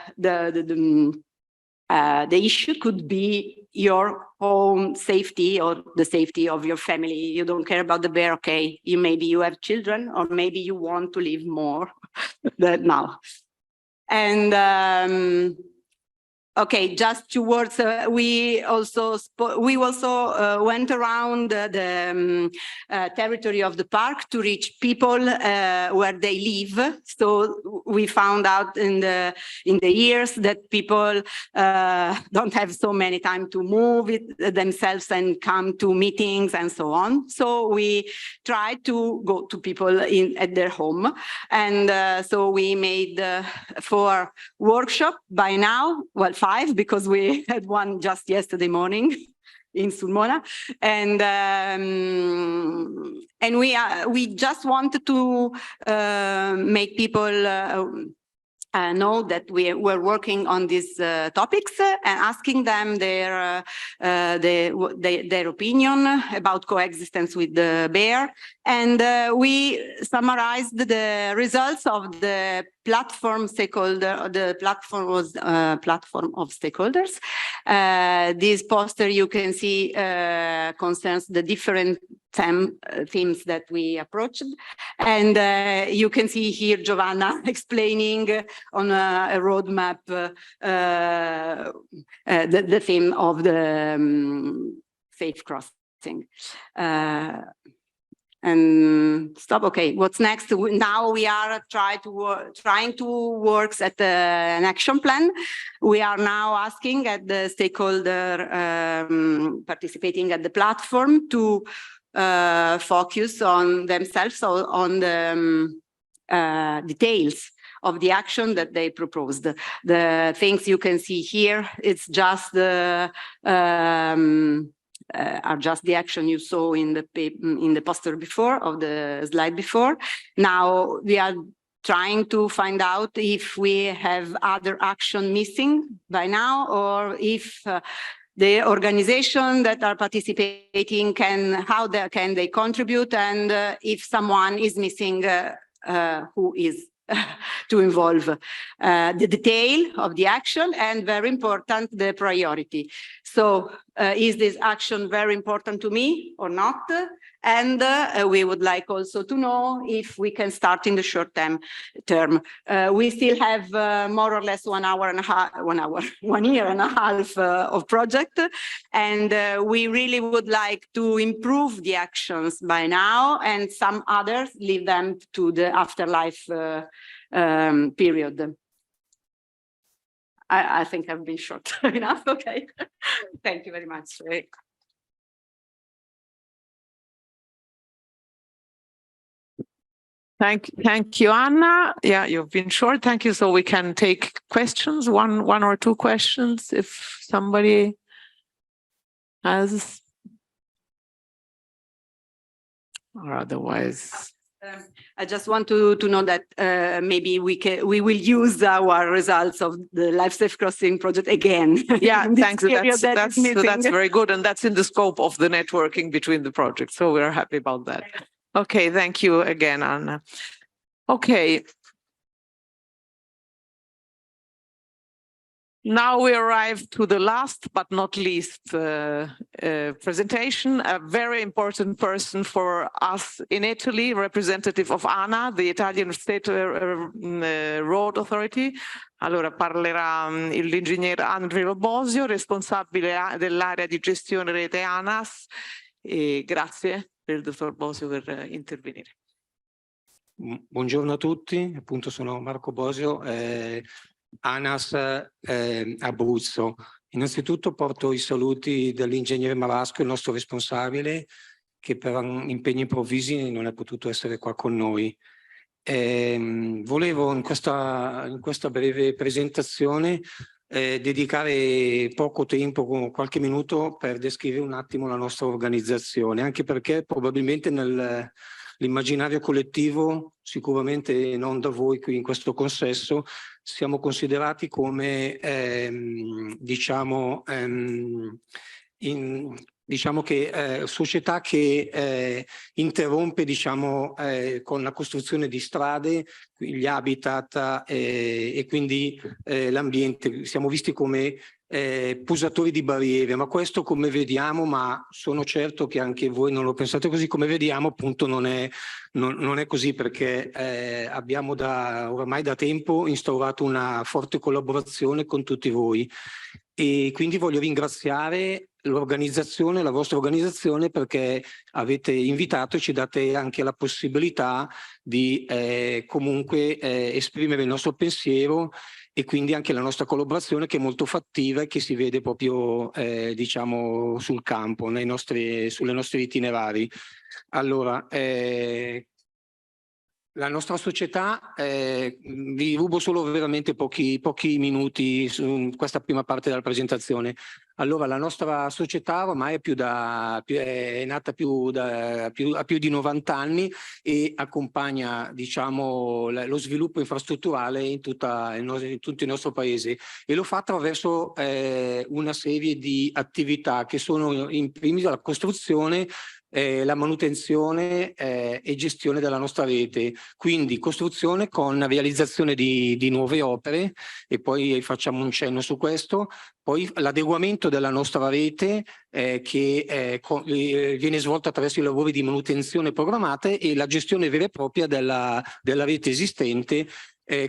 The issue could be your own safety or the safety of your family. You don't care about the bear, okay? Maybe you have children, or maybe you want to live more than now. And okay, just 2 words. We also went around the territory of the park to reach people where they live. So we found out in the years that people don't have so many time to move themselves and come to meetings and so on. So we tried to go to people at their home, and so we made 4 workshops by now. Well, 5, because we had one just yesterday morning in Sulmona, and we just wanted to make people know that we were working on these topics and asking them their opinion about coexistence with the bear. And we summarized the results of the platform stakeholder. The platform was a platform of stakeholders. This poster you can see concerns the different themes that we approached. And you can see here Giovanna explaining on a roadmap the theme of the safe crossing. And stop. Okay, what's next? Now we are trying to work at an action plan. We are now asking at the stakeholder participating at the platform to focus on themselves, on the details of the action that they proposed. The things you can see here, it's just the are just the action you saw in the poster before, of the slide before. Now we are trying to find out if we have other action missing by now, or if the organization that are participating how can they contribute, and if someone is missing, who is to involve the detail of the action, and very important, the priority. So is this action very important to me or not? And we would like also to know if we can start in the short term. We still have more or less 1 year and a half of project, and we really would like to improve the actions by now, and some others leave them to the afterlife period. I think I've been short enough. Okay. Thank you very much. Thank you, Anna. Yeah, you've been short. Thank you. So we can take questions, one or 2 questions, if somebody has, or otherwise. I just want to know that maybe we will use our results of the Life Safe Crossing project again. Yeah, thanks. That's very good, and that's in the scope of the networking between the projects. So we're happy about that. Okay, thank you again, Anna. Okay. Now we arrive to the last but not least presentation, a very important person for us in Italy, representative of ANA, the Italian State Road Authority. Allora parlerà l'ingegner Andrea Bosio, responsabile dell'area di gestione rete ANAS. E grazie per il dottor Bosio per intervenire. Buongiorno a tutti, appunto sono Marco Bosio, ANAS Abruzzo. Innanzitutto porto i saluti dell'ingegnere Marasco, il nostro responsabile, che per impegni improvvisi non è potuto essere qua con noi. Volevo in questa breve presentazione dedicare poco tempo, qualche minuto, per descrivere un attimo la nostra organizzazione, anche perché probabilmente nell'immaginario collettivo, sicuramente non da voi qui in questo consesso, siamo considerati come diciamo che società che interrompe, diciamo, con la costruzione di strade, gli habitat e quindi l'ambiente. Siamo visti come posatori di barriere, ma questo, come vediamo, ma sono certo che anche voi non lo pensate così, come vediamo appunto non è così, perché abbiamo ormai da tempo instaurato una forte collaborazione con tutti voi, e quindi voglio ringraziare l'organizzazione, la vostra organizzazione, perché avete invitato e ci date anche la possibilità di comunque esprimere il nostro pensiero, e quindi anche la nostra collaborazione, che è molto fattiva e che si vede proprio diciamo sul campo, sulle nostre itinerari. Allora, la nostra società, vi rubo solo veramente pochi minuti su questa prima parte della presentazione. Allora, la nostra società ormai è nata ha più di 90 anni e accompagna, diciamo, lo sviluppo infrastrutturale in tutto il nostro paese, e lo fa attraverso una serie di attività che sono in primis la costruzione, la manutenzione e gestione della nostra rete, quindi costruzione con realizzazione di nuove opere, e poi facciamo un cenno su questo, poi l'adeguamento della nostra rete che viene svolta attraverso i lavori di manutenzione programmate, e la gestione vera e propria della rete esistente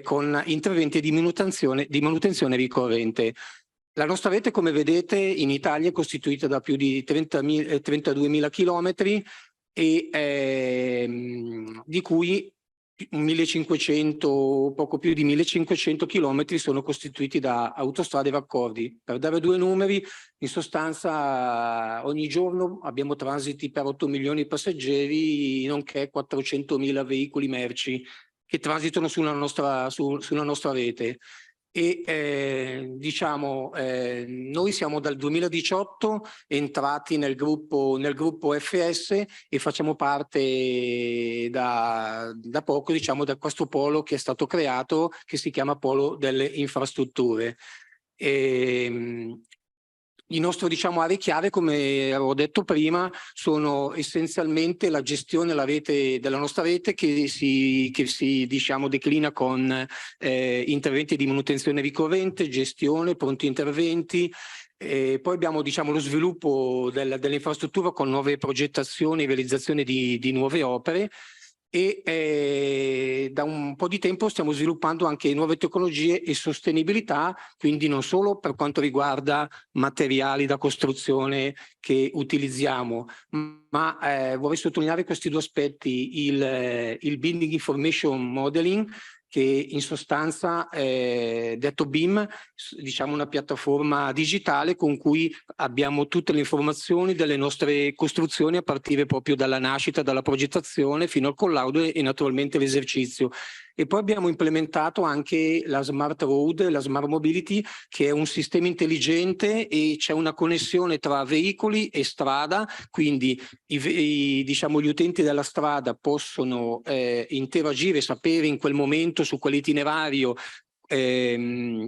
con interventi di manutenzione ricorrente. La nostra rete, come vedete, in Italia è costituita da più di 32.000 chilometri, e di cui 1.500, poco più di 1.500 chilometri sono costituiti da autostrade e raccordi. Per dare due numeri, in sostanza ogni giorno abbiamo transiti per 8 milioni di passeggeri, nonché 400.000 veicoli merci che transitano sulla nostra rete. E diciamo, noi siamo dal 2018 entrati nel gruppo FS, e facciamo parte da poco, diciamo, da questo polo che è stato creato, che si chiama Polo delle Infrastrutture. I nostri, diciamo, aree chiave, come avevo detto prima, sono essenzialmente la gestione della nostra rete, che si diciamo, declina con interventi di manutenzione ricorrente, gestione, pronti interventi. Poi abbiamo, diciamo, lo sviluppo dell'infrastruttura con nuove progettazioni e realizzazione di nuove opere. E da un po' di tempo stiamo sviluppando anche nuove tecnologie e sostenibilità, quindi non solo per quanto riguarda materiali da costruzione che utilizziamo, ma vorrei sottolineare questi due aspetti: il Building Information Modeling, che in sostanza, detto BIM, diciamo una piattaforma digitale con cui abbiamo tutte le informazioni delle nostre costruzioni, a partire proprio dalla nascita, dalla progettazione fino al collaudo e naturalmente l'esercizio. E poi abbiamo implementato anche la Smart Road, la Smart Mobility, che è un sistema intelligente, e c'è una connessione tra veicoli e strada, quindi diciamo, gli utenti della strada possono interagire, sapere in quel momento su quell'itinerario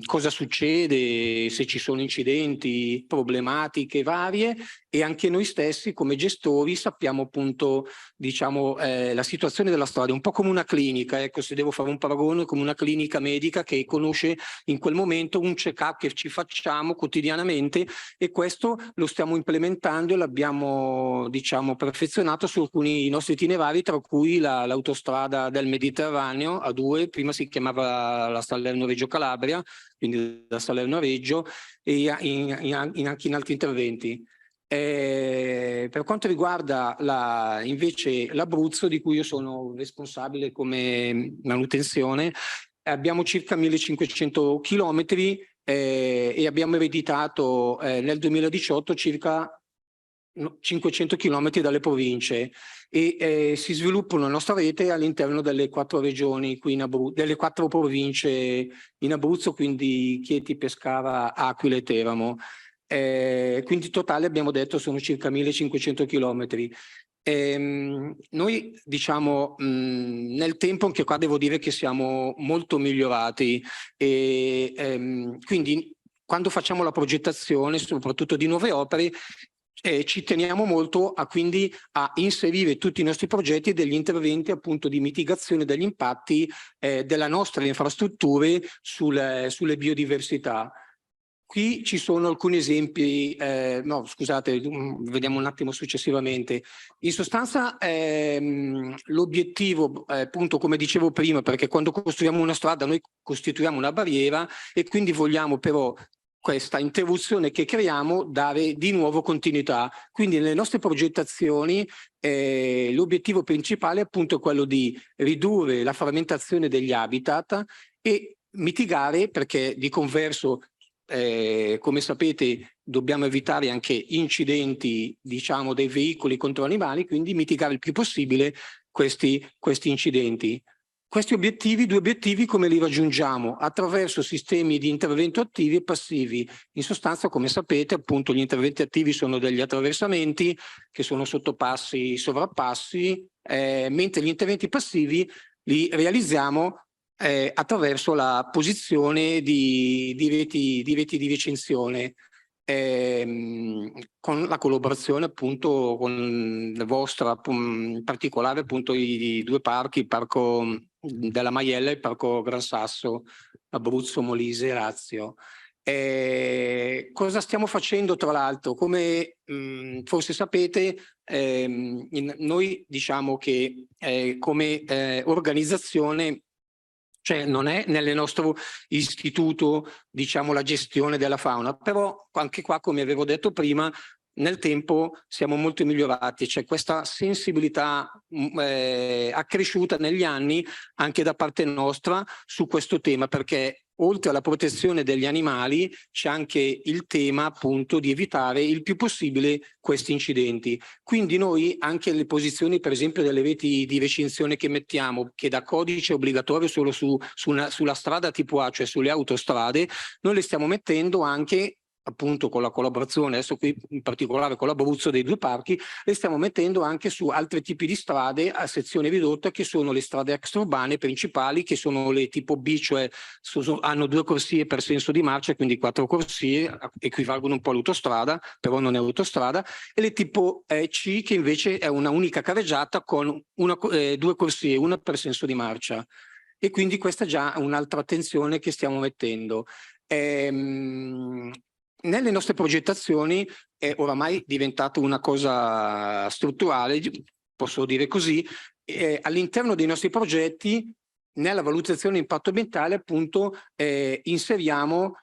cosa succede, se ci sono incidenti, problematiche varie, e anche noi stessi come gestori sappiamo appunto, diciamo, la situazione della strada, un po' come una clinica, ecco, se devo fare un paragone, come una clinica medica che conosce in quel momento un check-up che ci facciamo quotidianamente, e questo lo stiamo implementando e l'abbiamo, diciamo, perfezionato su alcuni nostri itinerari, tra cui l'autostrada del Mediterraneo A2, prima si chiamava la Salerno-Reggio Calabria, quindi da Salerno a Reggio, e anche in altri interventi. Per quanto riguarda invece l'Abruzzo, di cui io sono responsabile come manutenzione, abbiamo circa 1.500 chilometri e abbiamo ereditato nel 2018 circa 500 chilometri dalle province, e si sviluppa la nostra rete all'interno delle 4 regioni qui in Abruzzo, delle 4 province in Abruzzo, quindi Chieti, Pescara, Aquila e Teramo. Quindi in totale abbiamo detto sono circa 1.500 chilometri. Noi, diciamo, nel tempo, anche qua devo dire che siamo molto migliorati, e quindi quando facciamo la progettazione soprattutto di nuove opere, ci teniamo molto quindi a inserire tutti i nostri progetti degli interventi appunto di mitigazione degli impatti della nostra infrastrutture sulle biodiversità. Qui ci sono alcuni esempi, no scusate, vediamo un attimo successivamente. In sostanza l'obiettivo, appunto come dicevo prima, perché quando costruiamo una strada noi costituiamo una barriera e quindi vogliamo però questa interruzione che creiamo dare di nuovo continuità. Quindi nelle nostre progettazioni l'obiettivo principale appunto è quello di ridurre la frammentazione degli habitat e mitigare, perché di converso come sapete dobbiamo evitare anche incidenti diciamo dei veicoli contro animali, quindi mitigare il più possibile questi incidenti. Questi obiettivi, due obiettivi, come li raggiungiamo? Attraverso sistemi di intervento attivi e passivi. In sostanza, come sapete, appunto, gli interventi attivi sono degli attraversamenti che sono sottopassi, sovrappassi, mentre gli interventi passivi li realizziamo attraverso la posizione di reti di recinzione. Con la collaborazione appunto con la vostra, in particolare appunto i due parchi, il parco della Maiella e il parco Gran Sasso, Abruzzo, Molise e Lazio. Cosa stiamo facendo tra l'altro? Come forse sapete, noi diciamo che come organizzazione, cioè non è nel nostro istituto diciamo la gestione della fauna, però anche qua come avevo detto prima nel tempo siamo molto migliorati, c'è questa sensibilità accresciuta negli anni anche da parte nostra su questo tema, perché oltre alla protezione degli animali c'è anche il tema appunto di evitare il più possibile questi incidenti. Quindi noi anche le posizioni per esempio delle reti di recinzione che mettiamo, che da codice obbligatorio solo sulla strada tipo A, cioè sulle autostrade, noi le stiamo mettendo anche appunto con la collaborazione, adesso qui in particolare con l'Abruzzo dei due parchi, le stiamo mettendo anche su altri tipi di strade a sezione ridotta che sono le strade extraurbane principali, che sono le tipo B, cioè hanno 2 corsie per senso di marcia, quindi 4 corsie, equivalgono un po' all'autostrada, però non è autostrada, e le tipo C che invece è una unica carreggiata con 2 corsie, una per senso di marcia. E quindi questa è già un'altra attenzione che stiamo mettendo. Nelle nostre progettazioni è oramai diventato una cosa strutturale, posso dire così, all'interno dei nostri progetti, nella valutazione di impatto ambientale appunto inseriamo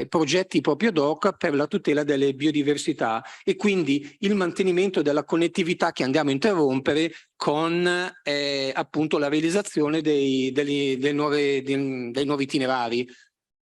progetti proprio ad hoc per la tutela delle biodiversità e quindi il mantenimento della connettività che andiamo a interrompere con appunto la realizzazione dei nuovi itinerari.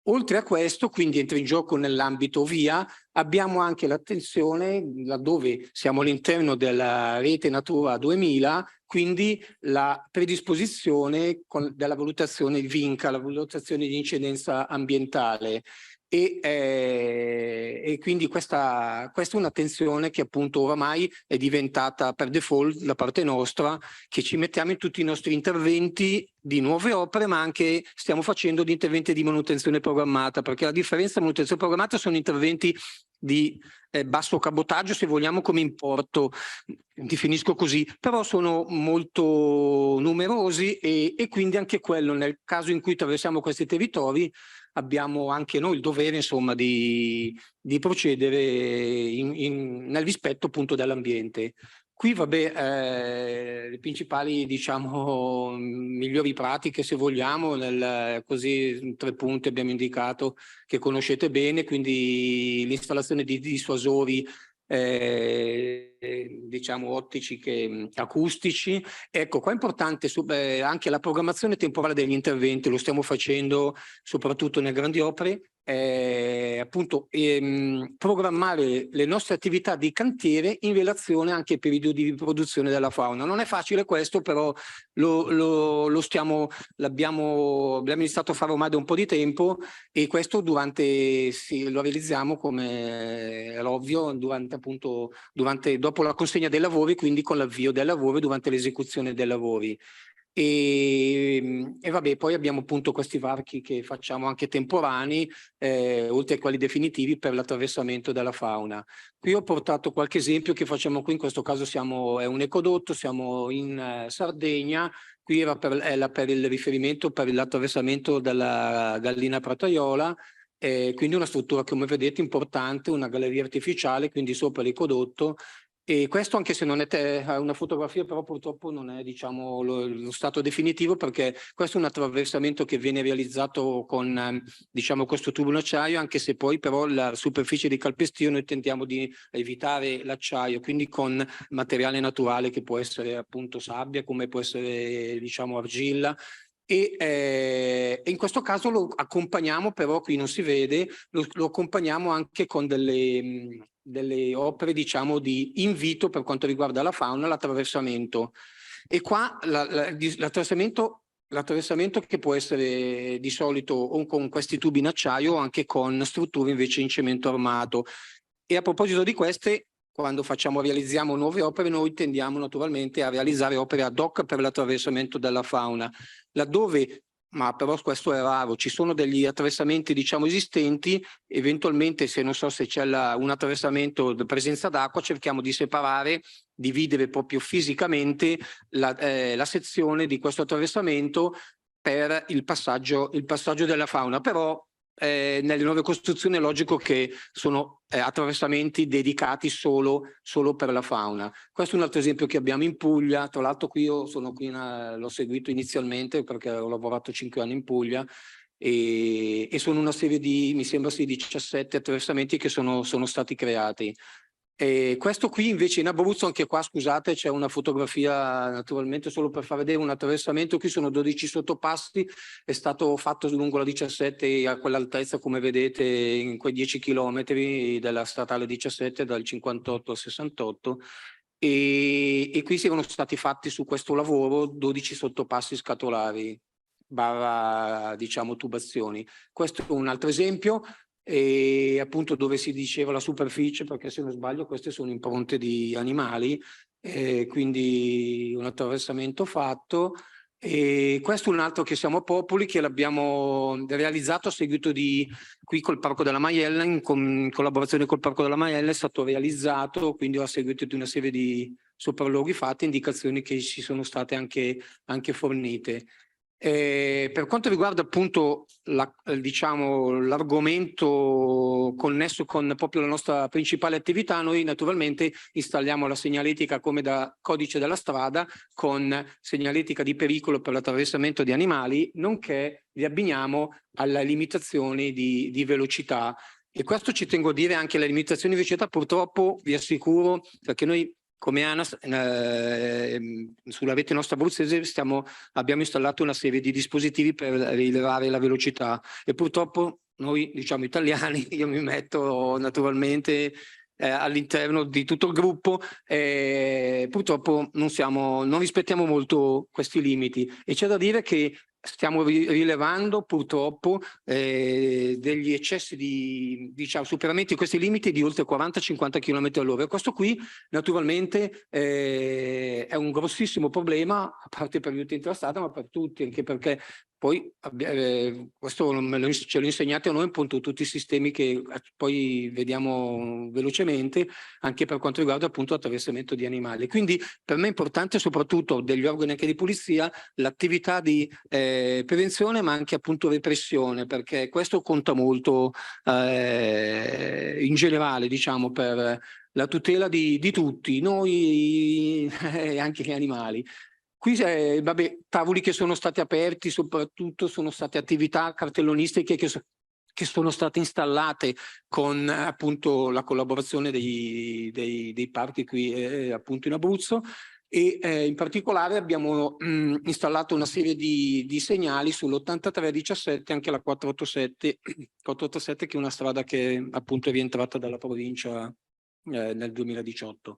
Oltre a questo, quindi entra in gioco nell'ambito VIA, abbiamo anche l'attenzione, laddove siamo all'interno della rete Natura 2000, quindi la predisposizione della valutazione VINCA, la valutazione di incidenza ambientale. E quindi questa è un'attenzione che appunto oramai è diventata per default da parte nostra, che ci mettiamo in tutti i nostri interventi di nuove opere, ma anche stiamo facendo di interventi di manutenzione programmata, perché la differenza di manutenzione programmata sono interventi di basso cabotaggio, se vogliamo, come importo, definisco così, però sono molto numerosi e quindi anche quello, nel caso in cui attraversiamo questi territori, abbiamo anche noi il dovere, insomma, di procedere nel rispetto appunto dell'ambiente. Qui, vabbè, le principali, diciamo, migliori pratiche, se vogliamo, così 3 punti abbiamo indicato che conoscete bene, quindi l'installazione di dissuasori diciamo ottici che acustici. Ecco, qua è importante anche la programmazione temporale degli interventi, lo stiamo facendo soprattutto nelle grandi opere, appunto programmare le nostre attività di cantiere in relazione anche ai periodi di riproduzione della fauna. Non è facile questo, però l'abbiamo iniziato a fare ormai da un po' di tempo, e questo lo realizziamo, come è ovvio, dopo la consegna dei lavori, quindi con l'avvio dei lavori, durante l'esecuzione dei lavori. E vabbè, poi abbiamo appunto questi varchi che facciamo anche temporanei, oltre a quelli definitivi per l'attraversamento della fauna. Qui ho portato qualche esempio che facciamo qui, in questo caso è un ecodotto, siamo in Sardegna, qui era per il riferimento per l'attraversamento della gallina prataiola, quindi una struttura come vedete importante, una galleria artificiale, quindi sopra l'ecodotto. E questo, anche se non è una fotografia, però purtroppo non è, diciamo, lo stato definitivo, perché questo è un attraversamento che viene realizzato con, diciamo, questo tubo in acciaio, anche se poi però la superficie di calpestio noi tentiamo di evitare l'acciaio, quindi con materiale naturale che può essere appunto sabbia, come può essere, diciamo, argilla. E in questo caso lo accompagniamo, però qui non si vede, lo accompagniamo anche con delle opere, diciamo, di invito per quanto riguarda la fauna, l'attraversamento. E qua l'attraversamento che può essere di solito o con questi tubi in acciaio o anche con strutture invece in cemento armato. E a proposito di queste, quando realizziamo nuove opere, noi tendiamo naturalmente a realizzare opere ad hoc per l'attraversamento della fauna, laddove, ma però questo è raro, ci sono degli attraversamenti, diciamo, esistenti, eventualmente se non so se c'è un attraversamento di presenza d'acqua, cerchiamo di separare, dividere proprio fisicamente la sezione di questo attraversamento per il passaggio della fauna, però nelle nuove costruzioni è logico che sono attraversamenti dedicati solo per la fauna. Questo è un altro esempio che abbiamo in Puglia. Tra l'altro qui l'ho seguito inizialmente perché ho lavorato 5 anni in Puglia e sono una serie di, mi sembra sì, 17 attraversamenti che sono stati creati. E questo qui invece in Abruzzo, anche qua scusate, c'è una fotografia naturalmente solo per far vedere un attraversamento. Qui sono 12 sottopassi, è stato fatto lungo la 17 a quell'altezza come vedete in quei 10 chilometri della statale 17 dal 58 al 68 e qui sono stati fatti su questo lavoro 12 sottopassi scatolari barra, diciamo, tubazioni. Questo è un altro esempio. E appunto dove si diceva la superficie, perché se non sbaglio queste sono impronte di animali, quindi un attraversamento fatto. E questo è un altro che siamo a Popoli, che l'abbiamo realizzato a seguito di qui col Parco della Maiella, in collaborazione col Parco della Maiella è stato realizzato, quindi a seguito di una serie di sopralluoghi fatti, indicazioni che ci sono state anche fornite. Per quanto riguarda appunto diciamo, l'argomento connesso con proprio la nostra principale attività, noi naturalmente installiamo la segnaletica come da codice della strada con segnaletica di pericolo per l'attraversamento di animali, nonché li abbiniamo alle limitazioni di velocità. E questo ci tengo a dire, anche le limitazioni di velocità purtroppo vi assicuro, perché noi come ANAS sulla rete nostra abruzzese abbiamo installato una serie di dispositivi per rilevare la velocità e purtroppo noi, diciamo, italiani, io mi metto naturalmente all'interno di tutto il gruppo, purtroppo non rispettiamo molto questi limiti e c'è da dire che stiamo rilevando purtroppo degli eccessi di, diciamo, superamenti di questi limiti di oltre 40-50 km all'ora. E questo qui naturalmente è un grossissimo problema, a parte per gli utenti della strada, ma per tutti, anche perché poi questo ce lo insegnate a noi, appunto, tutti i sistemi che poi vediamo velocemente, anche per quanto riguarda appunto l'attraversamento di animali. Quindi per me è importante soprattutto degli organi anche di polizia l'attività di prevenzione ma anche appunto repressione, perché questo conta molto in generale, diciamo, per la tutela di tutti, noi e anche gli animali. Qui vabbè, tavoli che sono stati aperti, soprattutto sono state attività cartellonistiche che sono state installate con appunto la collaborazione dei parchi qui appunto in Abruzzo e in particolare abbiamo installato una serie di segnali sull'8317 anche la 487 che è una strada che appunto è rientrata dalla provincia nel 2018.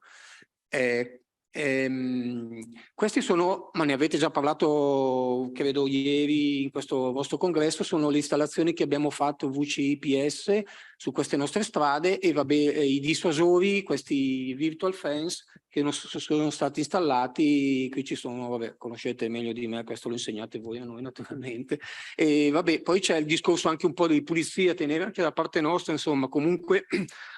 Questi sono, ma ne avete già parlato credo ieri in questo vostro congresso, sono le installazioni che abbiamo fatto VCIPS su queste nostre strade e vabbè, i dissuasori, questi virtual fence che non sono stati installati, qui ci sono, vabbè, conoscete meglio di me, questo lo insegnate voi a noi naturalmente, e vabbè, poi c'è il discorso anche un po' di pulizia, tenere anche da parte nostra, insomma, comunque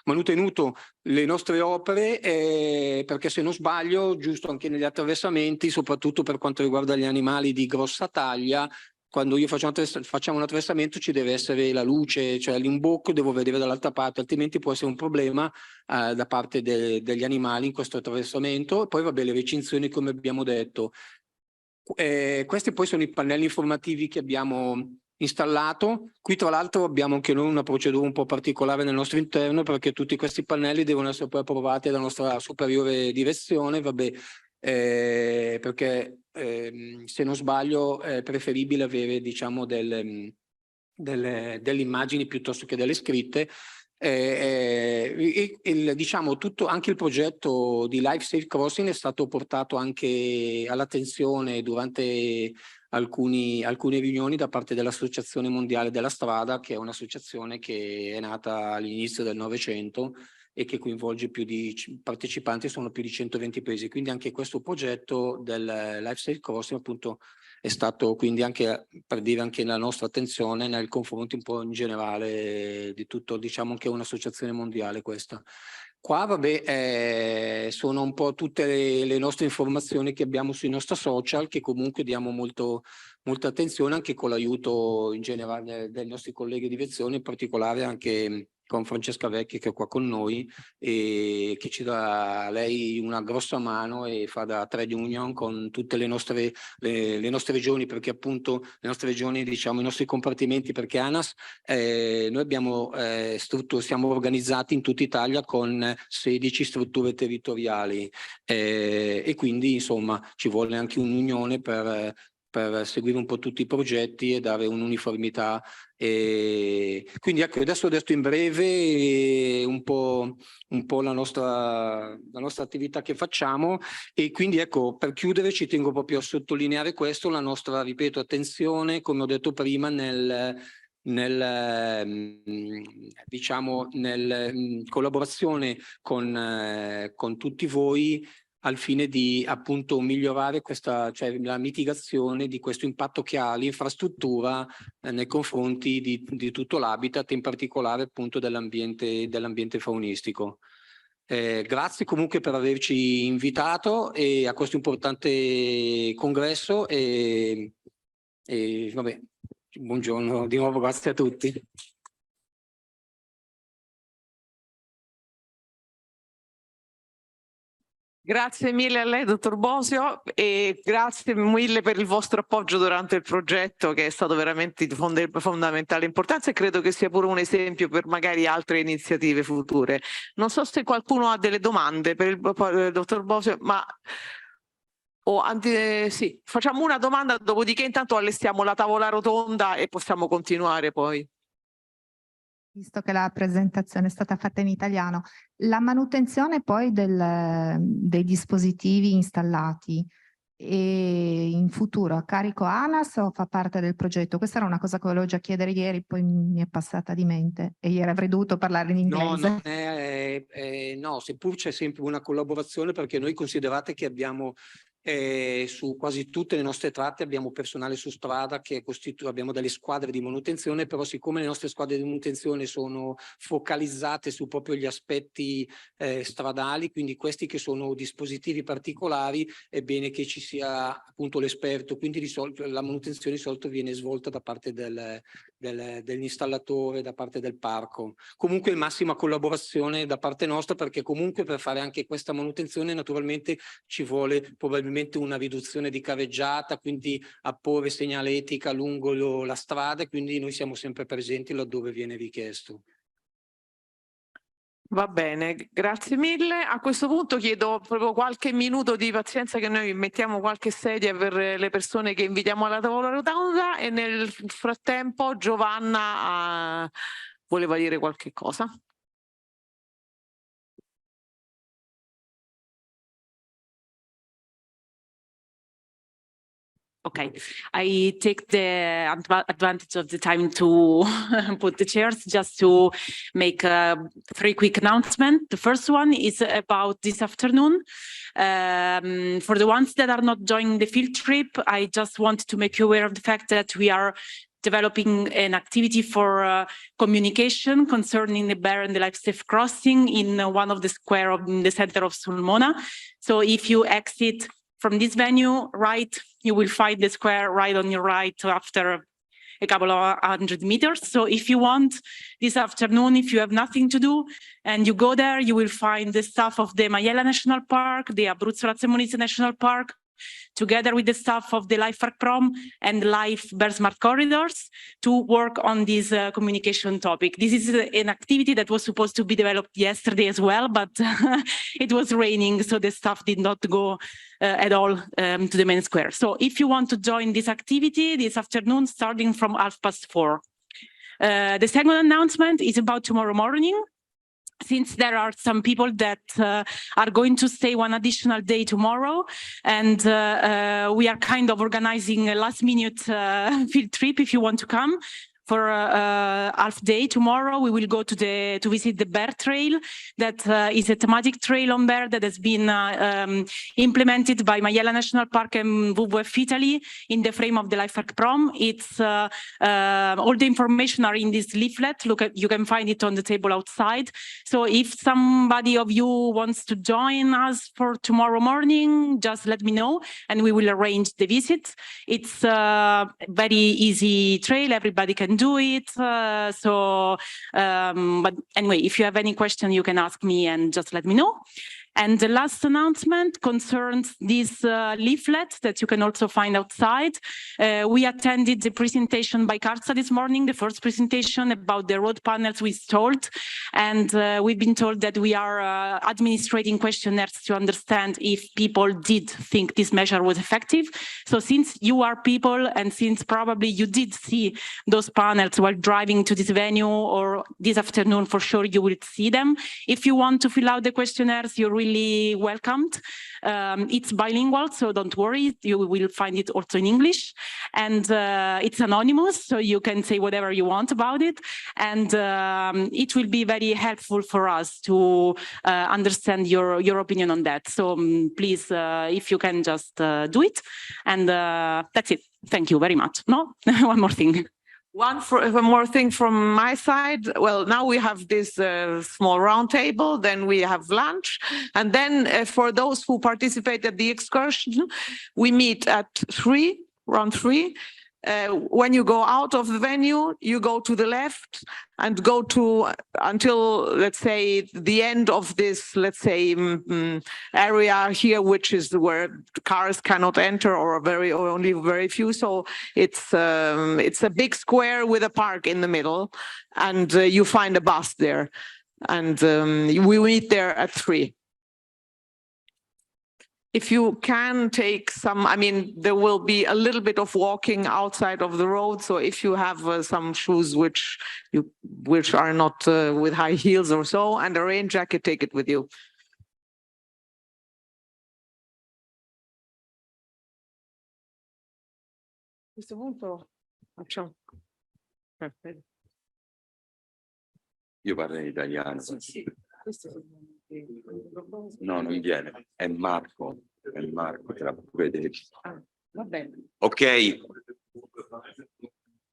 manutenuto le nostre opere, perché se non sbaglio, giusto anche negli attraversamenti, soprattutto per quanto riguarda gli animali di grossa taglia, quando io facciamo un attraversamento ci deve essere la luce, cioè l'imbocco devo vedere dall'altra parte, altrimenti può essere un problema da parte degli animali in questo attraversamento. E poi vabbè, le recinzioni come abbiamo detto. Questi poi sono i pannelli informativi che abbiamo installato. Qui tra l'altro abbiamo anche noi una procedura un po' particolare nel nostro interno, perché tutti questi pannelli devono essere poi approvati dalla nostra superiore direzione, vabbè, perché se non sbaglio è preferibile avere, diciamo, delle immagini piuttosto che delle scritte. Diciamo tutto, anche il progetto di Life Safe Crossing è stato portato anche all'attenzione durante alcune riunioni da parte dell'Associazione Mondiale della Strada, che è un'associazione che è nata all'inizio del Novecento e che coinvolge più di partecipanti, sono più di 120 paesi. Quindi anche questo progetto del Life Safe Crossing appunto è stato quindi anche per dire anche la nostra attenzione nel confronto un po' in generale di tutto, diciamo che è un'associazione mondiale questa. Qua vabbè sono un po' tutte le nostre informazioni che abbiamo sui nostri social, che comunque diamo molta attenzione anche con l'aiuto in generale dei nostri colleghi di direzione, in particolare anche con Francesca Vecchi che è qua con noi e che ci dà lei una grossa mano e fa da trade union con tutte le nostre regioni, perché appunto le nostre regioni, diciamo i nostri compartimenti, perché ANAS noi abbiamo siamo organizzati in tutta Italia con 16 strutture territoriali e quindi insomma ci vuole anche un'unione per seguire un po' tutti i progetti e dare un'uniformità. Quindi ecco, adesso ho detto in breve un po' la nostra attività che facciamo e quindi ecco, per chiudere ci tengo proprio a sottolineare questo, la nostra, ripeto, attenzione, come ho detto prima, diciamo nel collaborazione con tutti voi al fine di appunto migliorare cioè la mitigazione di questo impatto che ha l'infrastruttura nei confronti di tutto l'habitat, in particolare appunto dell'ambiente faunistico. Grazie comunque per averci invitato a questo importante congresso e vabbè, buongiorno di nuovo, grazie a tutti. Grazie mille a lei, dottor Bosio, e grazie mille per il vostro appoggio durante il progetto, che è stato veramente di fondamentale importanza e credo che sia pure un esempio per magari altre iniziative future. Non so se qualcuno ha delle domande per il dottor Bosio, ma sì, facciamo una domanda, dopodiché intanto allestiamo la tavola rotonda e possiamo continuare poi. Visto che la presentazione è stata fatta in italiano, la manutenzione poi dei dispositivi installati in futuro a carico ANAS o fa parte del progetto? Questa era una cosa che volevo già chiedere ieri, poi mi è passata di mente e ieri avrei dovuto parlare in inglese. No, seppur c'è sempre una collaborazione, perché noi considerate che abbiamo su quasi tutte le nostre tratte abbiamo personale su strada che abbiamo delle squadre di manutenzione, però siccome le nostre squadre di manutenzione sono focalizzate su proprio gli aspetti stradali, quindi questi che sono dispositivi particolari, è bene che ci sia appunto l'esperto, quindi di solito la manutenzione di solito viene svolta da parte dell'installatore, da parte del parco. Comunque massima collaborazione da parte nostra, perché comunque per fare anche questa manutenzione naturalmente ci vuole probabilmente una riduzione di careggiata, quindi apporre segnaletica lungo la strada, quindi noi siamo sempre presenti laddove viene richiesto. Va bene, grazie mille. A questo punto chiedo proprio qualche minuto di pazienza, che noi mettiamo qualche sedia per le persone che invitiamo alla tavola rotonda e nel frattempo Giovanna voleva dire qualche cosa. Okay, I take the advantage of the time to put the chairs just to make 3 quick announcements. The first one is about this afternoon. For the ones that are not joining the field trip, I just want to make you aware of the fact that we are developing an activity for communication concerning the bear and the life-safe crossing in one of the square of the center of Sulmona. So if you exit from this venue, right, you will find the square right on your right after a couple of 100 meters. So if you want this afternoon, if you have nothing to do and you go there, you will find the staff of the Majella National Park, the Abruzzo-Lazio and Molise National Park, together with the staff of the Life Park Prom and Life Bear Smart Corridors to work on this communication topic. This is an activity that was supposed to be developed yesterday as well, but it was raining, so the staff did not go at all to the main square. So if you want to join this activity this afternoon, starting from 4:30. The second announcement is about tomorrow morning. Since there are some people that are going to stay one additional day tomorrow, and we are kind of organizing a last-minute field trip if you want to come. For a half day tomorrow, we will go to visit the Bear Trail. That is a thematic trail on bear that has been implemented by Majella National Park and WWF Italy in the frame of the Life Park Prom. It's all the information are in this leaflet. You can find it on the table outside. So if somebody of you wants to join us for tomorrow morning, just let me know and we will arrange the visit. It's a very easy trail. Everybody can do it. But anyway, if you have any question, you can ask me and just let me know. And the last announcement concerns this leaflet that you can also find outside. We attended the presentation by CARSA this morning, the first presentation about the road panels we installed. And we've been told that we are administrating questionnaires to understand if people did think this measure was effective. So since you are people and since probably you did see those panels while driving to this venue or this afternoon, for sure you will see them. If you want to fill out the questionnaires, you're really welcomed. It's bilingual, so don't worry, you will find it also in English. And it's anonymous, so you can say whatever you want about it. And it will be very helpful for us to understand your opinion on that. So please, if you can just do it. And that's it. Thank you very much. No, one more thing. One more thing from my side. Well, now we have this small round table, then we have lunch. And then for those who participate at the excursion, we meet at around 3. When you go out of the venue, you go to the left and go to until, let's say, the end of this, let's say, area here, which is where cars cannot enter or only very few. So it's a big square with a park in the middle, and you find a bus there, and we meet there at 3. If you can take some, I mean, there will be a little bit of walking outside of the road. So if you have some shoes which are not with high heels or so, and a rain jacket, take it with you. Questo punto facciamo. Perfetto. Io parlo in italiano. Sì. No, non viene. È Marco, te la puoi vedere. Va bene. Ok.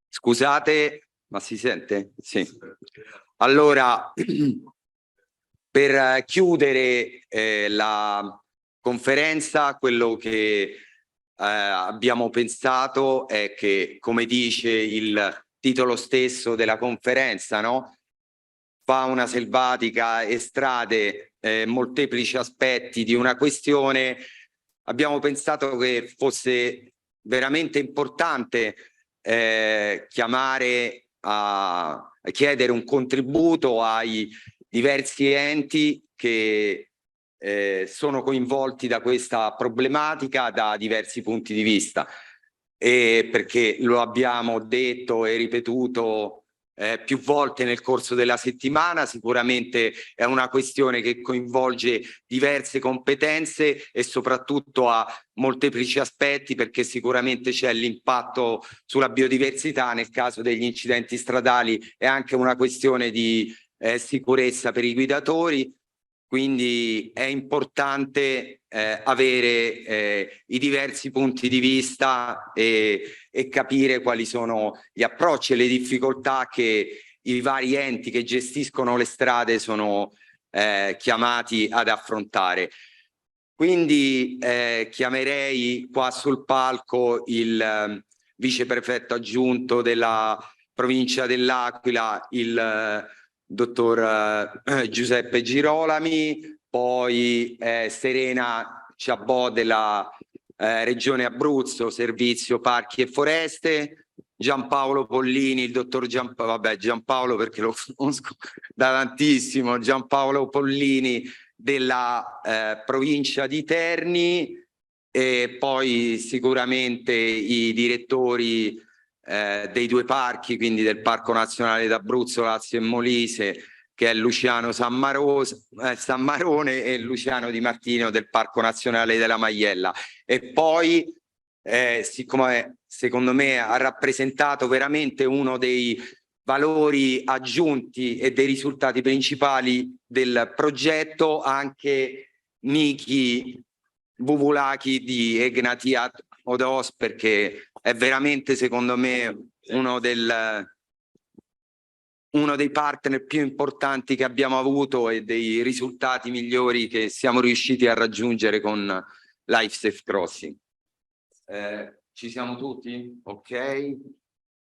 Scusate, ma si sente? Sì. Allora, per chiudere la conferenza, quello che abbiamo pensato è che, come dice il titolo stesso della conferenza, no? Fauna selvatica e strade, molteplici aspetti di una questione, abbiamo pensato che fosse veramente importante chiamare a chiedere un contributo ai diversi enti che sono coinvolti da questa problematica da diversi punti di vista, e perché lo abbiamo detto e ripetuto più volte nel corso della settimana. Sicuramente è una questione che coinvolge diverse competenze e soprattutto ha molteplici aspetti, perché sicuramente c'è l'impatto sulla biodiversità nel caso degli incidenti stradali, è anche una questione di sicurezza per i guidatori. Quindi è importante avere i diversi punti di vista e capire quali sono gli approcci e le difficoltà che i vari enti che gestiscono le strade sono chiamati ad affrontare. Quindi chiamerei qua sul palco il viceprefetto aggiunto della provincia dell'Aquila, il dottor Giuseppe Girolami, poi Serena Ciabò della Regione Abruzzo, Servizio Parchi e Foreste, Giampaolo Pollini, il dottor Giampaolo perché lo conosco da tantissimo, Giampaolo Pollini della provincia di Terni, e poi sicuramente i direttori dei due parchi, quindi del Parco Nazionale d'Abruzzo, Lazio e Molise, che è Luciano Sammarone e Luciano Di Martino del Parco Nazionale della Maiella. E poi, siccome secondo me ha rappresentato veramente uno dei valori aggiunti e dei risultati principali del progetto, anche Niki Buvulaki di Egnatia Odos, perché è veramente secondo me uno dei partner più importanti che abbiamo avuto e dei risultati migliori che siamo riusciti a raggiungere con Life Safe Crossing. Ci siamo tutti? Ok.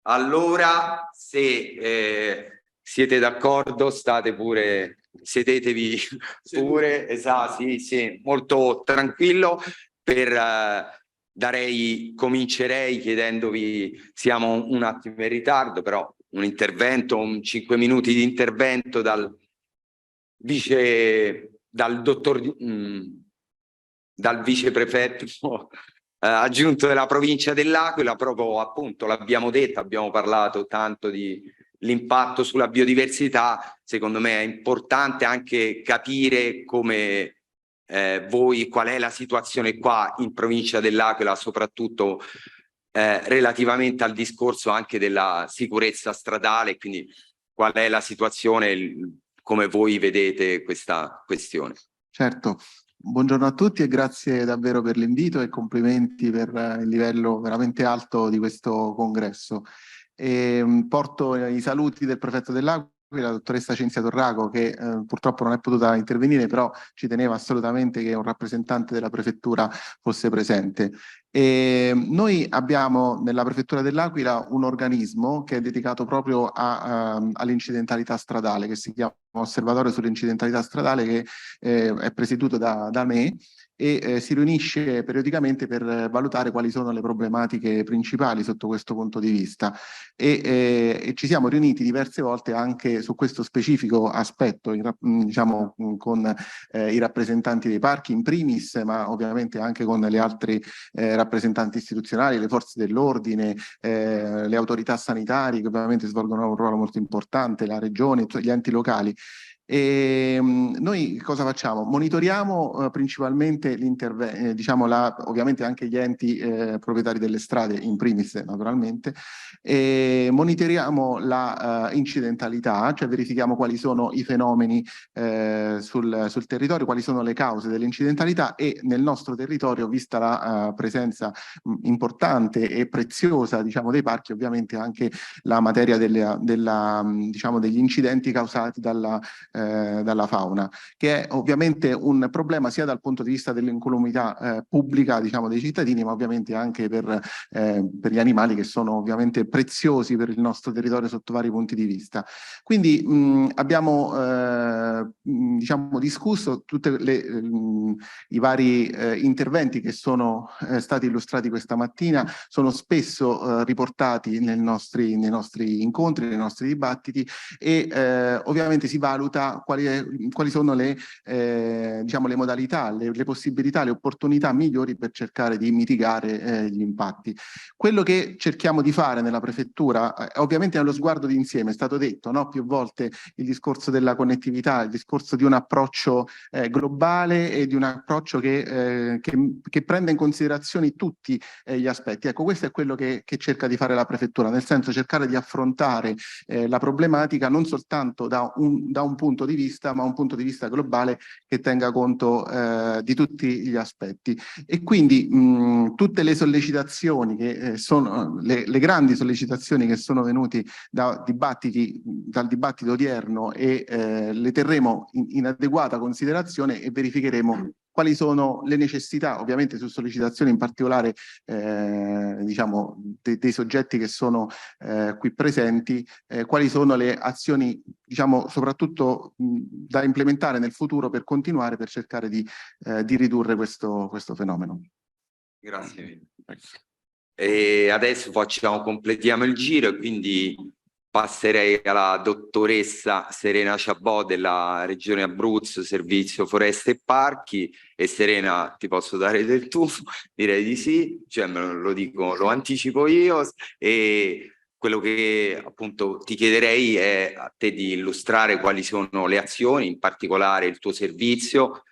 Allora, se siete d'accordo, state pure, sedetevi pure, esatto, sì, molto tranquillo. Comincerei chiedendovi, siamo un attimo in ritardo, però un intervento, 5 minuti di intervento dal viceprefetto aggiunto della provincia dell'Aquila. Proprio appunto l'abbiamo detto, abbiamo parlato tanto di l'impatto sulla biodiversità. Secondo me è importante anche capire come qual è la situazione qua in provincia dell'Aquila, soprattutto relativamente al discorso anche della sicurezza stradale, quindi qual è la situazione, come voi vedete questa questione. Certo. Buongiorno a tutti e grazie davvero per l'invito e complimenti per il livello veramente alto di questo congresso. Porto i saluti del prefetto dell'Aquila, la dottoressa Cinzia Torraco, che purtroppo non è potuta intervenire, però ci teneva assolutamente che un rappresentante della prefettura fosse presente. Noi abbiamo nella prefettura dell'Aquila un organismo che è dedicato proprio all'incidentalità stradale, che si chiama Osservatorio sull'incidentalità stradale, che è presieduto da me e si riunisce periodicamente per valutare quali sono le problematiche principali sotto questo punto di vista. E ci siamo riuniti diverse volte anche su questo specifico aspetto, diciamo con i rappresentanti dei parchi in primis, ma ovviamente anche con le altre rappresentanti istituzionali, le forze dell'ordine, le autorità sanitarie che ovviamente svolgono un ruolo molto importante, la regione, gli enti locali. E noi cosa facciamo? Monitoriamo principalmente l'intervento, diciamo ovviamente anche gli enti proprietari delle strade in primis naturalmente, e monitoriamo la incidentalità, cioè verifichiamo quali sono i fenomeni sul territorio, quali sono le cause dell'incidentalità, e nel nostro territorio, vista la presenza importante e preziosa diciamo dei parchi, ovviamente anche la materia diciamo degli incidenti causati dalla fauna, che è ovviamente un problema sia dal punto di vista dell'incolumità pubblica diciamo dei cittadini, ma ovviamente anche per gli animali, che sono ovviamente preziosi per il nostro territorio sotto vari punti di vista. Quindi abbiamo diciamo, discusso, tutti i vari interventi che sono stati illustrati questa mattina sono spesso riportati nei nostri incontri, nei nostri dibattiti, e ovviamente si valuta quali sono diciamo, le modalità, le possibilità, le opportunità migliori per cercare di mitigare gli impatti. Quello che cerchiamo di fare nella prefettura, ovviamente è lo sguardo d'insieme, è stato detto, no? Più volte il discorso della connettività, il discorso di un approccio globale e di un approccio che prenda in considerazione tutti gli aspetti. Ecco, questo è quello che cerca di fare la prefettura, nel senso cercare di affrontare la problematica non soltanto da un punto di vista, ma un punto di vista globale che tenga conto di tutti gli aspetti. E quindi tutte le sollecitazioni che sono le grandi sollecitazioni che sono venuti dal dibattito odierno, e le terremo in adeguata considerazione e verificheremo quali sono le necessità, ovviamente su sollecitazioni in particolare diciamo dei soggetti che sono qui presenti, quali sono le azioni, diciamo, soprattutto da implementare nel futuro per continuare, per cercare di ridurre questo fenomeno. Grazie mille. E adesso completiamo il giro, e quindi passerei alla dottoressa Serena Ciabò della Regione Abruzzo, Servizio Foreste e Parchi. E Serena, ti posso dare del tu? Direi di sì, cioè lo anticipo io. E quello che appunto ti chiederei è a te di illustrare quali sono le azioni, in particolare il tuo servizio,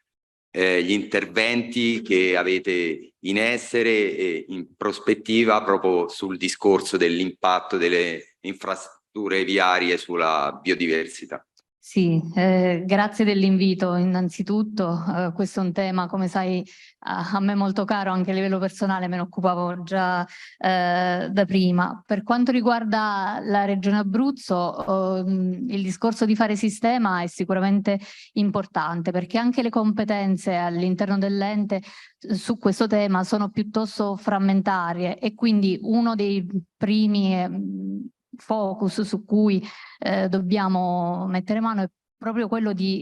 gli interventi che avete in essere e in prospettiva proprio sul discorso dell'impatto delle infrastrutture viarie sulla biodiversità. Sì, grazie dell'invito innanzitutto. Questo è un tema, come sai, a me molto caro anche a livello personale, me ne occupavo già da prima. Per quanto riguarda la Regione Abruzzo, il discorso di fare sistema è sicuramente importante, perché anche le competenze all'interno dell'ente su questo tema sono piuttosto frammentarie, e quindi uno dei primi focus su cui dobbiamo mettere mano è proprio quello di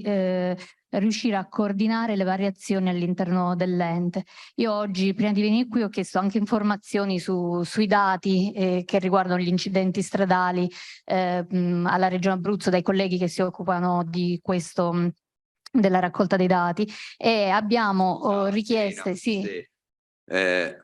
riuscire a coordinare le variazioni all'interno dell'ente. Io oggi, prima di venire qui, ho chiesto anche informazioni sui dati che riguardano gli incidenti stradali alla Regione Abruzzo, dai colleghi che si occupano di questo, della raccolta dei dati, e abbiamo richieste, sì.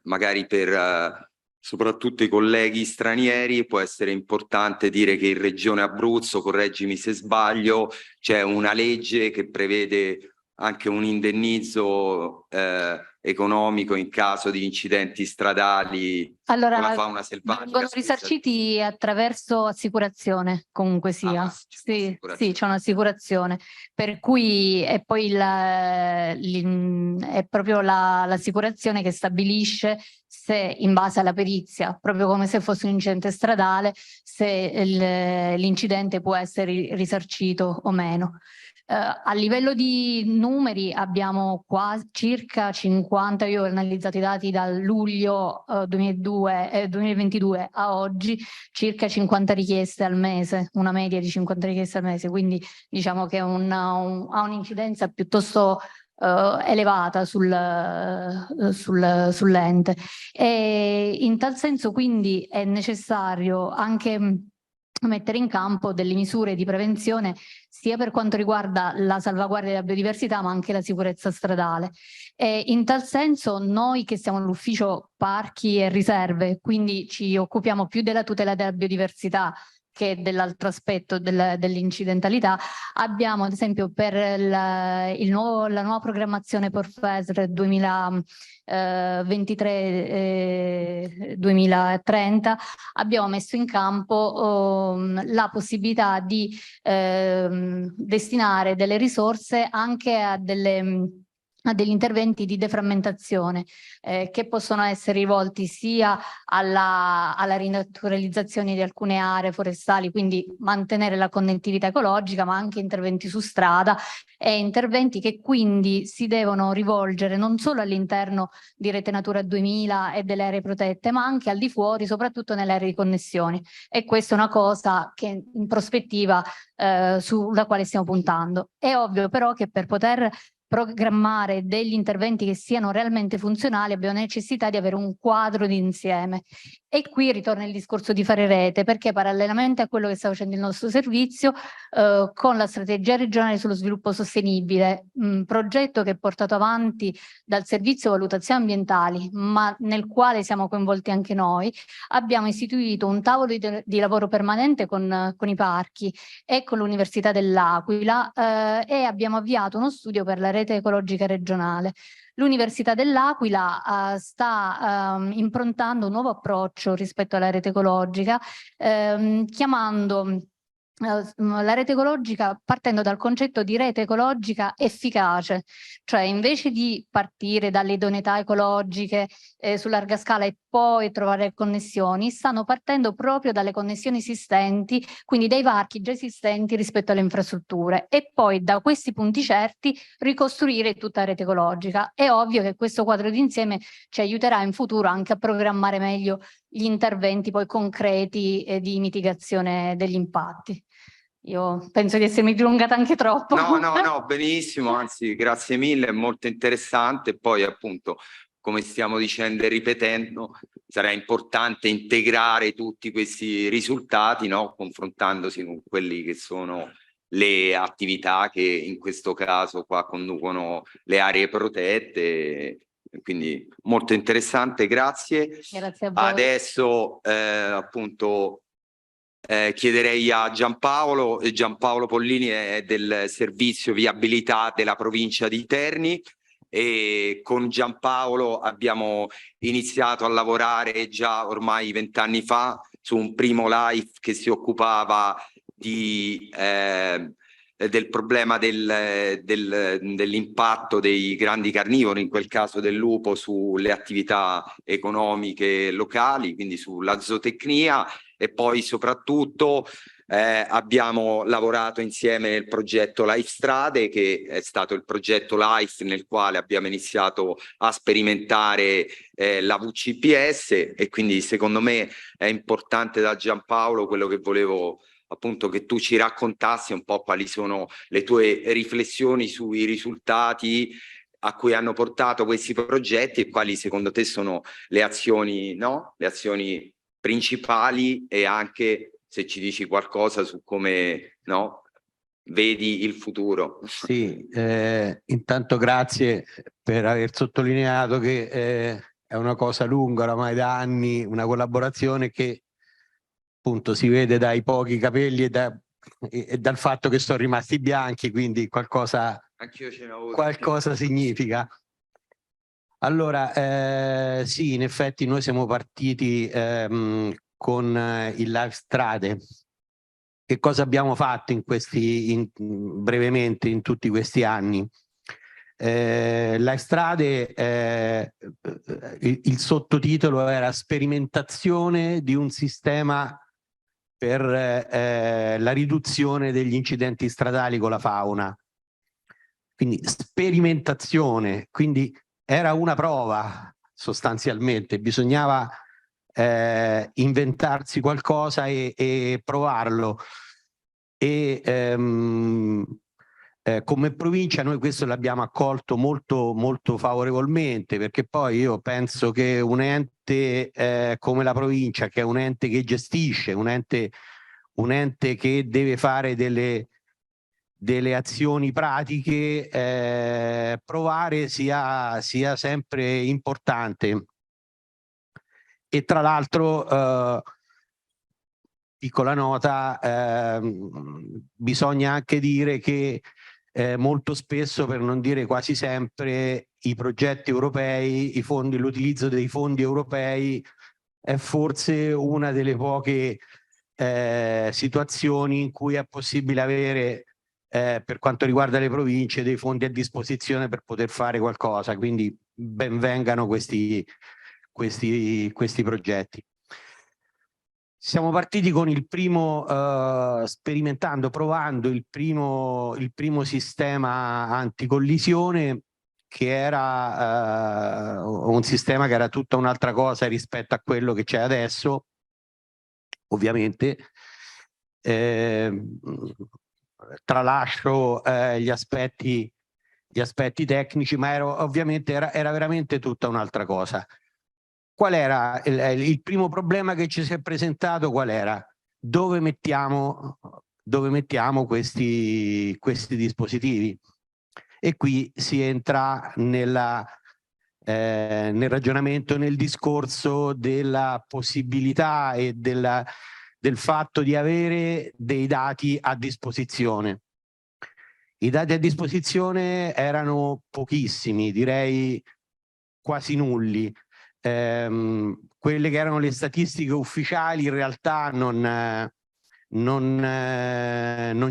Magari per soprattutto i colleghi stranieri può essere importante dire che in Regione Abruzzo, correggimi se sbaglio, c'è una legge che prevede anche un indennizzo economico in caso di incidenti stradali con la fauna selvatica. Vengono risarciti attraverso assicurazione, comunque sia. Sì, c'è un'assicurazione, per cui è poi è proprio l'assicurazione che stabilisce se, in base alla perizia, proprio come se fosse un incidente stradale, se l'incidente può essere risarcito o meno. A livello di numeri abbiamo circa 50, io ho analizzato i dati dal luglio 2022 a oggi, circa 50 richieste al mese, una media di 50 richieste al mese, quindi diciamo che ha un'incidenza piuttosto elevata sull'ente. E in tal senso quindi è necessario anche mettere in campo delle misure di prevenzione sia per quanto riguarda la salvaguardia della biodiversità, ma anche la sicurezza stradale. E in tal senso noi che siamo all'ufficio parchi e riserve, quindi ci occupiamo più della tutela della biodiversità che dell'altro aspetto dell'incidentalità, abbiamo ad esempio per la nuova programmazione PORFESR 2023-2030 abbiamo messo in campo la possibilità di destinare delle risorse anche a delle a degli interventi di deframmentazione che possono essere rivolti sia alla rinaturalizzazione di alcune aree forestali, quindi mantenere la connettività ecologica, ma anche interventi su strada e interventi che quindi si devono rivolgere non solo all'interno di Rete Natura 2000 e delle aree protette, ma anche al di fuori, soprattutto nelle aree di connessione. E questa è una cosa che in prospettiva sulla quale stiamo puntando. È ovvio però che per poter programmare degli interventi che siano realmente funzionali abbiamo necessità di avere un quadro d'insieme. E qui ritorna il discorso di fare rete, perché parallelamente a quello che sta facendo il nostro servizio, con la strategia regionale sullo sviluppo sostenibile, progetto che è portato avanti dal servizio valutazioni ambientali, ma nel quale siamo coinvolti anche noi, abbiamo istituito un tavolo di lavoro permanente con i parchi e con l'Università dell'Aquila e abbiamo avviato uno studio per la rete ecologica regionale. L'Università dell'Aquila sta improntando un nuovo approccio rispetto alla rete ecologica, chiamando la rete ecologica partendo dal concetto di rete ecologica efficace, cioè invece di partire dalle idoneità ecologiche su larga scala e poi trovare connessioni, stanno partendo proprio dalle connessioni esistenti, quindi dai varchi già esistenti rispetto alle infrastrutture, e poi da questi punti certi ricostruire tutta la rete ecologica. È ovvio che questo quadro d'insieme ci aiuterà in futuro anche a programmare meglio gli interventi poi concreti di mitigazione degli impatti. Io penso di essermi dilungata anche troppo. No, benissimo, anzi grazie mille, è molto interessante. Poi appunto, come stiamo dicendo e ripetendo, sarà importante integrare tutti questi risultati, no? Confrontandosi con quelli che sono le attività che in questo caso qua conducono le aree protette. Quindi molto interessante, grazie. Grazie a voi. Adesso appunto chiederei a Giampaolo Pollini è del servizio viabilità della provincia di Terni, e con Giampaolo abbiamo iniziato a lavorare già ormai 20 anni fa su un primo live che si occupava del problema dell'impatto dei grandi carnivori, in quel caso del lupo, sulle attività economiche locali, quindi sulla zootecnia. E poi soprattutto abbiamo lavorato insieme nel progetto Life Strade, che è stato il progetto Life nel quale abbiamo iniziato a sperimentare la VCPS, e quindi secondo me è importante da Giampaolo quello che volevo appunto che tu ci raccontassi un po' quali sono le tue riflessioni sui risultati a cui hanno portato questi progetti e quali secondo te sono le azioni, no? Le azioni principali, e anche se ci dici qualcosa su come, no, vedi il futuro. Sì, intanto grazie per aver sottolineato che è una cosa lunga oramai da anni, una collaborazione che appunto si vede dai pochi capelli e dal fatto che sono rimasti bianchi, quindi qualcosa significa. Allora, sì, in effetti noi siamo partiti con il Life Strade. Che cosa abbiamo fatto brevemente in tutti questi anni? Life Strade, il sottotitolo era sperimentazione di un sistema per la riduzione degli incidenti stradali con la fauna. Quindi sperimentazione, quindi era una prova sostanzialmente, bisognava inventarsi qualcosa e provarlo. E come provincia noi questo l'abbiamo accolto molto, molto favorevolmente, perché poi io penso che un ente come la provincia, che è un ente che gestisce, un ente che deve fare delle azioni pratiche, provare sia sempre importante. E tra l'altro, piccola nota, bisogna anche dire che molto spesso, per non dire quasi sempre, i progetti europei, l'utilizzo dei fondi europei è forse una delle poche situazioni in cui è possibile avere per quanto riguarda le province, dei fondi a disposizione per poter fare qualcosa, quindi ben vengano questi progetti. Siamo partiti con il primo, provando il primo sistema anticollisione, che era un sistema che era tutta un'altra cosa rispetto a quello che c'è adesso, ovviamente. Tralascio gli aspetti tecnici, ma ovviamente era veramente tutta un'altra cosa. Qual era il primo problema che ci si è presentato? Qual era? Dove mettiamo questi dispositivi? E qui si entra nel ragionamento, nel discorso della possibilità e del fatto di avere dei dati a disposizione. I dati a disposizione erano pochissimi, direi quasi nulli. Quelle che erano le statistiche ufficiali in realtà non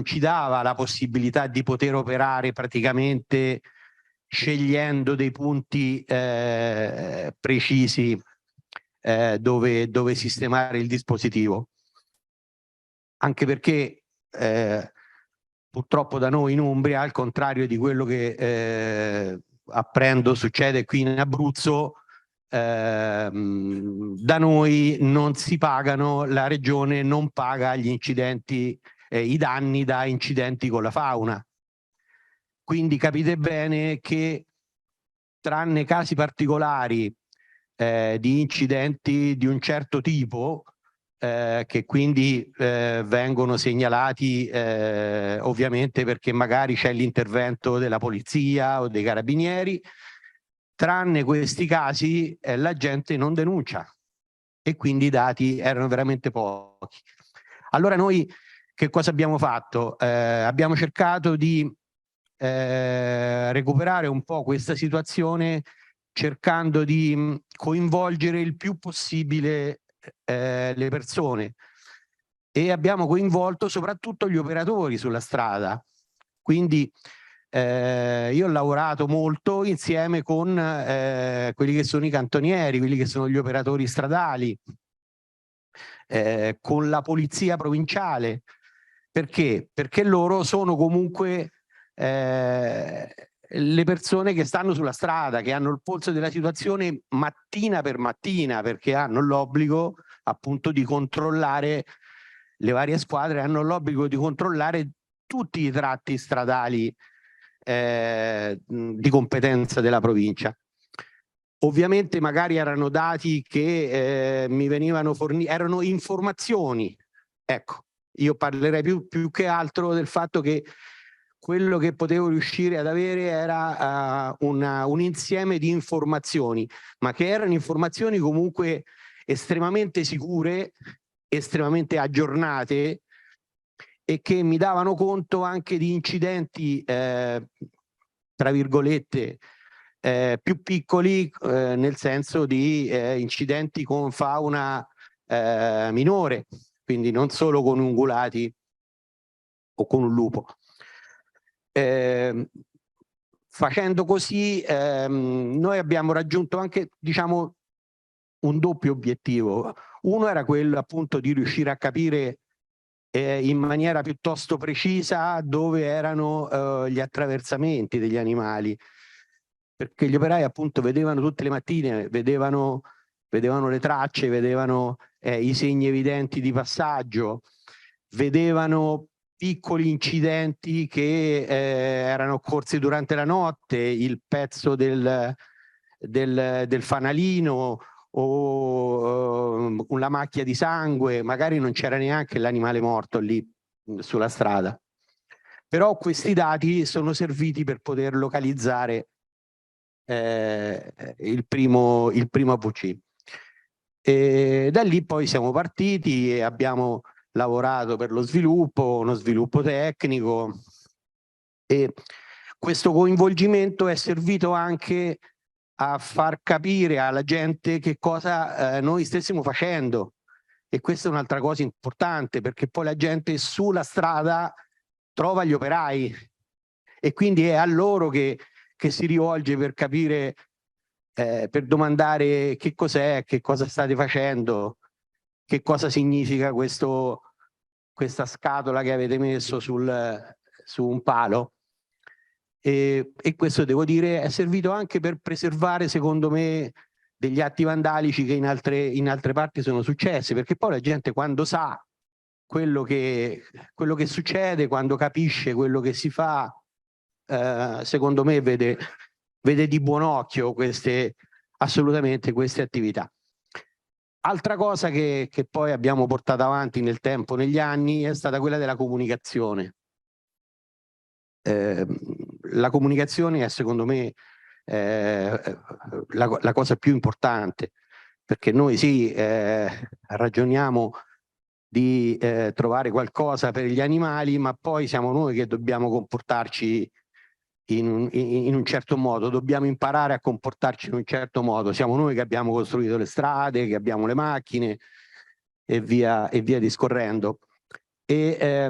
ci dava la possibilità di poter operare praticamente scegliendo dei punti precisi dove sistemare il dispositivo. Anche perché purtroppo da noi in Umbria, al contrario di quello che apprendo succede qui in Abruzzo, da noi non si pagano, la regione non paga gli incidenti, i danni da incidenti con la fauna. Quindi capite bene che, tranne casi particolari di incidenti di un certo tipo, che quindi vengono segnalati ovviamente perché magari c'è l'intervento della polizia o dei carabinieri, tranne questi casi la gente non denuncia e quindi i dati erano veramente pochi. Allora noi che cosa abbiamo fatto? Abbiamo cercato di recuperare un po' questa situazione cercando di coinvolgere il più possibile le persone, e abbiamo coinvolto soprattutto gli operatori sulla strada. Quindi io ho lavorato molto insieme con quelli che sono i cantonieri, quelli che sono gli operatori stradali, con la polizia provinciale. Perché? Perché loro sono comunque le persone che stanno sulla strada, che hanno il polso della situazione mattina per mattina, perché hanno l'obbligo appunto di controllare, le varie squadre hanno l'obbligo di controllare tutti i tratti stradali di competenza della provincia. Ovviamente magari erano dati che mi venivano forniti, erano informazioni. Ecco, io parlerei più che altro del fatto che quello che potevo riuscire ad avere era un insieme di informazioni, ma che erano informazioni comunque estremamente sicure, estremamente aggiornate, e che mi davano conto anche di incidenti, tra virgolette, più piccoli, nel senso di incidenti con fauna minore, quindi non solo con ungulati o con un lupo. Facendo così noi abbiamo raggiunto anche, diciamo, un doppio obiettivo. Uno era quello appunto di riuscire a capire in maniera piuttosto precisa dove erano gli attraversamenti degli animali, perché gli operai appunto vedevano tutte le mattine, vedevano le tracce, vedevano i segni evidenti di passaggio, vedevano piccoli incidenti che erano occorsi durante la notte, il pezzo del fanalino o la macchia di sangue, magari non c'era neanche l'animale morto lì sulla strada. Però questi dati sono serviti per poter localizzare il primo AVC. E da lì poi siamo partiti e abbiamo lavorato per lo sviluppo, uno sviluppo tecnico, e questo coinvolgimento è servito anche a far capire alla gente che cosa noi stessimo facendo, e questa è un'altra cosa importante, perché poi la gente sulla strada trova gli operai e quindi è a loro che si rivolge per capire, per domandare che cos'è, che cosa state facendo, che cosa significa questa scatola che avete messo su un palo. E questo, devo dire, è servito anche per preservare, secondo me, degli atti vandalici che in altre parti sono successi, perché poi la gente, quando sa quello che succede, quando capisce quello che si fa, secondo me vede di buon occhio assolutamente queste attività. Altra cosa che poi abbiamo portato avanti nel tempo, negli anni, è stata quella della comunicazione. La comunicazione è, secondo me, la cosa più importante, perché noi sì, ragioniamo di trovare qualcosa per gli animali, ma poi siamo noi che dobbiamo comportarci in un certo modo, dobbiamo imparare a comportarci in un certo modo. Siamo noi che abbiamo costruito le strade, che abbiamo le macchine e via discorrendo. E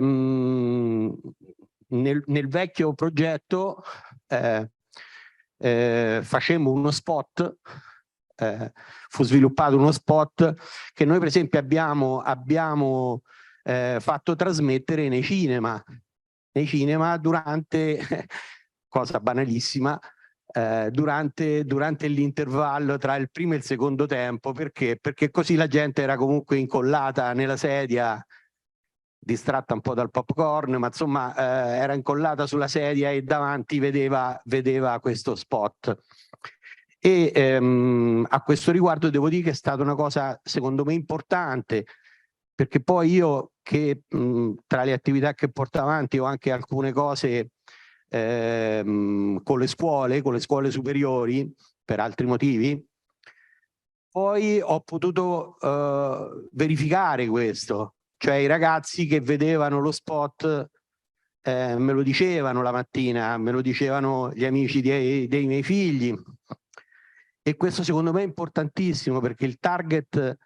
nel vecchio progetto facemmo uno spot, fu sviluppato uno spot che noi per esempio abbiamo fatto trasmettere nei cinema durante, cosa banalissima, durante l'intervallo tra il primo e il secondo tempo. Perché così la gente era comunque incollata nella sedia, distratta un po' dal popcorn, ma insomma era incollata sulla sedia e davanti vedeva questo spot. E a questo riguardo devo dire che è stata una cosa secondo me importante, perché poi io che tra le attività che porto avanti ho anche alcune cose con le scuole superiori per altri motivi, poi ho potuto verificare questo. Cioè i ragazzi che vedevano lo spot me lo dicevano la mattina, me lo dicevano gli amici dei miei figli, e questo secondo me è importantissimo, perché il target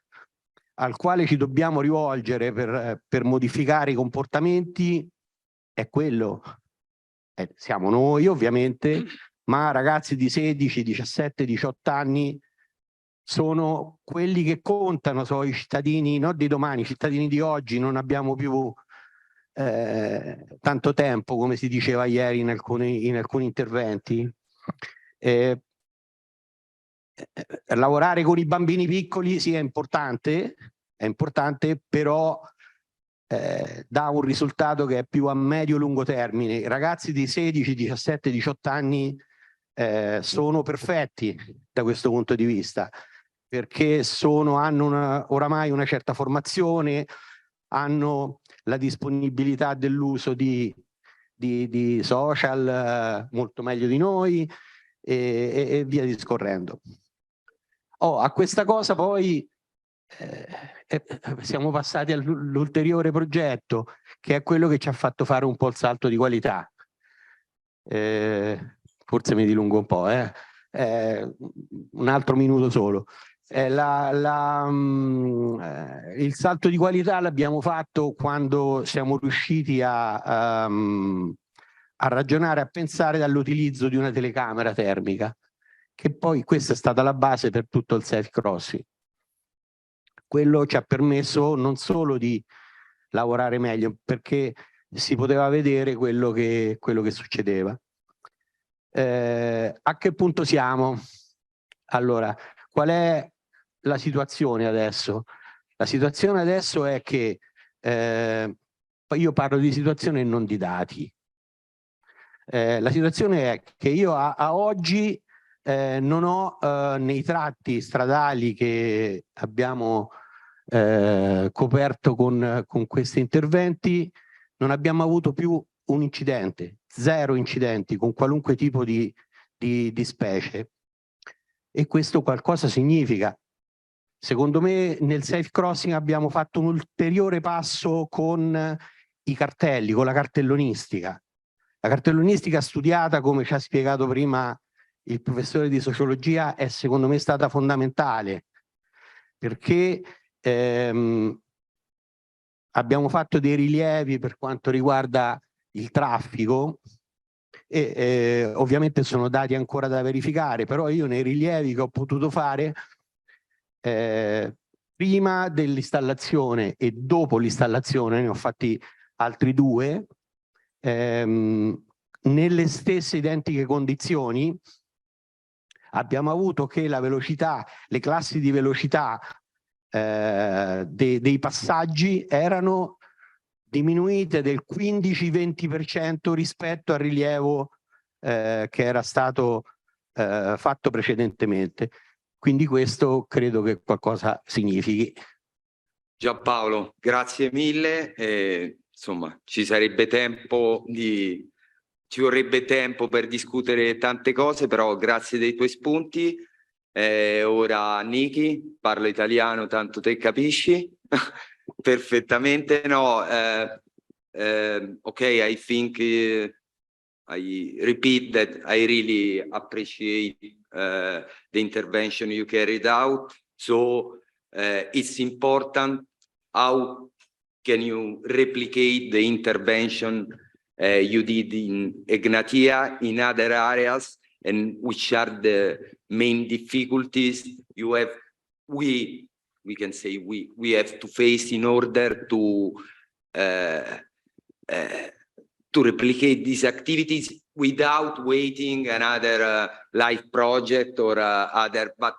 al quale ci dobbiamo rivolgere per modificare i comportamenti è quello. Siamo noi ovviamente, ma ragazzi di 16, 17, 18 anni sono quelli che contano, sono i cittadini non di domani, i cittadini di oggi. Non abbiamo più tanto tempo, come si diceva ieri in alcuni interventi. Lavorare con i bambini piccoli sì, è importante, però dà un risultato che è più a medio-lungo termine. I ragazzi di 16, 17, 18 anni sono perfetti da questo punto di vista, perché hanno oramai una certa formazione, hanno la disponibilità dell'uso di social molto meglio di noi e via discorrendo. A questa cosa poi siamo passati all'ulteriore progetto, che è quello che ci ha fatto fare un po' il salto di qualità. Forse mi dilungo un po', un altro minuto solo. Il salto di qualità l'abbiamo fatto quando siamo riusciti a ragionare, a pensare dall'utilizzo di una telecamera termica, che poi questa è stata la base per tutto il safe crossing. Quello ci ha permesso non solo di lavorare meglio, perché si poteva vedere quello che succedeva. A che punto siamo? Allora, qual è la situazione adesso? La situazione adesso è che io parlo di situazione e non di dati. La situazione è che io a oggi non ho nei tratti stradali che abbiamo coperto con questi interventi, non abbiamo avuto più un incidente, 0 incidenti con qualunque tipo di specie. E questo qualcosa significa. Secondo me nel safe crossing abbiamo fatto un ulteriore passo con i cartelli, con la cartellonistica. La cartellonistica studiata, come ci ha spiegato prima il professore di sociologia, è secondo me stata fondamentale, perché abbiamo fatto dei rilievi per quanto riguarda il traffico, e ovviamente sono dati ancora da verificare, però io nei rilievi che ho potuto fare prima dell'installazione e dopo l'installazione, ne ho fatti altri 2, nelle stesse identiche condizioni abbiamo avuto che la velocità, le classi di velocità dei passaggi erano diminuite del 15-20% rispetto al rilievo che era stato fatto precedentemente. Quindi questo credo che qualcosa significhi. Giampaolo, grazie mille. Insomma, ci vorrebbe tempo per discutere tante cose, però grazie dei tuoi spunti. Ora Niki, parlo italiano, tanto te capisci perfettamente. No, okay, I think I repeat that I really appreciate the intervention you carried out. So it's important, how can you replicate the intervention you did in Egnatia, in other areas, and which are the main difficulties you have, we can say we have to face in order to replicate these activities without waiting another life project or other, but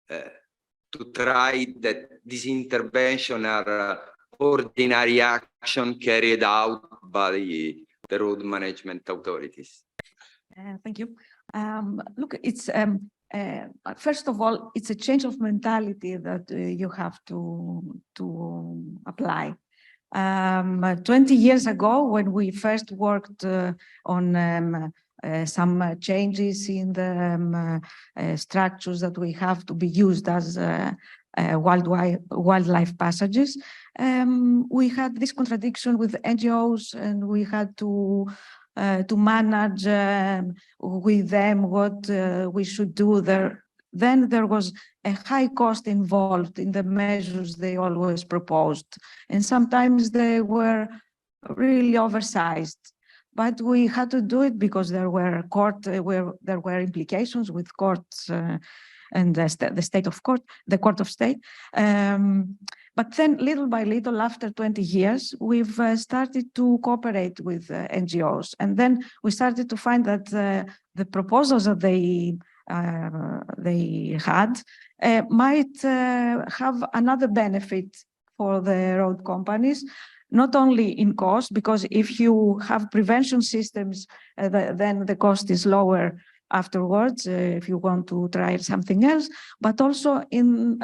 to try that this intervention are ordinary action carried out by the road management authorities. Thank you. Look, it's first of all, it's a change of mentality that you have to apply. 20 years ago, when we first worked on some changes in the structures that we have to be used as wildlife passages, we had this contradiction with NGOs, and we had to manage with them what we should do there. Then there was a high cost involved in the measures they always proposed, and sometimes they were really oversized. But we had to do it because there were implications with courts and the court of state. But then little by little, after 20 years, we've started to cooperate with NGOs. And then we started to find that the proposals that they had might have another benefit for the road companies, not only in cost, because if you have prevention systems, then the cost is lower afterwards if you want to try something else, but also in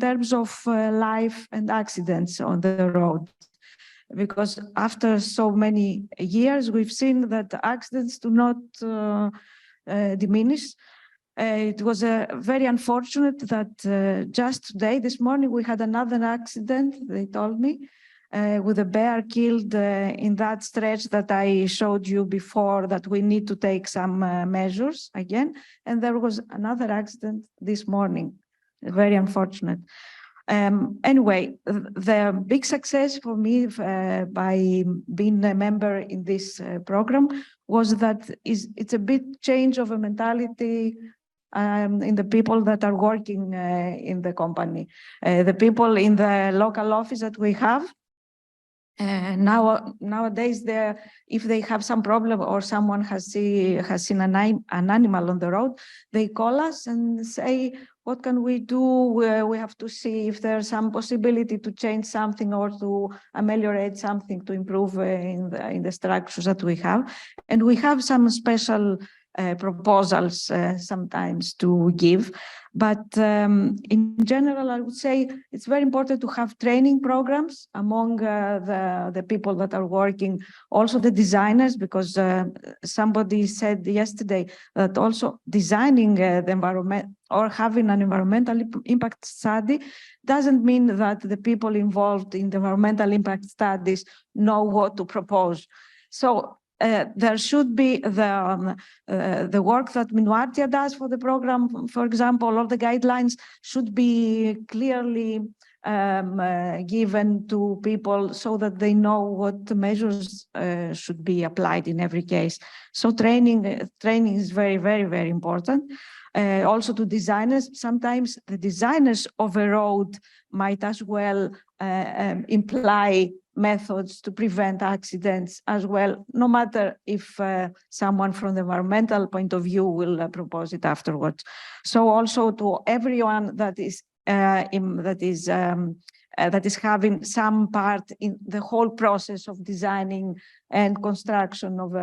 terms of life and accidents on the road. Because after so many years, we've seen that the accidents do not diminish. It was very unfortunate that just today, this morning, we had another accident, they told me, with a bear killed in that stretch that I showed you before, that we need to take some measures again. And there was another accident this morning, very unfortunate. Anyway, the big success for me by being a member in this program was that it's a bit change of a mentality in the people that are working in the company. The people in the local office that we have, nowadays, if they have some problem or someone has seen an animal on the road, they call us and say, what can we do? We have to see if there's some possibility to change something or to ameliorate something to improve in the structures that we have. And we have some special proposals sometimes to give. But in general, I would say it's very important to have training programs among the people that are working, also the designers, because somebody said yesterday that also designing the environment or having an environmental impact study doesn't mean that the people involved in the environmental impact studies know what to propose. So there should be the work that Minuartia does for the program, for example, all the guidelines should be clearly given to people so that they know what measures should be applied in every case. So training is very, very, very important. Also to designers, sometimes the designers of a road might as well imply methods to prevent accidents as well, no matter if someone from the environmental point of view will propose it afterwards. So also to everyone that is having some part in the whole process of designing and construction of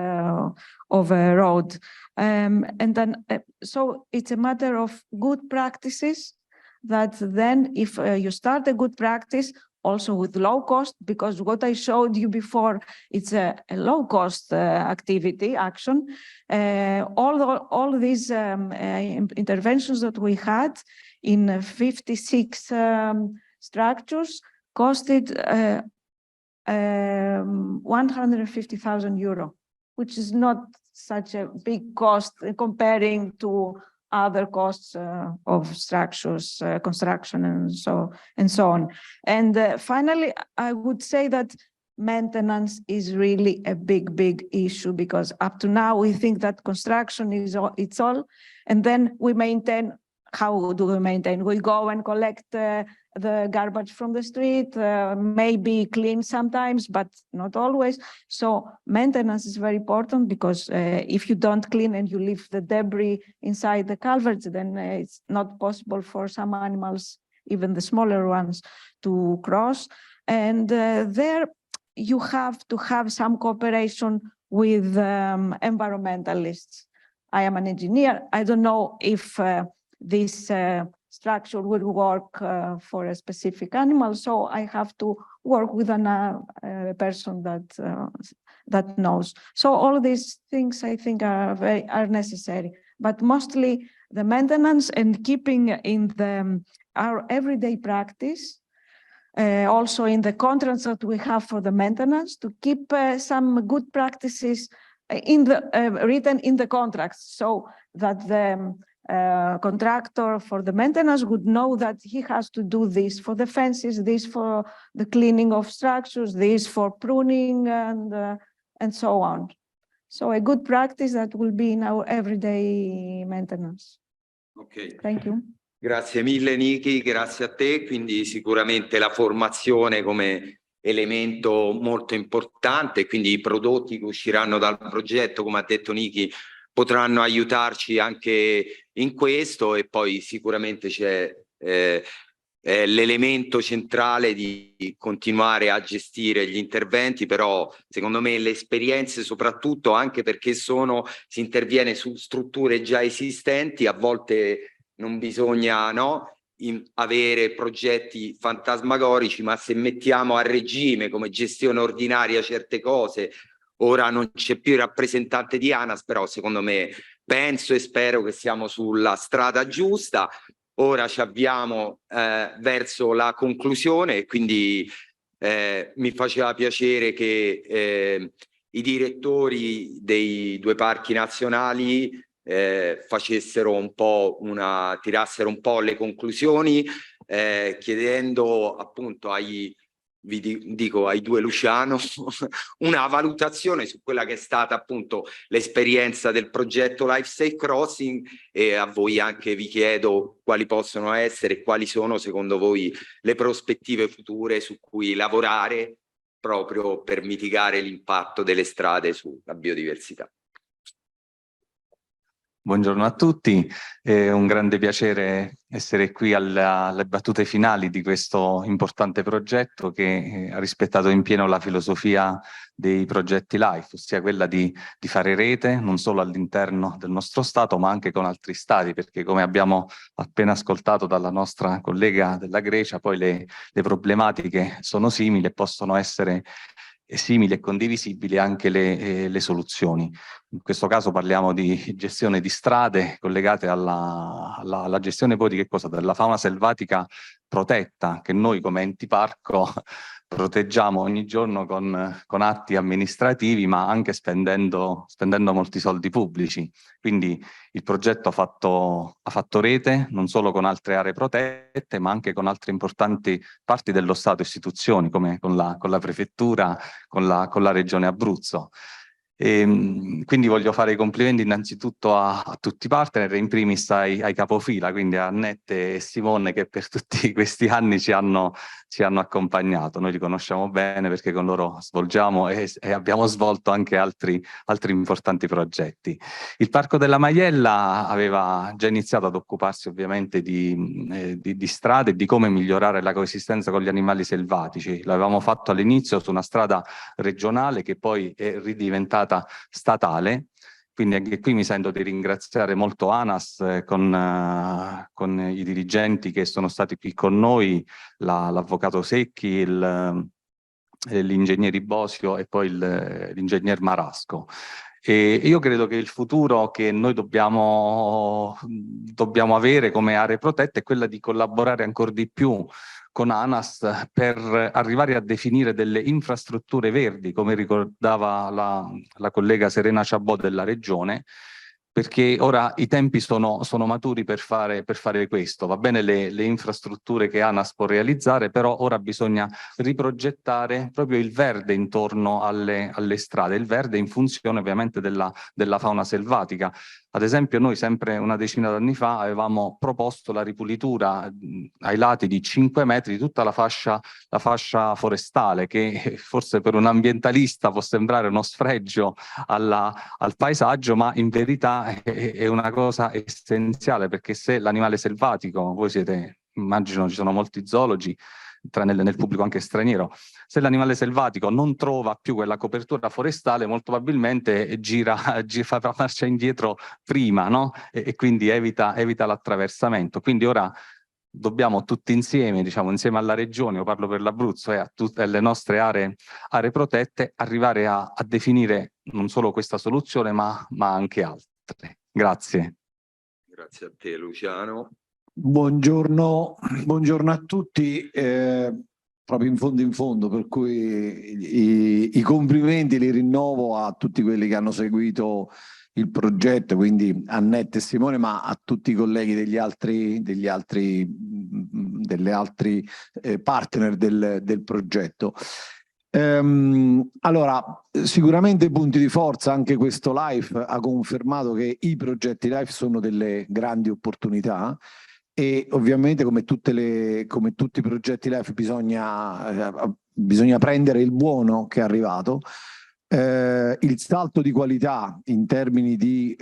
a road. And then, so it's a matter of good practices that then if you start a good practice, also with low cost, because what I showed you before, it's a low cost action. All these interventions that we had in 56 structures costed 150,000 euro, which is not such a big cost comparing to other costs of structures, construction, and so on. And finally, I would say that maintenance is really a big issue, because up to now we think that construction is it's all, and then we maintain. How do we maintain? We go and collect the garbage from the street, maybe clean sometimes, but not always. So maintenance is very important, because if you don't clean and you leave the debris inside the culverts, then it's not possible for some animals, even the smaller ones, to cross. And there you have to have some cooperation with environmentalists. I am an engineer. I don't know if this structure will work for a specific animal, so I have to work with a person that knows. So all these things I think are necessary, but mostly the maintenance and keeping in our everyday practice. Also in the contracts that we have for the maintenance, to keep some good practices written in the contracts, so that the contractor for the maintenance would know that he has to do this for the fences, this for the cleaning of structures, this for pruning, and so on. So a good practice that will be in our everyday maintenance. Ok. Thank you. Grazie mille Niki, grazie a te. Quindi sicuramente la formazione come elemento molto importante, quindi i prodotti che usciranno dal progetto, come ha detto Niki, potranno aiutarci anche in questo, e poi sicuramente c'è l'elemento centrale di continuare a gestire gli interventi, però secondo me le esperienze, soprattutto anche perché si interviene su strutture già esistenti, a volte non bisogna avere progetti fantasmagorici, ma se mettiamo a regime come gestione ordinaria certe cose. Ora non c'è più il rappresentante di ANAS, però secondo me penso e spero che siamo sulla strada giusta. Ora ci avviamo verso la conclusione, e quindi mi faceva piacere che i direttori dei due parchi nazionali facessero un po' tirassero un po' le conclusioni, chiedendo appunto ai due Luciano una valutazione su quella che è stata appunto l'esperienza del progetto Life Safe Crossing, e a voi anche vi chiedo quali possono essere e quali sono secondo voi le prospettive future su cui lavorare proprio per mitigare l'impatto delle strade sulla biodiversità. Buongiorno a tutti, è un grande piacere essere qui alle battute finali di questo importante progetto che ha rispettato in pieno la filosofia dei progetti LIFE, ossia quella di fare rete non solo all'interno del nostro Stato ma anche con altri Stati, perché come abbiamo appena ascoltato dalla nostra collega della Grecia, poi le problematiche sono simili e possono essere simili e condivisibili anche le soluzioni. In questo caso parliamo di gestione di strade collegate alla gestione poi di che cosa? Della fauna selvatica protetta, che noi come enti parco proteggiamo ogni giorno con atti amministrativi, ma anche spendendo molti soldi pubblici. Quindi il progetto ha fatto rete non solo con altre aree protette, ma anche con altre importanti parti dello Stato, istituzioni come con la prefettura, con la regione Abruzzo. Quindi voglio fare i complimenti innanzitutto a tutti i partner, in primis ai capofila, quindi a Annette e Simone, che per tutti questi anni ci hanno accompagnato. Noi li conosciamo bene perché con loro svolgiamo e abbiamo svolto anche altri importanti progetti. Il Parco della Maiella aveva già iniziato ad occuparsi ovviamente di strade e di come migliorare la coesistenza con gli animali selvatici. L'avevamo fatto all'inizio su una strada regionale che poi è ridiventata statale, quindi anche qui mi sento di ringraziare molto ANAS con i dirigenti che sono stati qui con noi, l'avvocato Secchi, l'ingegnere Bosio e poi l'ingegner Marasco. E io credo che il futuro che noi dobbiamo avere come aree protette è quella di collaborare ancora di più con ANAS per arrivare a definire delle infrastrutture verdi, come ricordava la collega Serena Ciabò della Regione, perché ora i tempi sono maturi per fare questo. Va bene le infrastrutture che ANAS può realizzare, però ora bisogna riprogettare proprio il verde intorno alle strade, il verde in funzione ovviamente della fauna selvatica. Ad esempio noi sempre una decina d'anni fa avevamo proposto la ripulitura ai lati di 5 metri di tutta la fascia forestale, che forse per un ambientalista può sembrare uno sfregio al paesaggio, ma in verità è una cosa essenziale, perché se l'animale selvatico, voi siete, immagino ci sono molti zoologi, nel pubblico anche straniero, se l'animale selvatico non trova più quella copertura forestale, molto probabilmente fa marcia indietro prima, no? E quindi evita l'attraversamento. Quindi ora dobbiamo tutti insieme, diciamo insieme alla Regione, io parlo per l'Abruzzo e a tutte le nostre aree protette, arrivare a definire non solo questa soluzione ma anche altre. Grazie. Grazie a te Luciano. Buongiorno a tutti, proprio in fondo, per cui i complimenti li rinnovo a tutti quelli che hanno seguito il progetto, quindi Annette e Simone, ma a tutti i colleghi delle altri partner del progetto. Allora, sicuramente punti di forza, anche questo LIFE ha confermato che i progetti LIFE sono delle grandi opportunità. E ovviamente come tutti i progetti LIFE bisogna prendere il buono che è arrivato. Il salto di qualità in termini di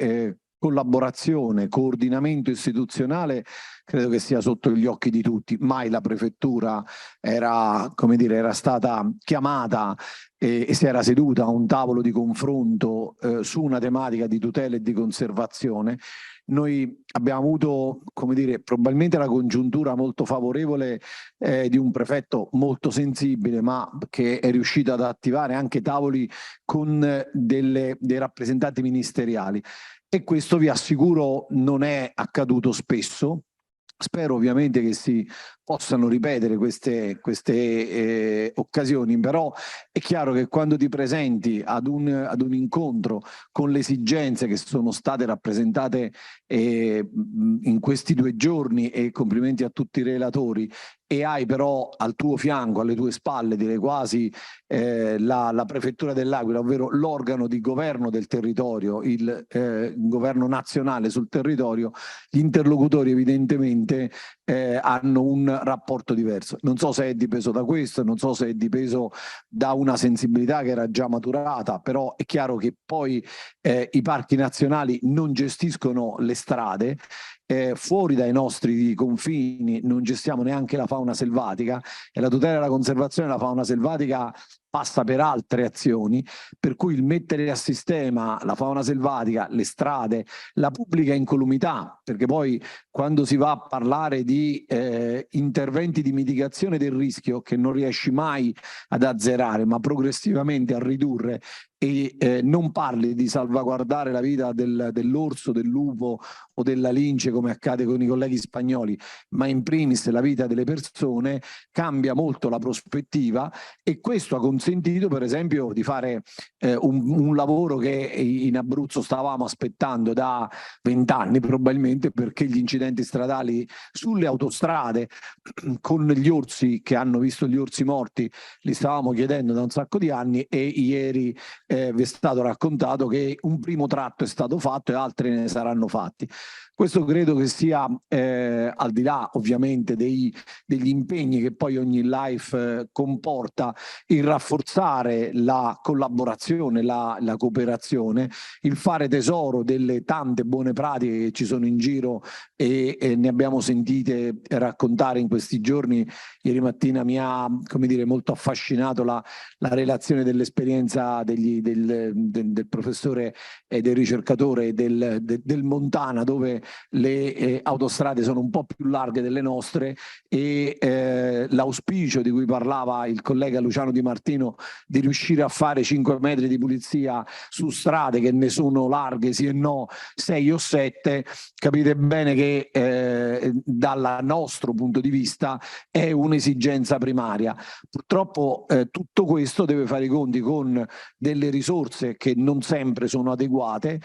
collaborazione, coordinamento istituzionale credo che sia sotto gli occhi di tutti. Mai la prefettura era stata chiamata e si era seduta a un tavolo di confronto su una tematica di tutela e di conservazione. Noi abbiamo avuto, probabilmente la congiuntura molto favorevole di un prefetto molto sensibile, ma che è riuscito ad attivare anche tavoli con dei rappresentanti ministeriali. E questo, vi assicuro, non è accaduto spesso. Spero ovviamente che si possano ripetere queste occasioni, però è chiaro che quando ti presenti ad un incontro con le esigenze che sono state rappresentate in questi 2 giorni, e complimenti a tutti i relatori, e hai però al tuo fianco, alle tue spalle, direi quasi la Prefettura dell'Aquila, ovvero l'organo di governo del territorio, il governo nazionale sul territorio, gli interlocutori evidentemente hanno un rapporto diverso. Non so se è dipeso da questo, non so se è dipeso da una sensibilità che era già maturata, però è chiaro che poi i parchi nazionali non gestiscono le strade, fuori dai nostri confini non gestiamo neanche la fauna selvatica, e la tutela e la conservazione della fauna selvatica passa per altre azioni, per cui il mettere a sistema la fauna selvatica, le strade, la pubblica incolumità, perché poi quando si va a parlare di interventi di mitigazione del rischio che non riesci mai ad azzerare, ma progressivamente a ridurre, e non parli di salvaguardare la vita dell'orso, del lupo o della lince come accade con i colleghi spagnoli, ma in primis la vita delle persone, cambia molto la prospettiva, e questo ha consentito per esempio di fare un lavoro che in Abruzzo stavamo aspettando da 20 anni probabilmente, perché gli incidenti stradali sulle autostrade con gli orsi, che hanno visto gli orsi morti, li stavamo chiedendo da un sacco di anni, e ieri vi è stato raccontato che un primo tratto è stato fatto e altri ne saranno fatti. Questo credo che sia, al di là ovviamente degli impegni che poi ogni LIFE comporta, il rafforzare la collaborazione, la cooperazione, il fare tesoro delle tante buone pratiche che ci sono in giro e ne abbiamo sentite raccontare in questi giorni. Ieri mattina mi ha, come dire, molto affascinato la relazione dell'esperienza del professore e del ricercatore del Montana, dove le autostrade sono un po' più larghe delle nostre, e l'auspicio di cui parlava il collega Luciano Di Martino di riuscire a fare 5 metri di pulizia su strade che ne sono larghe sì e no 6 o 7, capite bene che dal nostro punto di vista è un'esigenza primaria. Purtroppo tutto questo deve fare i conti con delle risorse che non sempre sono adeguate,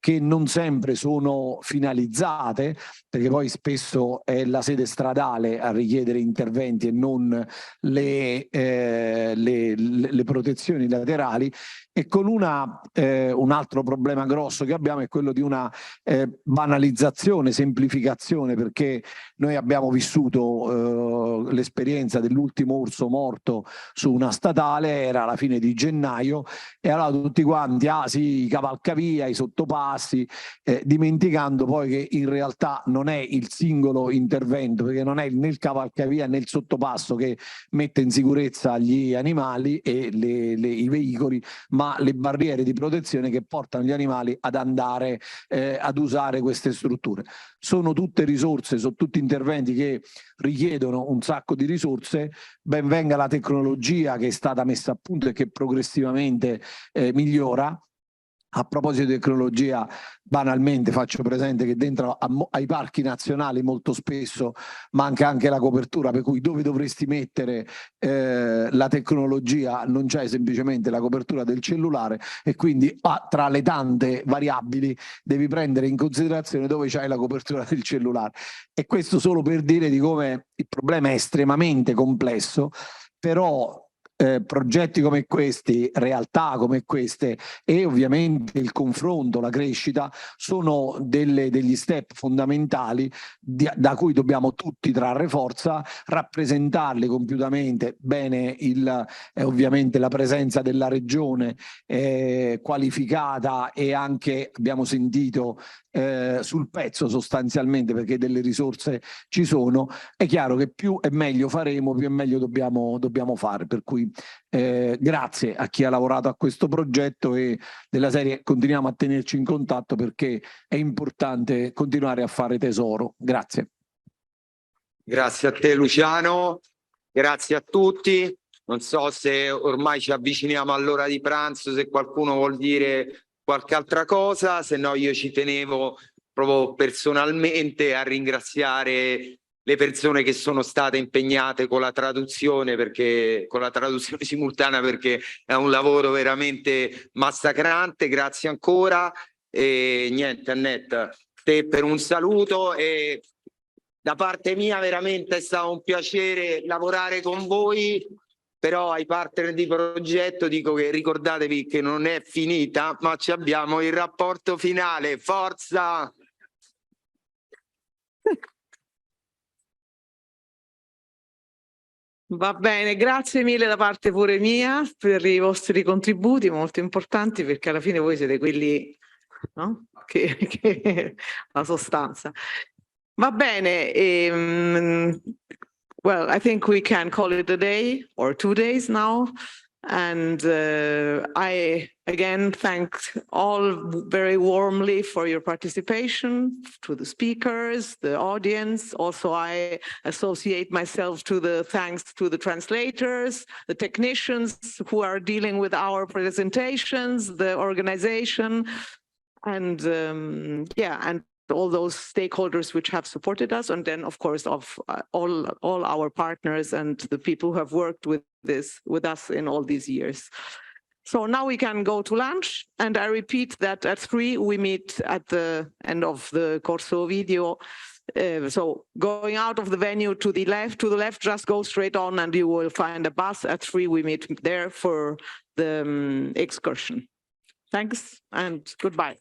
che non sempre sono finalizzate, perché poi spesso è la sede stradale a richiedere interventi e non le protezioni laterali, e con un altro problema grosso che abbiamo è quello di una banalizzazione, semplificazione, perché noi abbiamo vissuto l'esperienza dell'ultimo orso morto su una statale, era alla fine di gennaio, e allora tutti quanti, sì, i cavalcavia, i sottopassi, dimenticando poi che in realtà non è il singolo intervento, perché non è né il cavalcavia né il sottopasso che mette in sicurezza gli animali e i veicoli, ma le barriere di protezione che portano gli animali ad andare ad usare queste strutture. Sono tutte risorse, sono tutti interventi che richiedono un sacco di risorse. Ben venga la tecnologia che è stata messa a punto e che progressivamente migliora. A proposito di tecnologia, banalmente faccio presente che dentro ai parchi nazionali molto spesso manca anche la copertura, per cui dove dovresti mettere la tecnologia non c'è semplicemente la copertura del cellulare, e quindi tra le tante variabili devi prendere in considerazione dove c'hai la copertura del cellulare. E questo solo per dire di come il problema è estremamente complesso, però progetti come questi, realtà come queste, e ovviamente il confronto, la crescita sono degli step fondamentali da cui dobbiamo tutti trarre forza, rappresentarli compiutamente bene. Ovviamente la presenza della regione qualificata, e anche abbiamo sentito sul pezzo sostanzialmente, perché delle risorse ci sono. È chiaro che più e meglio faremo, più e meglio dobbiamo fare, per cui grazie a chi ha lavorato a questo progetto, e della serie continuiamo a tenerci in contatto, perché è importante continuare a fare tesoro. Grazie. Grazie a te Luciano, grazie a tutti. Non so se ormai ci avviciniamo all'ora di pranzo, se qualcuno vuol dire qualche altra cosa, se no io ci tenevo proprio personalmente a ringraziare le persone che sono state impegnate con la traduzione, simultanea, perché è un lavoro veramente massacrante. Grazie ancora, e niente, Annette, te per un saluto, e da parte mia veramente è stato un piacere lavorare con voi. Però ai partner di progetto dico che ricordatevi che non è finita, ma ci abbiamo il rapporto finale. Forza! Va bene, grazie mille da parte pure mia per i vostri contributi molto importanti, perché alla fine voi siete quelli, no? che la sostanza. Va bene, well, I think we can call it a day or 2 days now. And I again thank all very warmly for your participation, to the speakers, the audience. Also, I associate myself to the thanks to the translators, the technicians who are dealing with our presentations, the organization, and and all those stakeholders which have supported us, and then of course of all our partners and the people who have worked with us in all these years. So now we can go to lunch, and I repeat that at 3 we meet at the end of the Corso Video. So going out of the venue to the left, just go straight on and you will find a bus. At 3 we meet there for the excursion. Thanks and goodbye.